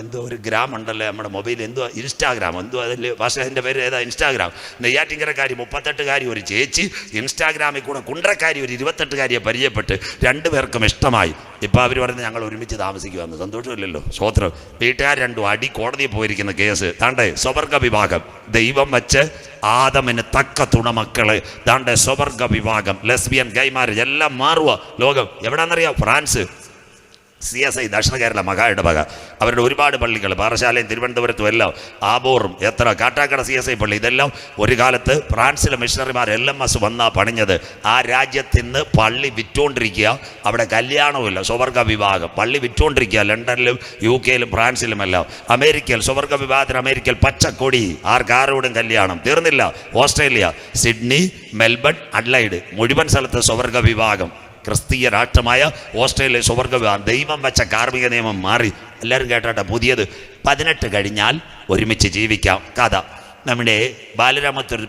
എന്തോ ഒരു ഗ്രാം ഉണ്ടല്ലോ നമ്മുടെ മൊബൈൽ, എന്തോ ഇൻസ്റ്റാഗ്രാം, എന്തോ അതിൽ ഭാഷ, അതിൻ്റെ പേര് ഏതാ? ഇൻസ്റ്റാഗ്രാം. നെയ്യാറ്റിൻകരക്കാരി 38കാരി ഒരു ചേച്ചി ഇൻസ്റ്റാഗ്രാമിൽ കൂടെ കുണ്ടറക്കാരി ഒരു 28കാരിയെ പരിചയപ്പെട്ട് 2 പേർക്കും ഇഷ്ടമായി. ഇപ്പോൾ അവർ പറയുന്നത് ഞങ്ങൾ ഒരുമിച്ച് താമസിക്കുമെന്ന്. സന്തോഷമില്ലല്ലോ? സ്വോത്രം. വീട്ടുകാർ 2 അടി കോടതിയിൽ പോയിരിക്കുന്ന കേസ്. താണ്ടെ സ്വർഗ വിഭാഗം. ദൈവം വെച്ച് ആദമിന് തക്ക തുണമക്കള്. താണ്ടെ സ്വർഗ വിഭാഗം. ലെസ്ബിയൻ, ഗൈ മാരേജ് എല്ലാം മാറുക ലോകം. എവിടാന്നറിയാം? ഫ്രാൻസ്. CSI ദക്ഷിണ കേരള മഹായിടവക. അവരുടെ ഒരുപാട് പള്ളികൾ, പാറശാലയും തിരുവനന്തപുരത്തും എല്ലാം, ആബോറും എത്ര കാട്ടാക്കട CSI പള്ളി, ഇതെല്ലാം ഒരു കാലത്ത് ഫ്രാൻസിലെ മിഷണറിമാർ LMS വന്നാ പണിഞ്ഞത്. ആ രാജ്യത്തിന്ന് പള്ളി വിറ്റുകൊണ്ടിരിക്കുക. അവിടെ കല്യാണവുമില്ല. സ്വർഗ വിവാഹം. പള്ളി വിറ്റുകൊണ്ടിരിക്കുക. ലണ്ടനിലും UK-ലും ഫ്രാൻസിലുമെല്ലാം. അമേരിക്കയിൽ സ്വർഗ വിവാഹത്തിന് അമേരിക്കയിൽ പച്ചക്കൊടി. ആരോടും കല്യാണം. തീർന്നില്ല. ഓസ്ട്രേലിയ, സിഡ്നി, മെൽബൺ, അഡ്ലൈഡ്, മുഴുവൻ സ്ഥലത്ത് സ്വർഗ വിവാഹം. ക്രിസ്തീയ രാഷ്ട്രമായ ഓസ്ട്രേലിയ സ്വർഗ വിവാഹം. ദൈവം വെച്ച കാർമിക നിയമം മാറി. എല്ലാവരും കേട്ടോട്ടെ. പുതിയത് 18 കഴിഞ്ഞാൽ ഒരുമിച്ച് ജീവിക്കാം. കഥ. നമ്മുടെ ബാലരാമത്തൊരു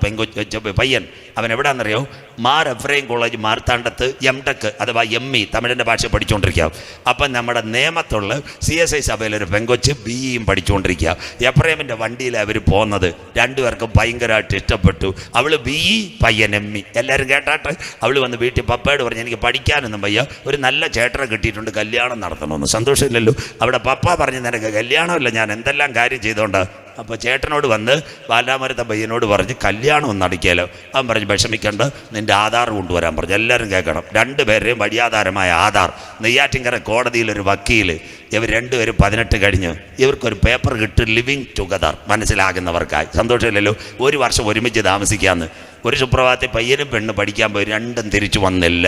പയ്യൻ, അവൻ എവിടെയാണെന്നറിയോ? മാർ എഫ്രൈം കോളേജ് മാർത്താണ്ഡത്ത് MTech അഥവാ ME തമിഴിൻ്റെ ഭാഷ പഠിച്ചുകൊണ്ടിരിക്കുക. അപ്പം നമ്മുടെ നേമത്തുള്ള CSI സഭയിലൊരു പെങ്കൊച്ച് BE പഠിച്ചുകൊണ്ടിരിക്കുക. എഫ്രൈമിൻ്റെ വണ്ടിയിൽ അവർ പോകുന്നത്. 2 പേർക്കും ഭയങ്കരമായിട്ട് ഇഷ്ടപ്പെട്ടു. അവൾ BE, പയ്യൻ ME. എല്ലാവരും കേട്ടാട്ടെ. അവൾ വന്ന് വീട്ടിൽ പപ്പയോട് പറഞ്ഞു, എനിക്ക് പഠിക്കാനൊന്നും വയ്യ, ഒരു നല്ല ചേട്ടനെ കിട്ടിയിട്ടുണ്ട്, കല്യാണം നടത്തണമെന്ന്. സന്തോഷമില്ലല്ലോ? അവിടെ പപ്പ പറഞ്ഞു, നിനക്ക് കല്യാണമില്ല, ഞാൻ എന്തെല്ലാം കാര്യം ചെയ്തോണ്ടാ. അപ്പോൾ ചേട്ടനോട് വന്ന് ബാലാമരത്തെ പയ്യനോട് പറഞ്ഞ് കല്യാണം ഒന്ന് നടക്കിയാലോ. അവൻ പറഞ്ഞു, വിഷമിക്കണ്ട, നിൻ്റെ ആധാർ കൊണ്ടുവരാൻ പറഞ്ഞു. എല്ലാവരും കേൾക്കണം. 2 പേരുടെയും വഴിയാധാരമായ ആധാർ. നെയ്യാറ്റിൻകര കോടതിയിലൊരു വക്കീൽ. ഇവർ 2 പേരും 18 കഴിഞ്ഞ് ഇവർക്കൊരു പേപ്പർ കിട്ടും, ലിവിങ് ടുഗദർ. മനസ്സിലാകുന്നവർക്കായി. സന്തോഷമില്ലല്ലോ? 1 വർഷം ഒരുമിച്ച് താമസിക്കാമെന്ന്. ഒരു സുപ്രഭാതത്തിൽ പയ്യനും പെണ്ണ് പഠിക്കാൻ പോയി. 2ഉം തിരിച്ചു വന്നില്ല.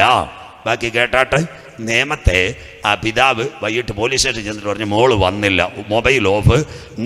ബാക്കി കേട്ടാട്ട്. നേമത്തെ ആ പിതാവ് വൈകിട്ട് പോലീസ് സ്റ്റേഷനിൽ ചെന്നിട്ട് പറഞ്ഞു മോള് വന്നില്ല, മൊബൈൽ ഓഫ്,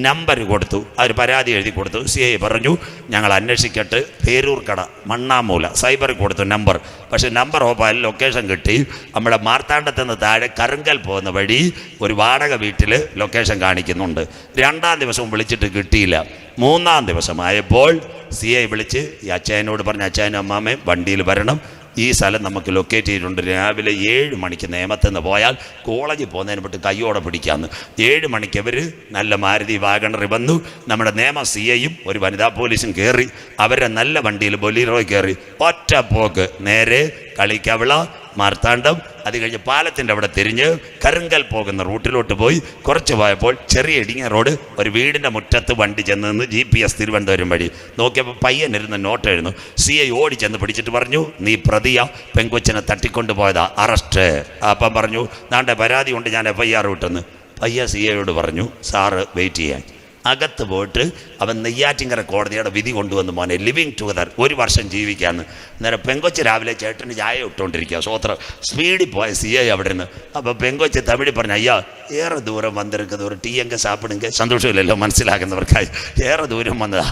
നമ്പർ കൊടുത്തു, അവർ പരാതി എഴുതി കൊടുത്തു. CI പറഞ്ഞു ഞങ്ങൾ അന്വേഷിക്കട്ട്, പേരൂർക്കട മണ്ണാമൂല സൈബറിൽ കൊടുത്തു നമ്പർ. പക്ഷേ നമ്പർ ഓഫായാൽ ലൊക്കേഷൻ കിട്ടി. നമ്മുടെ മാർത്താണ്ഡത്ത് നിന്ന് താഴെ കറുങ്കൽ പോകുന്ന വഴി ഒരു വാടക വീട്ടിൽ ലൊക്കേഷൻ കാണിക്കുന്നുണ്ട്. 2-ാം ദിവസവും വിളിച്ചിട്ട് കിട്ടിയില്ല. 3-ാം ദിവസമായപ്പോൾ CI വിളിച്ച് ഈ അച്ചായനോട് പറഞ്ഞ അച്ചായനും അമ്മാമ്മയും വണ്ടിയിൽ വരണം, ഈ സ്ഥലം നമുക്ക് ലൊക്കേറ്റ് ചെയ്തിട്ടുണ്ട്. രാവിലെ 7 മണിക്ക് നേമത്തിൽ നിന്ന് പോയാൽ കോളേജിൽ പോകുന്നതിന് പറ്റി കയ്യോടെ പിടിക്കാമെന്ന്. 7 മണിക്ക് അവർ നല്ല മാരുതി വാഗണറിൽ വന്നു. നമ്മുടെ നേമ CIയും ഒരു വനിതാ പോലീസും കയറി. അവരുടെ നല്ല വണ്ടിയിൽ ബൊലീറോയിൽ കയറി ഒറ്റ പോക്ക് നേരെ കളിക്കവിള മാർത്താണ്ഡം, അത് കഴിഞ്ഞ് പാലത്തിൻ്റെ അവിടെ തിരിഞ്ഞ് കറുങ്കൽ പോകുന്ന റൂട്ടിലോട്ട് പോയി. കുറച്ച് പോയപ്പോൾ ചെറിയ ഇടുങ്ങിയ റോഡ്, ഒരു വീടിൻ്റെ മുറ്റത്ത് വണ്ടി ചെന്ന് നിന്ന് GPS തിരുവനന്തപുരം വഴി നോക്കിയപ്പോൾ പയ്യനിരുന്ന് നോട്ട് എഴുതുന്നു. CI ഓടി ചെന്ന് പിടിച്ചിട്ട് പറഞ്ഞു നീ പ്രതിയ, പെങ്കൊച്ചിനെ തട്ടിക്കൊണ്ട് പോയതാ, അറസ്റ്റ്. അപ്പം പറഞ്ഞു നാണ്ടെ പരാതി കൊണ്ട് ഞാൻ FIR വിട്ടെന്ന്. പയ്യ CIയോട് പറഞ്ഞു സാറ് വെയിറ്റ് ചെയ്യാൻ. അകത്ത് പോയിട്ട് അവൻ നെയ്യാറ്റിങ്കര കോടതിയുടെ വിധി കൊണ്ടുവന്ന് മോനെ ലിവിങ് ടുഗദർ 1 വർഷം ജീവിക്കാമെന്ന്. അന്നേരം പെങ്കൊച്ച് രാവിലെ ചേട്ടന് ചായ ഇട്ടുകൊണ്ടിരിക്കുക. സ്വോത്രം സ്പീഡിൽ പോയ CI അവിടെ നിന്ന്. അപ്പോൾ പെങ്കൊച്ച് തമിഴിൽ പറഞ്ഞു അയ്യാ ഏറെ ദൂരം വന്നിരിക്കുന്നത് ഒരു ടീ എങ്ക സാപ്പിടുങ്ക, സന്തോഷമില്ലല്ലോ മനസ്സിലാക്കുന്നവർക്കായി, ഏറെ ദൂരം വന്നതാ.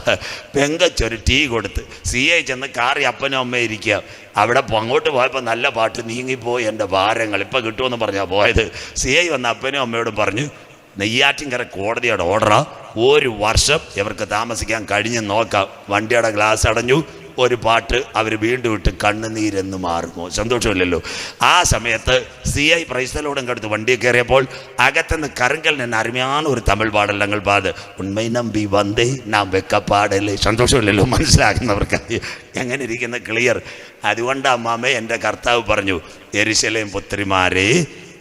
പെങ്കൊച്ചൊരു ടീ കൊടുത്ത് CI ചെന്ന് കാറി അപ്പനും അമ്മയും ഇരിക്കുക. അവിടെ അങ്ങോട്ട് പോയപ്പോൾ നല്ല പാട്ട്, നീങ്ങിപ്പോയി എൻ്റെ ഭാരങ്ങൾ ഇപ്പം കിട്ടുമെന്ന് പറഞ്ഞാൽ പോയത്. CI വന്ന് അപ്പനും അമ്മയോടും പറഞ്ഞു നെയ്യാറ്റിൻകര കോടതിയുടെ ഓർഡറാ, 1 വർഷം ഇവർക്ക് താമസിക്കാൻ കഴിഞ്ഞ് നോക്കാം. വണ്ടിയുടെ ഗ്ലാസ് അടഞ്ഞു, ഒരു പാട്ട്, അവർ വീണ്ടും ഇട്ട് കണ്ണുനീരെന്ന് മാറുമോ, സന്തോഷമില്ലല്ലോ. ആ സമയത്ത് CI പ്രൈസ്തലോടും കടുത്ത് വണ്ടിയിൽ കയറിയപ്പോൾ അകത്തുനിന്ന് കറുങ്കൽ നിന്ന് അരുമയാണ് ഒരു തമിഴ് പാടൽ ഞങ്ങൾ പാട് ഉണ്മൈ നമ്പി വന്നേ നാം വെക്കപ്പാടല്ലേ, സന്തോഷമില്ലല്ലോ മനസ്സിലാക്കുന്നവർക്കായി. എങ്ങനെ ഇരിക്കുന്ന ക്ലിയർ. അതുകൊണ്ട് അമ്മാമ്മേ എൻ്റെ കർത്താവ് പറഞ്ഞു യെരുശലേം പുത്രിമാരെ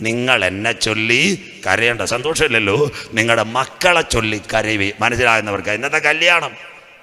നിങ്ങൾ എന്നെ ചൊല്ലി കരയേണ്ട, സന്തോഷമില്ലല്ലോ, നിങ്ങളുടെ മക്കളെ ചൊല്ലി കരവി, മനസ്സിലാകുന്നവർക്ക്. ഇന്നത്തെ കല്യാണം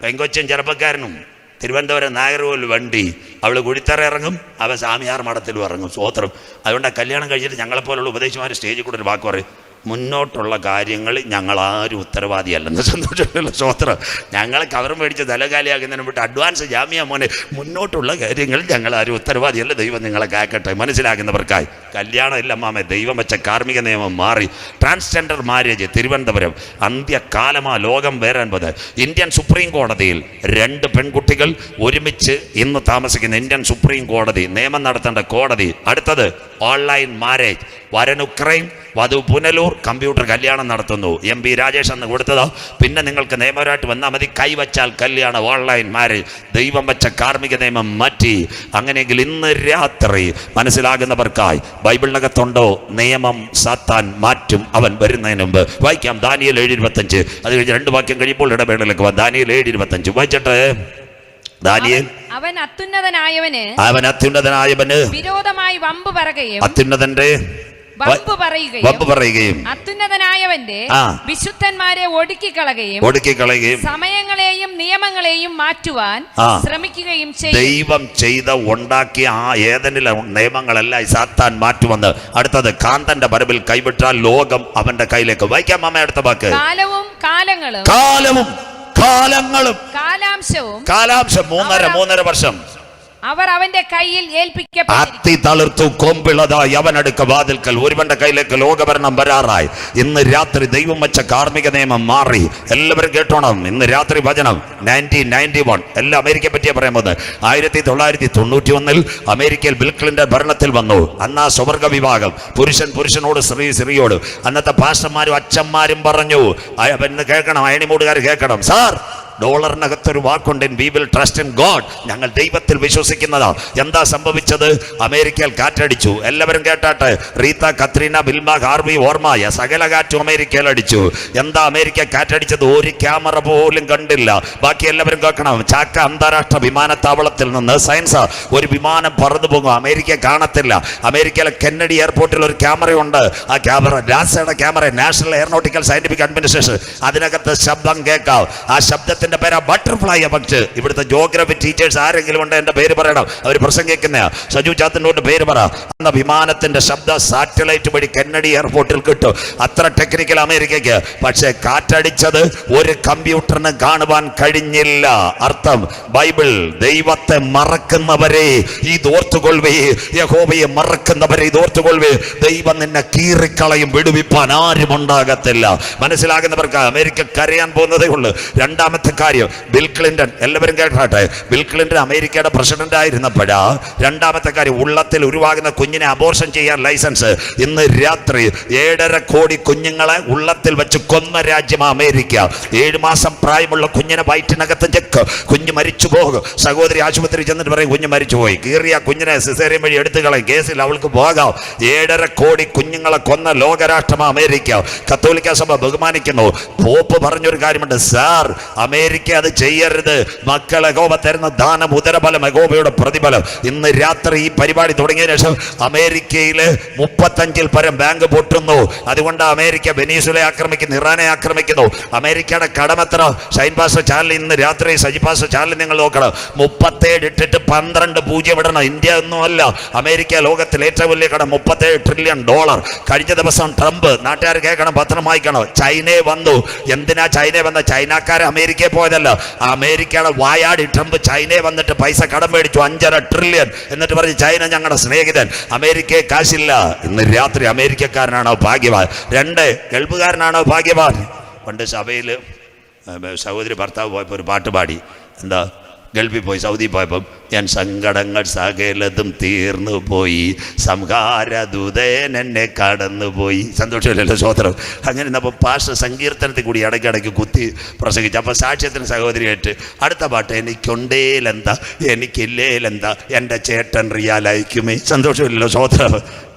പെങ്കൊച്ചും ചെറുപ്പക്കാരനും തിരുവനന്തപുരം നാഗർകോവിൽ വണ്ടി, അവൾ കുഴിത്തറ ഇറങ്ങും, അവൻ സ്വാമിയാർ മഠത്തിലും ഇറങ്ങും. സ്വോത്രം. അതുകൊണ്ട് ആ കല്യാണം കഴിച്ചിട്ട് ഞങ്ങളെപ്പോലുള്ള ഉപദേശിമാർ സ്റ്റേജിൽ കൂടെ ഒരു വാക്ക് പറയും, മുന്നോട്ടുള്ള കാര്യങ്ങൾ ഞങ്ങളാരും ഉത്തരവാദിയല്ലെന്ന്. സന്തോഷമുള്ള സ്വോത്രം. ഞങ്ങൾ കവർ മേടിച്ച് തലകാലിയാക്കുന്നതിന് വിട്ട് അഡ്വാൻസ് ജാമ്യ മോനെ, മുന്നോട്ടുള്ള കാര്യങ്ങൾ ഞങ്ങളാരും ഉത്തരവാദിയല്ല, ദൈവം നിങ്ങളെ കാക്കട്ടെ, മനസ്സിലാക്കുന്നവർക്കായി. കല്യാണം ഇല്ല അമ്മാമേ, ദൈവം വെച്ച കാർമ്മിക നിയമം മാറി. ട്രാൻസ്ജെൻഡർ മാരേജ് തിരുവനന്തപുരം അന്ത്യകാലമാ ലോകം വരാൻ പോകുന്നത്. ഇന്ത്യൻ സുപ്രീം കോടതിയിൽ 2 പെൺകുട്ടികൾ ഒരുമിച്ച് ഇന്ന് താമസിക്കുന്ന ഇന്ത്യൻ സുപ്രീം കോടതി നിയമം നടത്തേണ്ട കോടതി. അടുത്തത് ഓൺലൈൻ മാരേജ്. വരൻ ഉക്രൈൻ, വധു പുനലൂർ, കമ്പ്യൂട്ടർ കല്യാണം നടത്തുന്നു. MP രാജേഷ് അന്ന് കൊടുത്തതോ. പിന്നെ നിങ്ങൾക്ക് നിയമപരമായിട്ട് വന്നാൽ മതി, കൈവച്ചാൽ കല്യാണം, ഓൺലൈൻ മാരേജ്. ദൈവം വെച്ച കാർമ്മിക നിയമം മാറ്റി. അങ്ങനെയെങ്കിൽ ഇന്ന് രാത്രി മനസ്സിലാകുന്നവർക്കായി ബൈബിളിനകത്തുണ്ടോ നിയമം സാത്താൻ മാറ്റും അവൻ വരുന്നതിന് മുമ്പ്. വായിക്കാം ദാനിയേൽ 7:25. അത് കഴിഞ്ഞ് 2 വാക്യം കഴിയുമ്പോൾ ഇടവേളയിലേക്ക് വാ. ദാനിയേൽ 7:25 വായിച്ചിട്ട്. ദാനിയേൽ അവൻ അത്യുന്നതനായവന് വിരോധമായി വമ്പ് പറയുകയും അത്യുന്നതന്റെ വമ്പ് പറയുകയും അത്യുന്നതനായവന്റെ വിശുദ്ധന്മാരെ ഒടുക്കിക്കളയുകയും സമയങ്ങളെയും നിയമങ്ങളെയും മാറ്റുവാൻ ശ്രമിക്കുകയും ചെയ്യും. ദൈവം ചെയ്ത ഉണ്ടാക്കിയ ആ ഏതെങ്കിലും നിയമങ്ങളെല്ലാം സാത്താൻ മാറ്റുമെന്ന്. അടുത്തത് കാന്തന്റെ വരവിൽ കൈവിട്ടാൽ ലോകം അവന്റെ കയ്യിലേക്ക്. വായിക്കാം മാമ അടുത്ത വാക്ക്. കാലവും കാലങ്ങളും കാലാംശം 3.5 വർഷം അവർ അവന്റെ കയ്യിൽ അത്തി തളിർത്തു കൊമ്പിളതായി അവനടുക്ക വാതിൽക്കൽ. ഒരുവന്റെ കയ്യിലേക്ക് ലോകഭരണം വരാറായി. ഇന്ന് രാത്രി ദൈവം വെച്ച കാർമ്മിക നിയമം മാറി. എല്ലാവരും കേട്ടോണം. ഇന്ന് രാത്രി വചനം 1991 എല്ലാം അമേരിക്കയെ പറ്റിയാ പറയാൻ പോകുന്നത്. 1991 അമേരിക്കയിൽ ബിൽ ക്ലിന്റൺ ഭരണത്തിൽ വന്നു. അന്ന് ആ സ്വർഗ വിഭാഗം, പുരുഷൻ പുരുഷനോട്, സ്ത്രീ സ്ത്രീയോട്. അന്നത്തെ പാസ്റ്റർമാരും അച്ഛന്മാരും പറഞ്ഞു, കേൾക്കണം, അയണിമൂടുകാർ കേൾക്കണം, സാർ ഡോളറിനകത്തൊരു വാക്കുണ്ട്, we will trust in God, ഞങ്ങൾ ദൈവത്തിൽ വിശ്വസിക്കുന്നതാ. എന്താ സംഭവിച്ചത്? അമേരിക്കയിൽ കാറ്റടിച്ചു. എല്ലാവരും കേട്ടാട്ടെ. റീത്ത, കത്രീന, ബിൽമ, ഹാർവി, ഓർമായ സകല കാറ്റും അമേരിക്കയിൽ അടിച്ചു. എന്താ അമേരിക്ക കാറ്റടിച്ചത്? ഒരു ക്യാമറ പോലും കണ്ടില്ല. ബാക്കി എല്ലാവരും കേൾക്കണം. ചാക്ക അന്താരാഷ്ട്ര വിമാനത്താവളത്തിൽ നിന്ന് സയൻസ് ഒരു വിമാനം പറന്നു പോകും, അമേരിക്ക കാണത്തില്ല. അമേരിക്കയിലെ കെന്നഡി എയർപോർട്ടിൽ ഒരു ക്യാമറയുണ്ട്. ആ ക്യാമറ നാസയുടെ camera, national aeronautical scientific administration. അതിനകത്ത് ശബ്ദം കേൾക്കാം. ആ ശബ്ദത്തിന്റെ അതിന്റെ പേരാ ബട്ടർഫ്ലൈ എഫക്ട്. ഇവിടുത്തെ ജോഗ്രഫി ടീച്ചേഴ്സ് ആരെങ്കിലും ഉണ്ട് എന്റെ പേര് പറയണം. അവർ പ്രസംഗിക്കുന്ന സജു ചാത്തന്നൂരിന്റെ പേര് പറ. അന്ന വിമാനത്തിന്റെ ശബ്ദം സാറ്റലൈറ്റ് വഴി കെന്നഡി എയർപോർട്ടിൽ കിട്ടും. അത്ര ടെക്നിക്കൽ അമേരിക്കയ്ക്ക്. പക്ഷെ കാറ്റടിച്ചത് ഒരു കമ്പ്യൂട്ടറിന് കാണുവാൻ കഴിഞ്ഞില്ല. അർത്ഥം ബൈബിൾ ദൈവത്തെ മറക്കുന്നവരെ ഇതോർത്തുകൊള്ളുവേ, യഹോവയെ മറക്കുന്നവരെ ഇതോർത്തുകൊള്ളുവേ, ദൈവം നിന്നെ കീറിക്കളയും, വിടുവിപ്പാൻ ആരും ഉണ്ടാകത്തില്ല. മനസ്സിലാകുന്നവർക്ക് അമേരിക്ക കരയാൻ പോകുന്നതേ ഉള്ളൂ. രണ്ടാമത്തെ കാര്യം, ബിൽ ക്ലിന്റൺ, എല്ലാവരും കേട്ടാട്ടെ, ബിൽ ക്ലിന്റൺ അമേരിക്കയുടെ പ്രസിഡന്റ് ആയിരുന്നപ്പോഴാ രണ്ടാമത്തെ കാര്യം, ഉള്ളത്തിൽ ഉരുവാകുന്ന കുഞ്ഞിനെ അബോർഷൻ ചെയ്യാൻ ലൈസൻസ്. ഇന്ന് രാത്രി 7.5 കോടി കുഞ്ഞുങ്ങളെ ഉള്ളത്തിൽ വെച്ച് കൊന്ന രാജ്യം അമേരിക്ക. 7 മാസം പ്രായമുള്ള കുഞ്ഞിനെ വയറ്റിനകത്ത് ചെക്ക്, കുഞ്ഞ് മരിച്ചു പോകും. സഹോദരി ആശുപത്രി ചെന്നിട്ട് പറയും കുഞ്ഞ് മരിച്ചുപോയി. കീറിയ കുഞ്ഞിനെ സിസേറിയൻ വഴി എടുത്തു കളയും, കേസിൽ അവൾക്ക് പോകാം. 7.5 കോടി കുഞ്ഞുങ്ങളെ കൊന്ന ലോകരാഷ്ട്രം അമേരിക്ക. കത്തോലിക്ക സഭ ബഹുമാനിക്കുന്നു. പോപ്പ് പറഞ്ഞൊരു കാര്യമുണ്ട്, സാർ അമേരിക്ക അത് ചെയ്യരുത്. മക്കൾ യഹോവ തരുന്ന ദാനം ഉദരബലം, യഹോവയുടെ പ്രതിഫലം. ഇന്ന് രാത്രി ഈ പരിപാടി തുടങ്ങിയ ശേഷം അമേരിക്കയില് 35 പരം ബാങ്ക് പൊട്ടുന്നു. അതുകൊണ്ട് അമേരിക്ക വെനീസുലെ ആക്രമിക്കുന്നു, ഇറാനെ ആക്രമിക്കുന്നു. അമേരിക്കയുടെ കടമെത്ര? ഷൈൻ പാസ്റ്റർ ചാനൽ ഇന്ന് രാത്രി, സജി പാസ്റ്റർ ചാനൽ നിങ്ങൾ നോക്കണം. 37 ഇട്ടിട്ട് 12 പൂജ്യം ഇടണം. ഇന്ത്യ ഒന്നുമല്ല, അമേരിക്ക ലോകത്തിൽ ഏറ്റവും വലിയ കടം $37 ട്രില്യൺ. കഴിഞ്ഞ ദിവസം ട്രംപ്, നാട്ടുകാർ കേൾക്കണം, പത്രം വായിക്കണം, ചൈനയെ വന്നു. എന്തിനാ ചൈനയെ വന്ന? ചൈനക്കാരെ അമേരിക്കയെ പോയതല്ല, അമേരിക്കയുടെ വായാടി ട്രംപ് ചൈനയെ വന്നിട്ട് പൈസ കടം മേടിച്ചു, 5.5 ട്രില്യൺ. എന്നിട്ട് പറഞ്ഞ് ചൈന ഞങ്ങളുടെ സ്നേഹിതൻ, അമേരിക്കയെ കാശില്ല. ഇന്ന് രാത്രി അമേരിക്കക്കാരനാണോ ഭാഗ്യവാൻ? 2 ഗൾഫുകാരനാണോ ഭാഗ്യവാൻ? പണ്ട് സഭയിൽ സഹോദരി ഭർത്താവ് പോയപ്പോൾ ഒരു പാട്ട് പാടി. എന്താ? ഗൾഫിൽ പോയി, സൗദി പോയപ്പം, ഞാൻ സങ്കടങ്ങൾ സകലതും തീർന്നു പോയി, സംഹാരദൂതൻ എന്നെ കടന്നുപോയി. സന്തോഷമില്ലല്ലോ, സ്വോത്രം. അങ്ങനെ ഇന്നപ്പോൾ പാസ്റ്റർ സങ്കീർത്തനത്തിൽ കൂടി ഇടയ്ക്കിടയ്ക്ക് കുത്തി പ്രസംഗിച്ചു. അപ്പോൾ സാക്ഷ്യത്തിന് സഹോദരിയായിട്ട് അടുത്ത പാട്ട്, എനിക്കുണ്ടേലെന്താ എനിക്കില്ലേലെന്താ എൻ്റെ ചേട്ടൻ റിയാലയക്കുമേ. സന്തോഷമില്ലല്ലോ, സ്വോത്രം.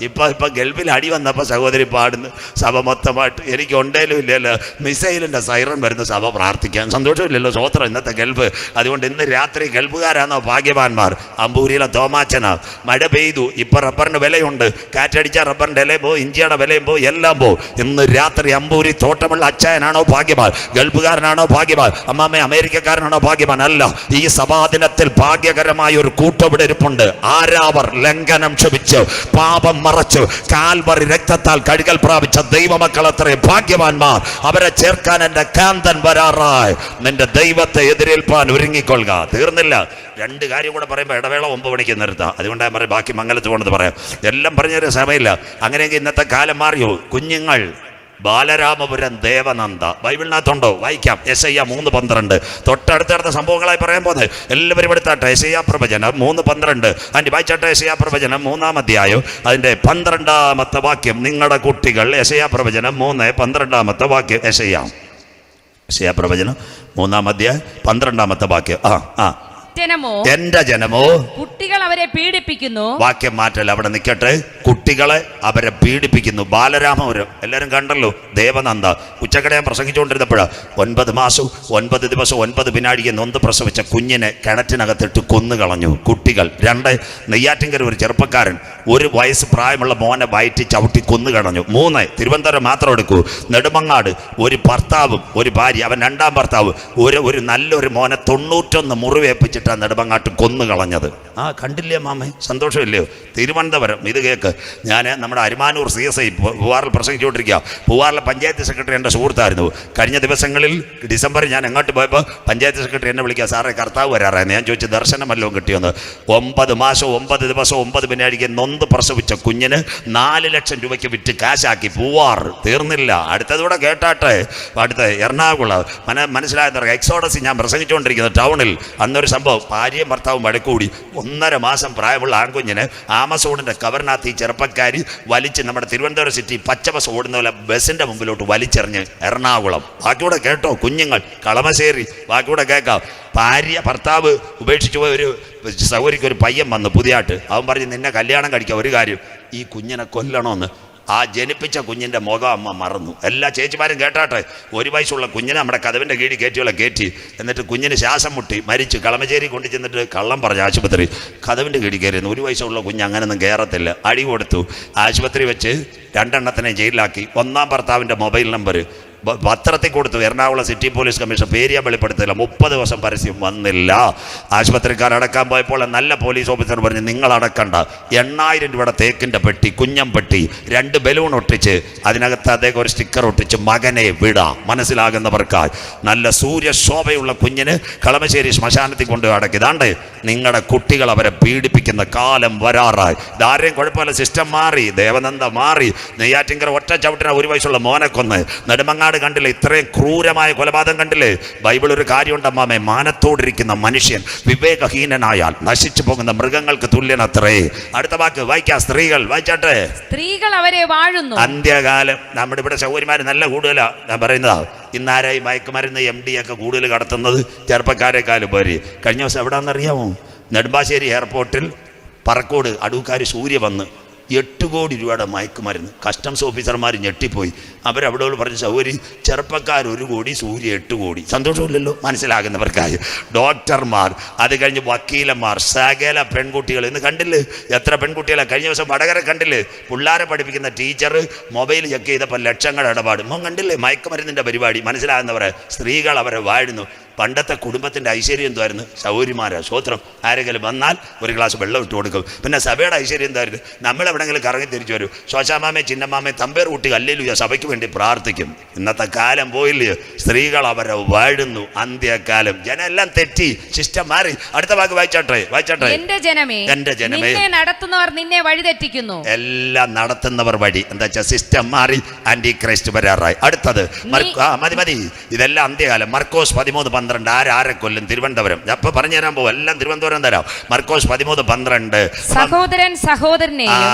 ഇപ്പം ഗൾഫിൽ അടി വന്നപ്പോൾ സഹോദരി പാടുന്നു, സഭ മൊത്തമായിട്ട് എനിക്കുണ്ടേലും ഇല്ലല്ലോ, മിസൈലിൻ്റെ സൈറൺ വരുന്ന സഭ പ്രാർത്ഥിക്കാൻ. സന്തോഷമില്ലല്ലോ, സ്വോത്രം. ഇന്നത്തെ ഗൾഫ്. അതുകൊണ്ട് ഇന്ന് രാത്രി ഗൾഫുകാരാണോ ഭാഗ്യവാന്മാർ? അമ്പൂരിയിലെ തോമാച്ചനാ. മഴ പെയ്തു, ഇപ്പം റബ്ബറിന് വിലയുണ്ട്. കാറ്റടിച്ചാൽ റബ്ബറിൻ്റെ വിലയും പോകും, ഇഞ്ചിയുടെ വിലയും പോകും, എല്ലാം പോകും. ഇന്ന് രാത്രി അമ്പൂരി തോട്ടമുള്ള അച്ചായനാണോ ഭാഗ്യവാൻ? ഗൾഫുകാരനാണോ ഭാഗ്യവാൻ? അമ്മാമ്മ അമേരിക്കക്കാരനാണോ ഭാഗ്യവാൻ? അല്ല. ഈ സഭാദിനത്തിൽ ഭാഗ്യകരമായ ഒരു കൂട്ടവിടെ ഇരിപ്പുണ്ട്. ആരാവർ ലംഘനം ക്ഷമിച്ച് പാപം മറച്ചു കാൽവറി രക്തത്താൽ കഴുകൽ പ്രാപിച്ച ദൈവമക്കൾ അത്രയും ഭാഗ്യവാന്മാർ. അവരെ ചേർക്കാൻ എൻ്റെ കാന്തൻ വരാറായി. നിന്റെ ദൈവത്തെ എതിരേൽപ്പാൻ ഒരുങ്ങിക്കൊള്ളുക. തീർന്നില്ല. 2 കാര്യം കൂടെ പറയുമ്പോൾ ഇടവേള 9 മണിക്ക് നിർത്താം. അതുകൊണ്ട് ഞാൻ പറയും ബാക്കി മംഗലത്ത് പോകണമെന്ന് പറയാം. എല്ലാം പറഞ്ഞൊരു സമയമില്ല. അങ്ങനെയെങ്കിൽ ഇന്നത്തെ കാലം മാറിയോ? കുഞ്ഞുങ്ങൾ ബാലരാമപുരം ദേവനന്ദ ബൈബിളിനകത്തുണ്ടോ? വായിക്കാം. യെശയ്യാ 3:12. തൊട്ടടുത്തടുത്ത സംഭവങ്ങളായി പറയാൻ പോകുന്നത്. എല്ലാവരും എടുത്താട്ടെ. യെശയ്യാ പ്രവചനം 3:12. അതിൻ്റെ വായിച്ചാട്ടെ. യെശയ്യാ പ്രവചനം 3-ാം അധ്യായം അതിൻ്റെ 12-ാമത്തെ വാക്യം. നിങ്ങളുടെ കുട്ടികൾ, യെശയ്യാ പ്രവചനം 3:12 വാക്യം. യെശയ്യാ പ്രവചനം 3-ാം അധ്യായം 12-ാമത്തെ വാക്യം. എന്റെ ജനമോ കുട്ടികൾ അവരെ പീഡിപ്പിക്കുന്നു. വാക്യം മാറ്റല്ല, അവിടെ നിൽക്കട്ടെ. കുട്ടികളെ അവരെ പീഡിപ്പിക്കുന്നു. ബാലരാമപുരം എല്ലാവരും കണ്ടല്ലോ. ദേവനന്ദ. ഉച്ചക്കടെ ഞാൻ പ്രസംഗിച്ചുകൊണ്ടിരുന്നപ്പോഴാണ് 9 മാസവും 9 ദിവസവും 9 വിനാഴിക നൊന്ത് പ്രസവിച്ച കുഞ്ഞിനെ കിണറ്റിനകത്തിട്ട് കൊന്നുകളഞ്ഞു. കുട്ടികൾ. 2 നെയ്യാറ്റിൻകര ഒരു ചെറുപ്പക്കാരൻ 1 വയസ്സ് പ്രായമുള്ള മോനെ വയറ്റി ചവിട്ടി കൊന്നുകളഞ്ഞു. 3 തിരുവനന്തപുരം മാത്രം എടുക്കൂ. നെടുമങ്ങാട് ഒരു ഭർത്താവും ഒരു ഭാര്യ, അവൻ 2-ാം ഭർത്താവ് ഒരു നല്ലൊരു മോനെ 91 മുറിവേൽപ്പിച്ചിട്ട് നെടുമങ്ങാട്ട് കൊന്നുകളഞ്ഞത്. കണ്ടില്ലേ മാമേ? സന്തോഷമില്ലയോ? തിരുവനന്തപുരം. ഇത് കേൾക്ക്. ഞാൻ നമ്മുടെ അരിമാനൂർ CSI പൂവാറിൽ പ്രസംഗിച്ചുകൊണ്ടിരിക്കുക. പൂവാറിലെ പഞ്ചായത്ത് സെക്രട്ടറി എൻ്റെ സുഹൃത്തായിരുന്നു. കഴിഞ്ഞ ദിവസങ്ങളിൽ ഡിസംബറിൽ ഞാൻ എങ്ങോട്ട് പോയപ്പോൾ പഞ്ചായത്ത് സെക്രട്ടറി എന്നെ വിളിക്കുക, സാറേ കർത്താവ് വരാറായിരുന്നു. ഞാൻ ചോദിച്ചു ദർശനം വല്ലതും കിട്ടിയോന്ന്. 9 മാസവും 9 ദിവസവും 9 വിനാഴിക നൊന്ത് പ്രസവിച്ച കുഞ്ഞിന് 4 ലക്ഷം രൂപയ്ക്ക് വിറ്റ് കാശാക്കി. പൂവാർ. തീർന്നില്ല. അടുത്തതൂടെ കേട്ടാട്ടെ. അടുത്ത എറണാകുളം. മനസ്സിലായെന്ന് എക്സോഡസ് ഞാൻ പ്രസംഗിച്ചുകൊണ്ടിരിക്കുന്നത് ടൗണിൽ. അന്നൊരു സംഭവം, ഭാര്യയും ഭർത്താവും വഴക്കൂടി 1.5 മാസം പ്രായമുള്ള ആൺകുഞ്ഞിന് ആമസോണിൻ്റെ കവറിനകത്ത് ഈ ചെറുപ്പക്കാരി വലിച്ച് നമ്മുടെ തിരുവനന്തപുരം സിറ്റി പച്ച ബസ് ഓടുന്ന പോലെ ബസ്സിൻ്റെ മുമ്പിലോട്ട് വലിച്ചെറിഞ്ഞ് എറണാകുളം. ബാക്കിയൂടെ കേട്ടോ. കുഞ്ഞുങ്ങൾ. കളമശ്ശേരി. ബാക്കിയൂടെ കേൾക്കാം. ഭർത്താവ് ഉപേക്ഷിച്ചു പോയ ഒരു സൗകര്യക്ക് ഒരു പയ്യൻ വന്നു പുതിയായിട്ട്. അവൻ പറഞ്ഞ് നിന്നെ കല്യാണം കഴിക്കാം, ഒരു കാര്യം, ഈ കുഞ്ഞിനെ കൊല്ലണമെന്ന്. ആ ജനിപ്പിച്ച കുഞ്ഞിൻ്റെ മുഖം അമ്മ മറന്നു. എല്ലാ ചേച്ചിമാരും കേട്ടാട്ടെ. 1 വയസ്സുള്ള കുഞ്ഞിനെ നമ്മുടെ കതവിൻ്റെ കീഴിൽ കയറ്റി. എന്നിട്ട് കുഞ്ഞിന് ശ്വാസം മുട്ടി മരിച്ചു. കളമശ്ശേരി കൊണ്ടു ചെന്നിട്ട് കള്ളം പറഞ്ഞ ആശുപത്രി. കതവിൻ്റെ കീഴിൽ കയറിയിരുന്നു. 1 വയസ്സുള്ള കുഞ്ഞ് അങ്ങനെയൊന്നും കയറത്തില്ല. അടി കൊടുത്തു. ആശുപത്രി വെച്ച് 2 എണ്ണത്തിനെ ജയിലിലാക്കി. 1-ാം ഭർത്താവിൻ്റെ മൊബൈൽ നമ്പർ പത്രത്തിൽ കൊടുത്തു. എറണാകുളം സിറ്റി പോലീസ് കമ്മീഷൻ പേര് ഞാൻ വെളിപ്പെടുത്തില്ല. 30 ദിവസം പരസ്യം വന്നില്ല. ആശുപത്രിക്കാർ അടക്കാൻ പോയപ്പോൾ നല്ല പോലീസ് ഓഫീസർ പറഞ്ഞു, നിങ്ങൾ അടക്കണ്ട, 8000 രൂപയുടെ തേക്കിൻ്റെ പെട്ടി, കുഞ്ഞം പെട്ടി, 2 ബലൂൺ ഒട്ടിച്ച് അതിനകത്ത് അദ്ദേഹം ഒരു സ്റ്റിക്കർ ഒട്ടിച്ച് മകനെ വിടാം, മനസ്സിലാകുന്നവർക്കായി. നല്ല സൂര്യശോഭയുള്ള കുഞ്ഞിന് കളമശ്ശേരി ശ്മശാനത്തിൽ കൊണ്ട് അടക്കി. ഇതാണ്ട് നിങ്ങളുടെ കുട്ടികൾ അവരെ പീഡിപ്പിക്കുന്ന കാലം വരാറായി. ഇതാരെയും കുഴപ്പമില്ല, സിസ്റ്റം മാറി, ദേവനന്ദ മാറി, നെയ്യാറ്റിങ്കര ഒറ്റ ചവിട്ടിന 1 വയസ്സുള്ള മോനെ കൊന്ന്, നെടുമങ്ങാട് കണ്ടില്ലേ ഇത്രയും ക്രൂരമായ കൊലപാതകം കണ്ടില്ലേ? ബൈബിൾ ഒരു കാര്യമുണ്ട് അമ്മാമേ, മാനത്തോടിരിക്കുന്ന മനുഷ്യൻ വിവേകഹീനനായാൽ നശിച്ചു പോകുന്ന മൃഗങ്ങൾക്ക് തുല്യനത്രേ. അടുത്ത വാക്ക് വായിക്കാം, സ്ത്രീകൾ. വായിച്ചാട്ടെ. സ്ത്രീകൾ അവരെ വാഴുന്നു. അന്ത്യകാലം. നമ്മുടെ ഇവിടെ സൗകര്യമാര് നല്ല കൂടുതലാ. ഞാൻ പറയുന്നതാ, ഇന്നാരായി മയക്കുമരുന്ന് MD ഒക്കെ കൂടുതൽ കടത്തുന്നത് ചെറുപ്പക്കാരെക്കാളും പോരി. കഴിഞ്ഞ ദിവസം എവിടാന്നറിയാമോ? നെടുമ്പാശ്ശേരി എയർപോർട്ടിൽ പറക്കോട് അടൂക്കാർ സൂര്യ വന്ന് 8 കോടി രൂപയുടെ മയക്കുമരുന്ന്. കസ്റ്റംസ് ഓഫീസർമാർ ഞെട്ടിപ്പോയി. അവരവിടെ പറഞ്ഞ സൗകര്യം, ചെറുപ്പക്കാർ 1 കോടി, സൂര്യ 8 കോടി. സന്തോഷമില്ലല്ലോ, മനസ്സിലാകുന്നവർക്കായി. ഡോക്ടർമാർ, അത് കഴിഞ്ഞ് വക്കീലന്മാർ, സകല പെൺകുട്ടികൾ. ഇന്ന് കണ്ടില്ലേ എത്ര പെൺകുട്ടികളാണ്? കഴിഞ്ഞ ദിവസം വടകര കണ്ടില്ലേ, പിള്ളേരെ പഠിപ്പിക്കുന്ന ടീച്ചർ മൊബൈൽ ചെക്ക് ചെയ്തപ്പോൾ ലക്ഷങ്ങളുടെ ഇടപാട്. കണ്ടില്ലേ മയക്കുമരുന്നിൻ്റെ പരിപാടി? മനസ്സിലാകുന്നവരെ സ്ത്രീകൾ അവരെ വാഴുന്നു. പണ്ടത്തെ കുടുംബത്തിൻ്റെ ഐശ്വര്യം എന്തായിരുന്നു? സൗകര്യമാരാ സ്വത്രം. ആരെങ്കിലും വന്നാൽ ഒരു ഗ്ലാസ് വെള്ളം ഇട്ട് കൊടുക്കും. പിന്നെ സഭയുടെ ഐശ്വര്യം എന്തായിരുന്നു? നമ്മളെവിടെങ്കിലും കറങ്ങി തിരിച്ചു വരും. ശോശാമാമേ, ചിന്നമാമേ, തമ്പേർ കുട്ടി ഹല്ലേലൂയ സഭയ്ക്ക് വേണ്ടി പ്രാർത്ഥിക്കും. ഇന്നത്തെ കാലം പോയില്ലേ? സ്ത്രീകൾ അവരെ വാഴുന്നു. അന്ത്യകാലം. ജനം എല്ലാം തെറ്റി, സിസ്റ്റം മാറി. അടുത്ത വാക്ക് വായിച്ചാട്ടെ, വായിച്ചാട്ടെ. എന്റെ ജനമേ, നിന്നെ നടത്തുന്നവർ നിന്നെ വഴിതെറ്റിക്കുന്നു. എല്ലാം നടത്തുന്നവർ വഴി. എന്താ വെച്ചാൽ സിസ്റ്റം മാറി, ആന്റി ക്രൈസ്റ്റ് വരാറായി. അടുത്തത് മതി. ഇതെല്ലാം അന്ത്യകാലം. മർക്കോസ് 13:12. ആരെ കൊല്ലും? തിരുവനന്തപുരം. അപ്പൊ പറഞ്ഞു തരാൻ പോകും, എല്ലാം തിരുവനന്തപുരം തരാം. മർക്കോസ് 13:12. സഹോദരൻ സഹോദരനെയും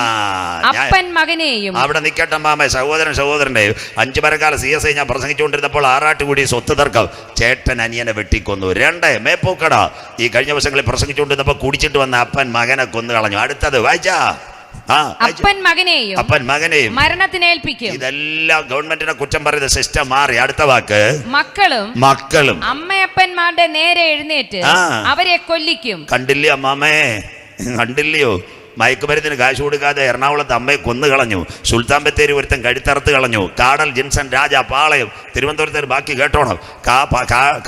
അപ്പൻ മകനെയും. അവിടെ നിൽക്കട്ടെ മാമ, സഹോദരന്റെയും. 5 മരക്കാല CSI ഞാൻ പ്രസംഗിച്ചുകൊണ്ടിരുന്നപ്പോൾ ആറാട്ടുകൂടി സ്വത്ത് തർക്കം. ചേട്ടൻ അനിയനെ വെട്ടിക്കൊന്നു. 2 മേപ്പൂക്കട. ഈ കഴിഞ്ഞ ദിവസങ്ങളിൽ പ്രസംഗിച്ചുകൊണ്ടിരുന്നപ്പോൾ കുടിച്ചിട്ട് വന്ന അപ്പൻ മകനെ കൊന്നു കളഞ്ഞു. അടുത്തത് വായിച്ചാ. അപ്പൻ മകനെയും മരണത്തിനേൽപ്പിക്കും. ഇതെല്ലാം ഗവൺമെന്റിനെ കുറ്റം പറയുന്ന സിസ്റ്റം മാറി. അടുത്ത വാക്ക് മക്കളും അമ്മയപ്പന്മാരുടെ നേരെ എഴുന്നേറ്റ് അവരെ കൊല്ലിക്കും. കണ്ടില്ലേ അമ്മാമേ, കണ്ടില്ലയോ? മയക്കുമരുന്നിന് കാശ് കൊടുക്കാതെ എറണാകുളത്ത് അമ്മയെ കൊന്നു കളഞ്ഞു. സുൽത്താൻ ബത്തേരി ഒരുത്തൻ കഴുത്തറുത്ത് കളഞ്ഞു. കാടൽ ജിൻസൺ രാജ പാളയം. തിരുവനന്തപുരത്ത് ബാക്കി കേട്ടോണം.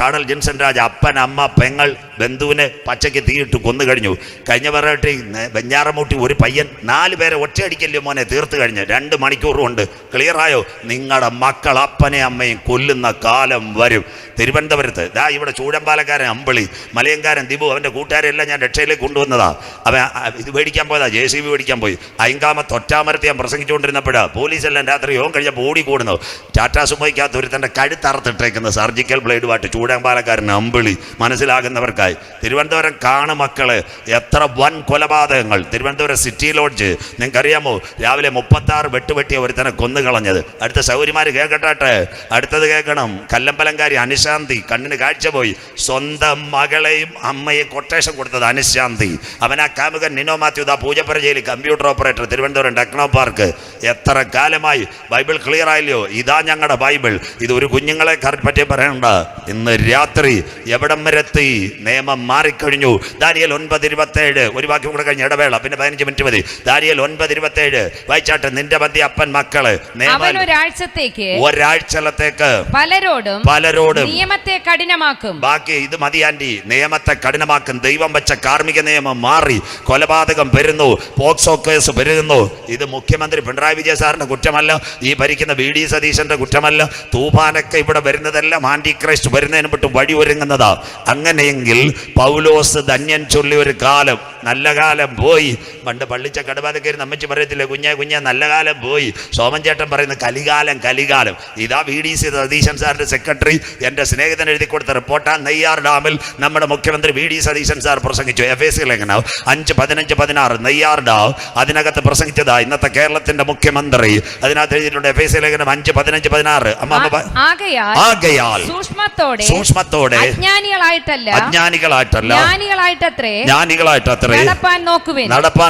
കാടൽ ജിൻസൺ രാജ അപ്പൻ, അമ്മ, പെങ്ങൾ, ബന്ധുവിനെ പച്ചയ്ക്ക് തീയിട്ട് കൊന്നു കഴിഞ്ഞു. കഴിഞ്ഞ പറയട്ടെ, വെഞ്ഞാറമൂട്ടി ഒരു പയ്യൻ 4 പേരെ ഒറ്റയടിക്കല്ലേ മോനെ തീർത്ത് കഴിഞ്ഞ്. 2 മണിക്കൂർ കൊണ്ട്. ക്ലിയറായോ? നിങ്ങളുടെ മക്കൾ അപ്പനെ അമ്മയും കൊല്ലുന്ന കാലം വരും. തിരുവനന്തപുരത്ത് ഇവിടെ ചൂടമ്പാലക്കാരൻ അമ്പിളി, മലയങ്കാരൻ ദിബു, അവൻ്റെ കൂട്ടുകാരെല്ലാം ഞാൻ രക്ഷയിലേക്ക് കൊണ്ടുവന്നതാ. അവൻ ഇത് മേടിക്കാൻ പോയതാ, JCB മേടിക്കാൻ പോയി. അയങ്കാമത്ത് ഒറ്റാമരത്തി ഞാൻ പ്രസംഗിച്ചുകൊണ്ടിരുന്നപ്പോഴാണ് പോലീസെല്ലാം രാത്രി യോഗം കഴിഞ്ഞപ്പോൾ ഓടി കൂടുന്നു. ടാറ്റാ സുമോയ്ക്കകത്ത് ഒരു തൻ്റെ കഴുത്തറുത്തിട്ടേക്കുന്ന സർജിക്കൽ ബ്ലേഡുമായിട്ട് ചൂടമ്പാലക്കാരൻ അമ്പിളി. മനസ്സിലാകുന്നവർക്കായി. തിരുവനന്തപുരം കാണു മക്കള്, എത്ര വൻ കൊലപാതകങ്ങൾ. തിരുവനന്തപുരം സിറ്റി ലോഡ്ജ് നിങ്ങൾക്കറിയാമോ? രാവിലെ 36 വെട്ടുവെട്ടിയ ഒരുത്തനെ കൊന്നു കളഞ്ഞത്. അടുത്ത സൗകര്യമാര് കേൾക്കട്ടെ. അടുത്തത് കേൾക്കണം. കല്ലമ്പലങ്കാരി അനുശാന്തി, കണ്ണിന് കാഴ്ച പോയി. സ്വന്തം മകളെയും അമ്മയെ കൊട്ടേഷൻ കൊടുത്തത് അനുശാന്തി. അവനാ കാമുകൻ നിനോ മാത്യു പൂജപ്പുര ജയിലിൽ computer operator, Thiruvananthapuram Technopark. എത്ര കാലമായി? ബൈബിൾ ക്ലിയർ ആയില്ലയോ? ഇതാ ഞങ്ങളുടെ ബൈബിൾ. ഇത് ഒരു കുഞ്ഞുങ്ങളെ പറ്റി പറയണ്ട. ഇന്ന് രാത്രി എവിടം വരെ എത്തി? നിയമം മാറിക്കഴിഞ്ഞു. ദാനിയേൽ 9:27. ഒരു വാക്യം കൂടെ കഴിഞ്ഞ ഇടവേള, പിന്നെ 15 മിനിറ്റ് മതി. ദാനിയേൽ 9:27 വായിച്ചാട്ടെ. നിന്റെ മധ്യ അപ്പൻ മക്കള് ഒരാഴ്ചത്തേക്ക് പലരോടും നിയമത്തെ കഠിനമാക്കും. ബാക്കി ഇത് മതി ആന്റി. നിയമത്തെ കഠിനമാക്കും. ദൈവം വെച്ച കാർമിക നിയമം മാറി. കൊലപാതകം വരുന്നു, പോക്സോ കേസ് വരുന്നു. ഇത് മുഖ്യമന്ത്രി പിണറായി വിജയൻ സാറിന്റെ കുറ്റമല്ല, ഈ ഭരിക്കുന്ന VD സതീശന്റെ കുറ്റമല്ല. തൂഫാനൊക്കെ ഇവിടെ വരുന്നതെല്ലാം ആന്റി ക്രൈസ്റ്റ് വരുന്നതിന് വിട്ട് വഴി ഒരുങ്ങുന്നതാ. അങ്ങനെയെങ്കിൽ പൗലോസ് ധന്യൻ ചൊല്ലി ഒരു കാലം, നല്ല കാലം പോയി. പണ്ട് പള്ളിച്ച കടബാധക്കാരി നമ്മച്ച് പറയത്തില്ലേ, കുഞ്ഞെ നല്ല കാലം പോയി. സോമൻ ചേട്ടൻ പറയുന്ന കലികാലം. ഇതാ VD സതീശൻ സാറിന്റെ സെക്രട്ടറി എൻ്റെ സ്നേഹിതൻ എഴുതി കൊടുത്ത റിപ്പോർട്ടാണ്. നെയ്യാർ ഡാമിൽ നമ്മുടെ മുഖ്യമന്ത്രി VD സതീശൻ സാർ പ്രസംഗിച്ചു. FACL എങ്ങനെ 5, 15, 16 നെയ്യാർ ഡാം അതിനകത്ത് പ്രസംഗിച്ചതാ ഇന്നത്തെ കേരളത്തിന്റെ മുഖ്യമന്ത്രി. അതിനകത്ത് എഴുതിയിട്ടുണ്ട് FACL ലേഖനം 5, 15, 16. ആകയാൽ സൂക്ഷ്മത്തോടെ അജ്ഞാനികളായിട്ടല്ല ജ്ഞാനികളായിട്ടത്രേ നടപ്പാൻ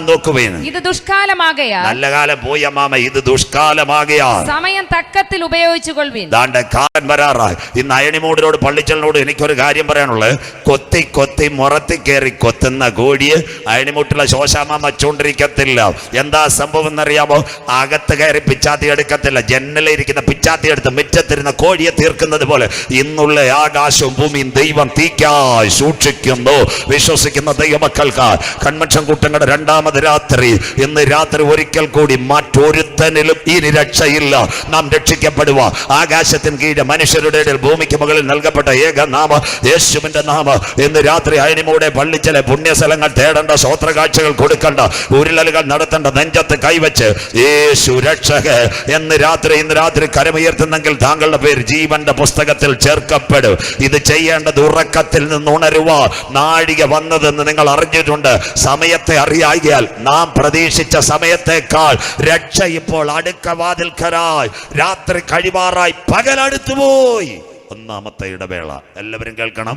നോക്കുവേൻ. ഇത് ദുഷ്കാലമാകയാൽ. നല്ല കാലം പോയി അമ്മാമ, ഇത് ദുഷ്കാലമാകയാൽ സമയം തക്കത്തിൽ ഉപയോഗിച്ചുകൊള്ളുവിൻ. ദാണ്ടെ കാലം വരാറായി. ഇന്ന് അയണിമൂടിനോട് പള്ളിച്ചലിനോട് എനിക്കൊരു കാര്യം പറയാനുള്ളത്. കൊത്തി മുറത്തി കയറി കൊത്തുന്ന കോഴിയെ അയണിമുട്ടുള്ള ശോശാമാമ ചുമച്ചോണ്ടിരിക്കത്തില്ല. എന്താ സംഭവം എന്നറിയാമോ? അകത്ത് കയറി പിച്ചാത്തി എടുക്കത്തില്ല. ജനലിരിക്കുന്ന പിച്ചാത്തി എടുത്ത് മുറ്റത്തിരുന്ന കോഴിയെ തീർക്കുന്നത് പോലെ ഇന്നുള്ള ആകാശവും ഭൂമിയും ദൈവം തീക്കായി സൂക്ഷിക്കുന്നു. വിശ്വസിക്കുന്ന ദൈവമക്കൾക്ക് കൺവെൻഷൻ കൂട്ടങ്ങളുടെ രണ്ടാമത് രാത്രി, ഇന്ന് രാത്രി ഒരിക്കൽ കൂടി മറ്റൊരുത്തനിലും ഇനി രക്ഷയില്ല. നാം രക്ഷിക്കപ്പെടുക ആകാശത്തിന് കീഴ് മനുഷ്യരുടെ ഇടയിൽ ഭൂമിക്ക് മുകളിൽ നൽകപ്പെട്ട ഏക നാമ യേശുവിന്റെ നാമ. ഇന്ന് രാത്രി അയനിമൂടെ പള്ളിച്ചലെ പുണ്യസ്ഥലങ്ങൾ തേടേണ്ട, സ്വോത്രകാഴ്ചകൾ കൊടുക്കേണ്ട, ഉരുളലുകൾ നടത്തേണ്ട, നെഞ്ചത്ത് കൈവച്ച് യേശു രക്ഷക ഇന്ന് രാത്രി കരമുയർത്തുന്നെങ്കിൽ താങ്കളുടെ പേര് ജീവന്റെ പുസ്തകത്തിൽ ചേർക്കപ്പെടും. ഇത് ചെയ്യേണ്ടത് ഉറക്കത്തിൽ നിന്ന് ഉണരുക. നാഴിക വന്നതെന്ന് നിങ്ങൾ അറിഞ്ഞിട്ടുണ്ട്. സമയത്തെ അറിയായാൽ നാം പ്രതീക്ഷിച്ച സമയത്തേക്കാൾ രക്ഷ ഇപ്പോൾ അടുക്ക വാതിൽക്കരായി. രാത്രി കഴിവാറായി, പകലടുത്തു പോയി. ഒന്നാമത്തെ ഇടവേള. എല്ലാവരും കേൾക്കണം.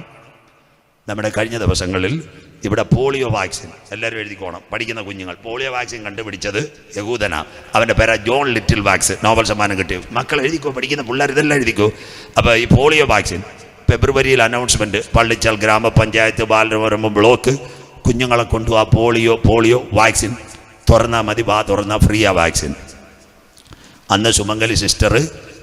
നമ്മുടെ കഴിഞ്ഞ ദിവസങ്ങളിൽ ഇവിടെ പോളിയോ വാക്സിൻ എല്ലാവരും എഴുതിക്കോണം. പഠിക്കുന്ന കുഞ്ഞുങ്ങൾ പോളിയോ വാക്സിൻ കണ്ടുപിടിച്ചത് യഹൂദനാ. അവൻ്റെ പേരാ ജോൺ ലിറ്റിൽ വാക്സിൻ. നോബൽ സമ്മാനം കിട്ടിയ മക്കൾ എഴുതിക്കോ, പഠിക്കുന്ന പിള്ളേർ ഇതെല്ലാം എഴുതിക്കോ. അപ്പോൾ ഈ പോളിയോ വാക്സിൻ ഫെബ്രുവരിയിൽ അനൗൺസ്മെൻറ്റ്. പള്ളിച്ചൽ ഗ്രാമപഞ്ചായത്ത്, ബാലരമ ബ്ലോക്ക് കുഞ്ഞുങ്ങളെ കൊണ്ടുപോവാ. പോളിയോ വാക്സിൻ തുറന്നാൽ മതി, തുറന്നാൽ ഫ്രീയാ വാക്സിൻ. അന്ന് സുമംഗലി സിസ്റ്റർ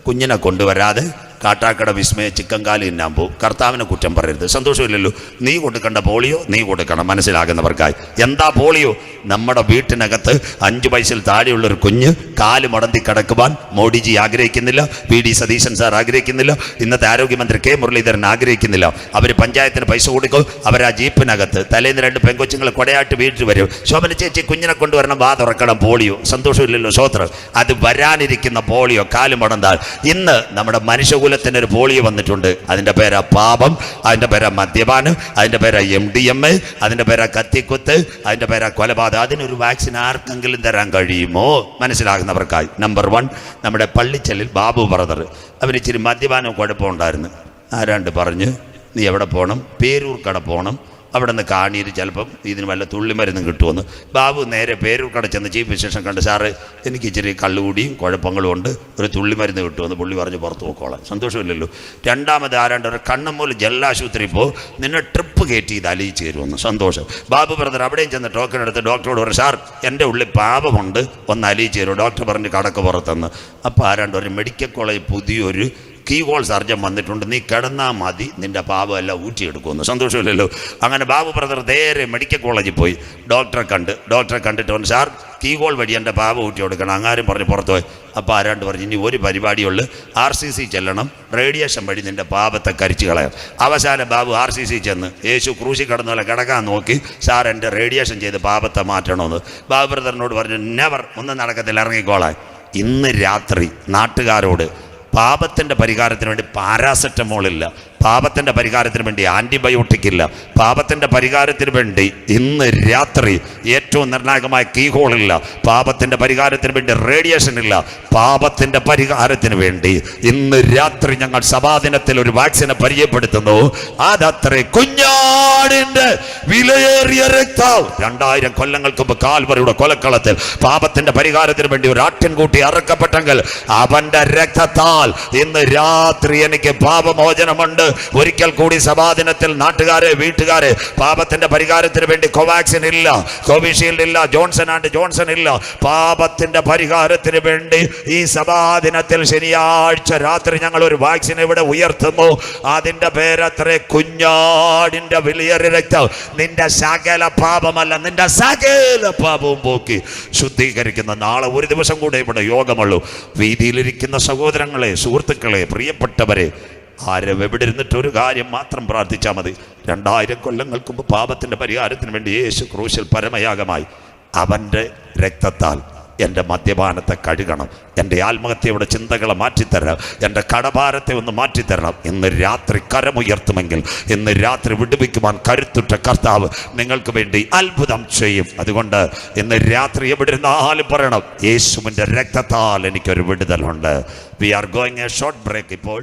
കുഞ്ഞിനെ കൊണ്ടുവരാതെ കാട്ടാക്കട വിസ്മയ ചിക്കൻകാലി തിന്നാൻ പോവും. കർത്താവിനെ കുറ്റം പറയരുത്. സന്തോഷമില്ലല്ലോ. നീ കൊടുക്കേണ്ട പോളിയോ നീ കൊടുക്കണം, മനസ്സിലാകുന്നവർക്കായി. എന്താ പോളിയോ? നമ്മുടെ വീട്ടിനകത്ത് 5 വയസ്സിൽ താഴെയുള്ളൊരു കുഞ്ഞ് കാല് മടന്തി കിടക്കുവാൻ മോഡിജി ആഗ്രഹിക്കുന്നില്ല, VD സതീശൻ സാർ ആഗ്രഹിക്കുന്നില്ല, ഇന്നത്തെ ആരോഗ്യമന്ത്രി K മുരളീധരൻ ആഗ്രഹിക്കുന്നില്ല. അവർ പഞ്ചായത്തിന് പൈസ കൊടുക്കും. അവർ ആ ജീപ്പിനകത്ത് തലേന്ന് 2 പെങ്കൊച്ചുങ്ങൾ കൊടയായിട്ട് വീട്ടിൽ വരും. ശോഭന ചേച്ചി കുഞ്ഞിനെ കൊണ്ടുവരണം, തുറക്കണം. പോളിയോ. സന്തോഷമില്ലല്ലോ. സ്വോത്രം. അത് വരാനിരിക്കുന്ന പോളിയോ കാല് മടന്താൽ. ഇന്ന് നമ്മുടെ മനുഷ്യകുലത്തിനൊരു പോളിയോ വന്നിട്ടുണ്ട്. അതിൻ്റെ പേരാ പാപം, അതിൻ്റെ പേരാ മദ്യപാനം, അതിൻ്റെ പേരാ MDMA, അതിൻ്റെ പേരാ കത്തിക്കുത്ത്, അതിൻ്റെ പേരാ കൊലപാതകം. അതിനൊരു വാക്സിൻ ആർക്കെങ്കിലും തരാൻ കഴിയുമോ? മനസ്സിലാകുന്നവർക്കായി. നമ്പർ 1, നമ്മുടെ പള്ളിച്ചലിൽ ബാബു ബ്രദർ, അവന് ഇച്ചിരി മദ്യപാനം കുഴപ്പമുണ്ടായിരുന്നു. ആരാണ്ട് പറഞ്ഞ് നീ എവിടെ പോകണം? പേരൂർക്കട പോകണം. അവിടെ നിന്ന് കാണീര് ചിലപ്പം ഇതിന് വല്ല തുള്ളിമരുന്നും കിട്ടുമെന്ന്. ബാബു നേരെ പേരൂർക്കട ചെന്ന് ചീഫ് വിശേഷം കണ്ട്, സാറ് എനിക്ക് ഇച്ചിരി കള്ളുകൂടിയും കുഴപ്പങ്ങളും ഉണ്ട്, ഒരു തുള്ളിമരുന്ന് കിട്ടുമെന്ന്. പുള്ളി പറഞ്ഞ് പുറത്ത് പോക്കോളാം. സന്തോഷമില്ലല്ലോ. രണ്ടാമത് ആരാണ്ട് ഒരു കണ്ണമ്മൂല് ജലാശുപത്രി പോ, നിന്നെ ട്രിപ്പ് കയറ്റി ഇത് അലിയിച്ച് തരുമെന്ന്. സന്തോഷം. ബാബു ബ്രദർ അവിടെയും ചെന്ന് ടോക്കൺ എടുത്ത് ഡോക്ടറോട് പറഞ്ഞു, സാർ എൻ്റെ ഉള്ളിൽ പാപമുണ്ട്, ഒന്ന് അലിയിച്ച് തരുമോ? ഡോക്ടർ പറഞ്ഞ് കടക്ക് പുറത്തെന്ന്. അപ്പോൾ ആരാണ്ട് ഒരു മെഡിക്കൽ കോളേജ് പുതിയൊരു കീഹോൾ സർജൻ വന്നിട്ടുണ്ട്, നീ കിടന്നാൽ മതി, നിൻ്റെ പാപമെല്ലാം ഊറ്റിയെടുക്കുമെന്ന്. സന്തോഷമില്ലല്ലോ. അങ്ങനെ ബാബു ബ്രദർ നേരെ മെഡിക്കൽ കോളേജിൽ പോയി ഡോക്ടറെ കണ്ടിട്ട് പറഞ്ഞു, സാർ കീഹോൾ വഴി എൻ്റെ പാപം ഊറ്റി കൊടുക്കണം. അങ്ങാരും പറഞ്ഞ് പുറത്ത് പോയി. അപ്പോൾ ആരാണ്ട് പറഞ്ഞു, ഇനി ഒരു പരിപാടിയുള്ളൂ, RCC ചെല്ലണം, റേഡിയേഷൻ വഴി നിൻ്റെ പാപത്തെ കരിച്ചു കളയാം. അവസാനം ബാബു RCC ചെന്ന് യേശു ക്രൂശി കിടന്ന പോലെ കിടക്കാൻ നോക്കി, സാർ എൻ്റെ റേഡിയേഷൻ ചെയ്ത് പാപത്തെ മാറ്റണമെന്ന്. ബാബു ബ്രദറിനോട് പറഞ്ഞു, നെവർ, ഒന്നും നടക്കത്തില്ല, ഇറങ്ങിക്കോളാൻ. ഇന്ന് രാത്രി നാട്ടുകാരോട് പാപത്തിൻ്റെ പരിഹാരത്തിന് വേണ്ടി പാരാസെറ്റമോൾ ഇല്ല, പാപത്തിൻ്റെ പരിഹാരത്തിന് വേണ്ടി ആൻറ്റിബയോട്ടിക് ഇല്ല, പാപത്തിൻ്റെ പരിഹാരത്തിന് വേണ്ടി ഇന്ന് രാത്രി ഏറ്റവും നിർണായകമായ കീഹോൾ ഇല്ല, പാപത്തിൻ്റെ പരിഹാരത്തിന് വേണ്ടി റേഡിയേഷൻ ഇല്ല, പാപത്തിൻ്റെ പരിഹാരത്തിന് വേണ്ടി ഇന്ന് രാത്രി ഞങ്ങൾ സഭാദിനത്തിൽ ഒരു വാക്സിനെ പരിചയപ്പെടുത്തുന്നു. അതത്രേ കുഞ്ഞാടിൻ്റെ വിലയേറിയ രക്തം. 2000 കൊല്ലങ്ങൾക്ക് മുമ്പ് കാൽവറിയുടെ കൊലക്കളത്തിൽ പാപത്തിൻ്റെ പരിഹാരത്തിന് വേണ്ടി ഒരു ആട്ടിൻകൂട്ടി അറുക്കപ്പെട്ടെങ്കിൽ അവൻ്റെ രക്തത്താൽ ഇന്ന് രാത്രി എനിക്ക് പാപമോചനമുണ്ട്. ഒരിക്കൽ കൂടി സഭാദിനത്തിൽ നാട്ടുകാരെ, വീട്ടുകാരെ, പാപത്തിന്റെ പരിഹാരത്തിന് വേണ്ടി കോവാക്സിൻ ഇല്ല, കോവിഷീൽഡ് ഇല്ല, ജോൺസൺ ഇല്ല. പാപത്തിന്റെ പരിഹാരത്തിന് വേണ്ടി ഈ സഭാദിനത്തിൽ ശനിയാഴ്ച രാത്രി ഞങ്ങൾ ഒരു വാക്സിൻ ഇവിടെ ഉയർത്തുന്നു. അതിന്റെ പേരത്രേ കുഞ്ഞാടിന്റെ വിലയേറിയ രക്തം. നിന്റെ സകല പാപമല്ല, നിന്റെ സകല പാപവും പോക്കി ശുദ്ധീകരിക്കുന്ന. നാളെ ഒരു ദിവസം കൂടെ ഇവിടെ യോഗമുള്ളൂ. വീതിയിലിരിക്കുന്ന സഹോദരങ്ങളെ, സുഹൃത്തുക്കളെ, പ്രിയപ്പെട്ടവരെ, ആരും എവിടെ ഇരുന്നിട്ട് ഒരു കാര്യം മാത്രം പ്രാർത്ഥിച്ചാൽ മതി. 2000 കൊല്ലങ്ങൾക്ക് മുമ്പ് പാപത്തിൻ്റെ പരിഹാരത്തിന് വേണ്ടി യേശു ക്രൂശിൽ പരമയാഗമായി. അവൻ്റെ രക്തത്താൽ എൻ്റെ മദ്യപാനത്തെ കഴുകണം, എൻ്റെ ആത്മഹത്യയുടെ ചിന്തകളെ മാറ്റിത്തരണം, എൻ്റെ കടഭാരത്തെ ഒന്ന് മാറ്റിത്തരണം. ഇന്ന് രാത്രി കരമുയർത്തുമെങ്കിൽ ഇന്ന് രാത്രി വിടുവിക്കുവാൻ കരുത്തുറ്റ കർത്താവ് നിങ്ങൾക്ക് വേണ്ടി അത്ഭുതം ചെയ്യും. അതുകൊണ്ട് ഇന്ന് രാത്രി എവിടെ ഇരുന്നാലും പറയണം, യേശുവിൻ്റെ രക്തത്താൽ എനിക്കൊരു വിടുതലുണ്ട്. We are going a short break ഇപ്പോൾ.